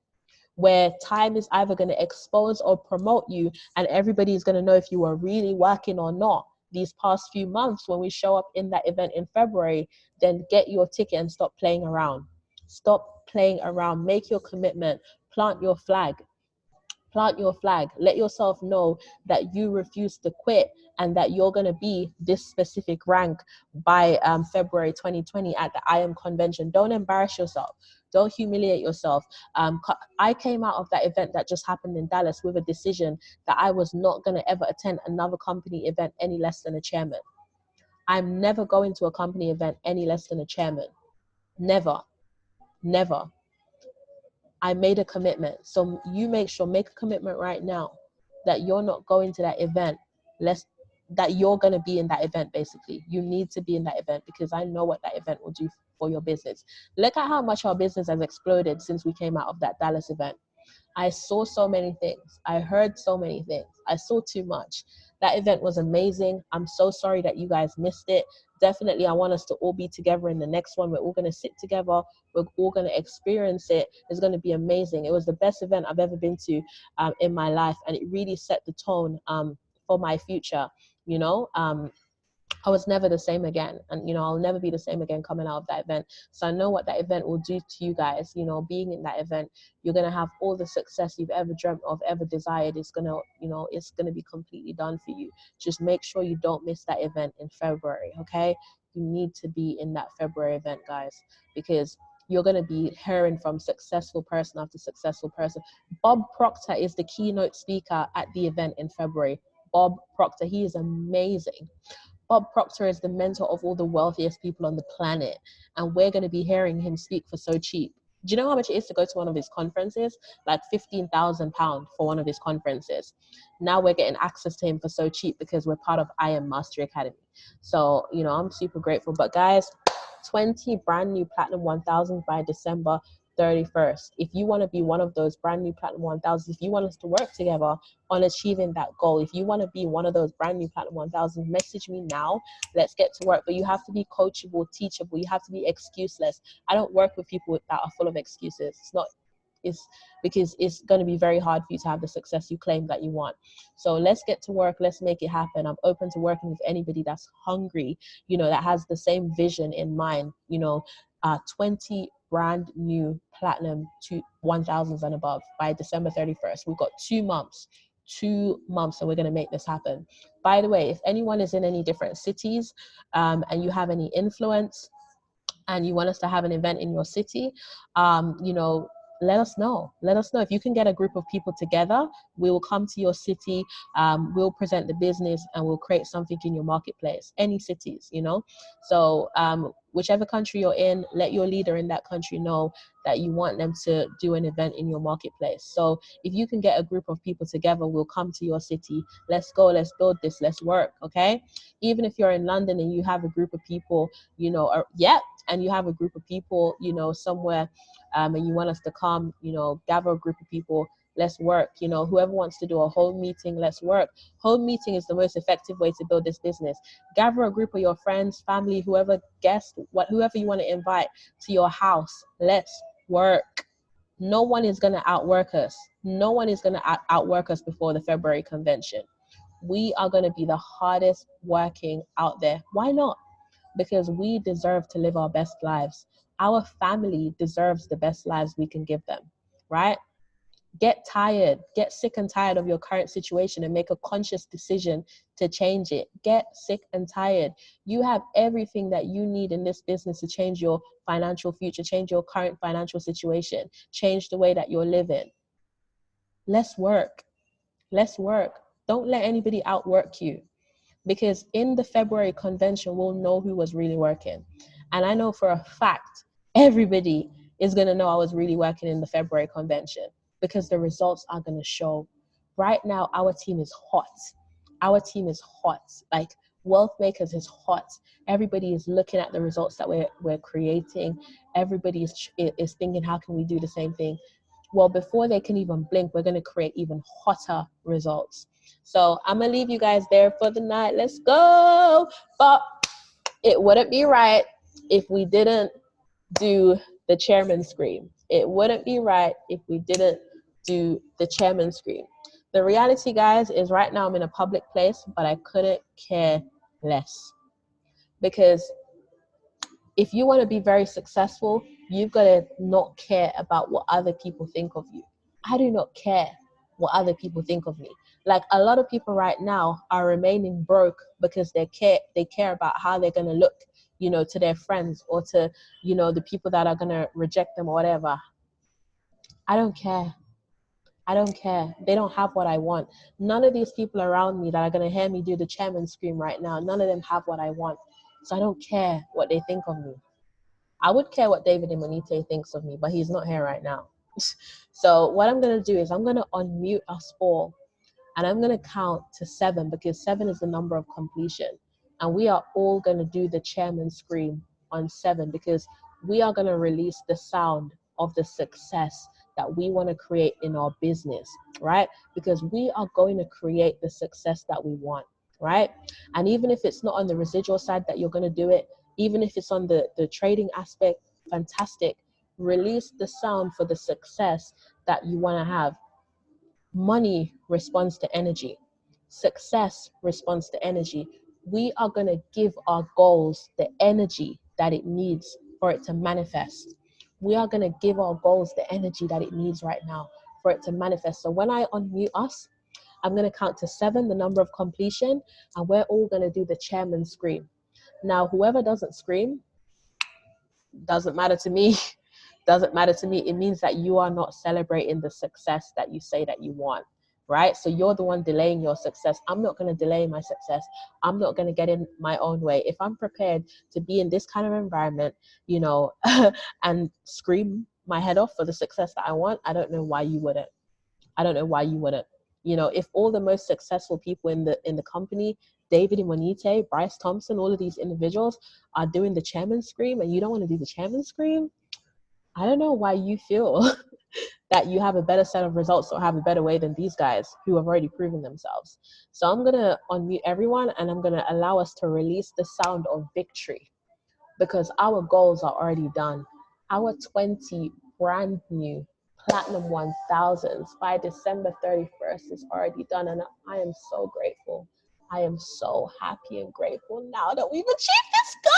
where time is either going to expose or promote you, and everybody is going to know if you are really working or not these past few months when we show up in that event in February, then get your ticket and stop playing around. Stop playing around. Make your commitment. Plant your flag. Plant your flag. Let yourself know that you refuse to quit and that you're going to be this specific rank by February 2020 at the IM convention. Don't embarrass yourself. Don't humiliate yourself. I came out of that event that just happened in Dallas with a decision that I was not going to ever attend another company event any less than a chairman. I'm never going to a company event any less than a chairman. Never. Never. I made a commitment. So you make a commitment right now that you're not going to that event, that you're going to be in that event. Basically, you need to be in that event, because I know what that event will do for your business. Look at how much our business has exploded since we came out of that Dallas event. I saw so many things. I heard so many things. I saw too much. That event was amazing. I'm so sorry that you guys missed it. Definitely, I want us to all be together in the next one. We're all going to sit together. We're all going to experience it. It's going to be amazing. It was the best event I've ever been to in my life, and it really set the tone for my future. You know, I was never the same again. And, I'll never be the same again coming out of that event. So I know what that event will do to you guys. Being in that event, you're going to have all the success you've ever dreamt of, ever desired. It's going to, it's going to be completely done for you. Just make sure you don't miss that event in February, okay? You need to be in that February event, guys, because you're going to be hearing from successful person after successful person. Bob Proctor is the keynote speaker at the event in February. Bob Proctor, he is amazing. Bob Proctor is the mentor of all the wealthiest people on the planet, and we're going to be hearing him speak for so cheap. Do you know how much it is to go to one of his conferences? Like £15,000 for one of his conferences. Now we're getting access to him for so cheap because we're part of I Am Mastery Academy. So, I'm super grateful. But guys, 20 brand new Platinum 1000 by December 31st. If you want to be one of those brand new Platinum 1000, if you want us to work together on achieving that goal, if you want to be one of those brand new Platinum 1000, message me now. Let's get to work. But you have to be coachable, teachable. You have to be excuseless. I don't work with people that are full of excuses. It's because it's going to be very hard for you to have the success you claim that you want. So let's get to work. Let's make it happen. I'm open to working with anybody that's hungry, that has the same vision in mind, 20 brand new Platinum 1000s and above by December 31st. We've got 2 months, and we're going to make this happen. By the way, if anyone is in any different cities and you have any influence, and you want us to have an event in your city, let us know. Let us know. If you can get a group of people together, we will come to your city, we'll present the business, and we'll create something in your marketplace. Any cities, So whichever country you're in, let your leader in that country know that you want them to do an event in your marketplace. So if you can get a group of people together, we'll come to your city. Let's go. Let's build this. Let's work. Okay. Even if you're in London and you have a group of people, and you have a group of people, somewhere, and you want us to come, gather a group of people, let's work. Whoever wants to do a home meeting, let's work. Home meeting is the most effective way to build this business. Gather a group of your friends, family, whoever you want to invite to your house. Let's work. No one is going to outwork us. No one is going to outwork us before the February convention. We are going to be the hardest working out there. Why not? Because we deserve to live our best lives. Our family deserves the best lives we can give them, right? Get sick and tired of your current situation and make a conscious decision to change it. Get sick and tired. You have everything that you need in this business to change your financial future, change your current financial situation, change the way that you're living. Let's work. Let's work. Don't let anybody outwork you. Because in the February convention, we'll know who was really working. And I know for a fact, everybody is going to know I was really working in the February convention, because the results are going to show. Right now, our team is hot. Our team is hot. Like, Wealth Makers is hot. Everybody is looking at the results that we're creating. Everybody is thinking, how can we do the same thing? Well, before they can even blink, we're going to create even hotter results. So I'm going to leave you guys there for the night. Let's go. But it wouldn't be right if we didn't do the chairman scream. It wouldn't be right if we didn't do the chairman scream. The reality, guys, is right now I'm in a public place, but I couldn't care less. Because if you want to be very successful, you've got to not care about what other people think of you. I do not care what other people think of me. Like, a lot of people right now are remaining broke because they care about how they're going to look, you know, to their friends or to, you know, the people that are going to reject them or whatever. I don't care. I don't care. They don't have what I want. None of these people around me that are going to hear me do the chairman scream right now, none of them have what I want. So I don't care what they think of me. I would care what David Imonite thinks of me, but he's not here right now. So what I'm going to do is I'm going to unmute us all, and I'm going to count to 7, because 7 is the number of completion. And we are all going to do the chairman scream on 7, because we are going to release the sound of the success that we want to create in our business, right? Because we are going to create the success that we want, right? And even if it's not on the residual side that you're going to do it, even if it's on the trading aspect, fantastic. Release the sound for the success that you want to have. Money responds to energy. Success responds to energy. We are going to give our goals the energy that it needs for it to manifest. We are going to give our goals the energy that it needs right now for it to manifest. So when I unmute us, I'm going to count to 7, the number of completion, and we're all going to do the chairman scream. Now, whoever doesn't scream, doesn't matter to me. Doesn't matter to me. It means that you are not celebrating the success that you say that you want, right? So you're the one delaying your success. I'm not going to delay my success. I'm not going to get in my own way. If I'm prepared to be in this kind of environment, you know, and scream my head off for the success that I want, I don't know why you wouldn't. I don't know why you wouldn't. You know, if all the most successful people in the company, David Imonite, Bryce Thompson, all of these individuals are doing the chairman scream, and you don't want to do the chairman scream, I don't know why you feel that you have a better set of results or have a better way than these guys who have already proven themselves. So I'm going to unmute everyone, and I'm going to allow us to release the sound of victory, because our goals are already done. Our 20 brand new Platinum 1000s by December 31st is already done, and I am so grateful. I am so happy and grateful now that we've achieved this goal.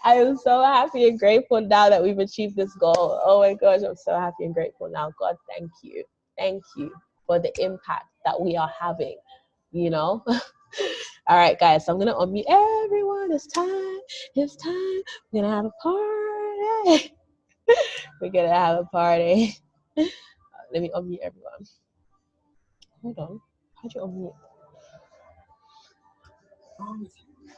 I am so happy and grateful now that we've achieved this goal. Oh my gosh, I'm so happy and grateful now. God, thank you. Thank you for the impact that we are having, you know? All right, guys, so I'm going to unmute everyone. It's time. It's time. We're going to have a party. We're going to have a party. Let me unmute everyone. Hold on. How'd you unmute?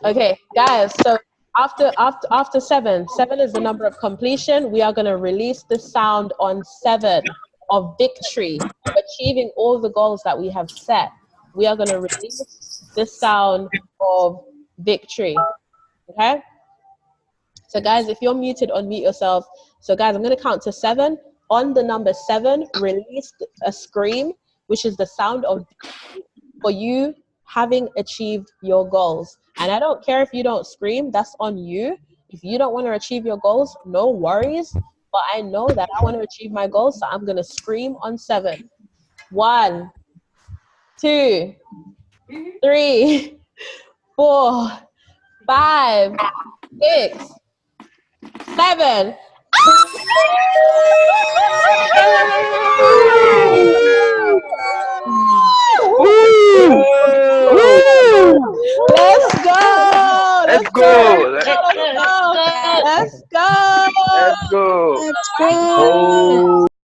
Okay, guys, so after 7 is the number of completion. We are going to release the sound on 7 of victory, of achieving all the goals that we have set. We are going to release the sound of victory. Okay, so guys, if you're muted, unmute yourself. So guys, I'm going to count to 7. On the number 7, release a scream, which is the sound of victory for you having achieved your goals. And I don't care if you don't scream, that's on you. If you don't want to achieve your goals, no worries. But I know that I want to achieve my goals, so I'm going to scream on 7. 1, 2, 3, 4, 5, 6, 7. Let's go! Let's go! Let's go! Let's go! Let's go! Let's go.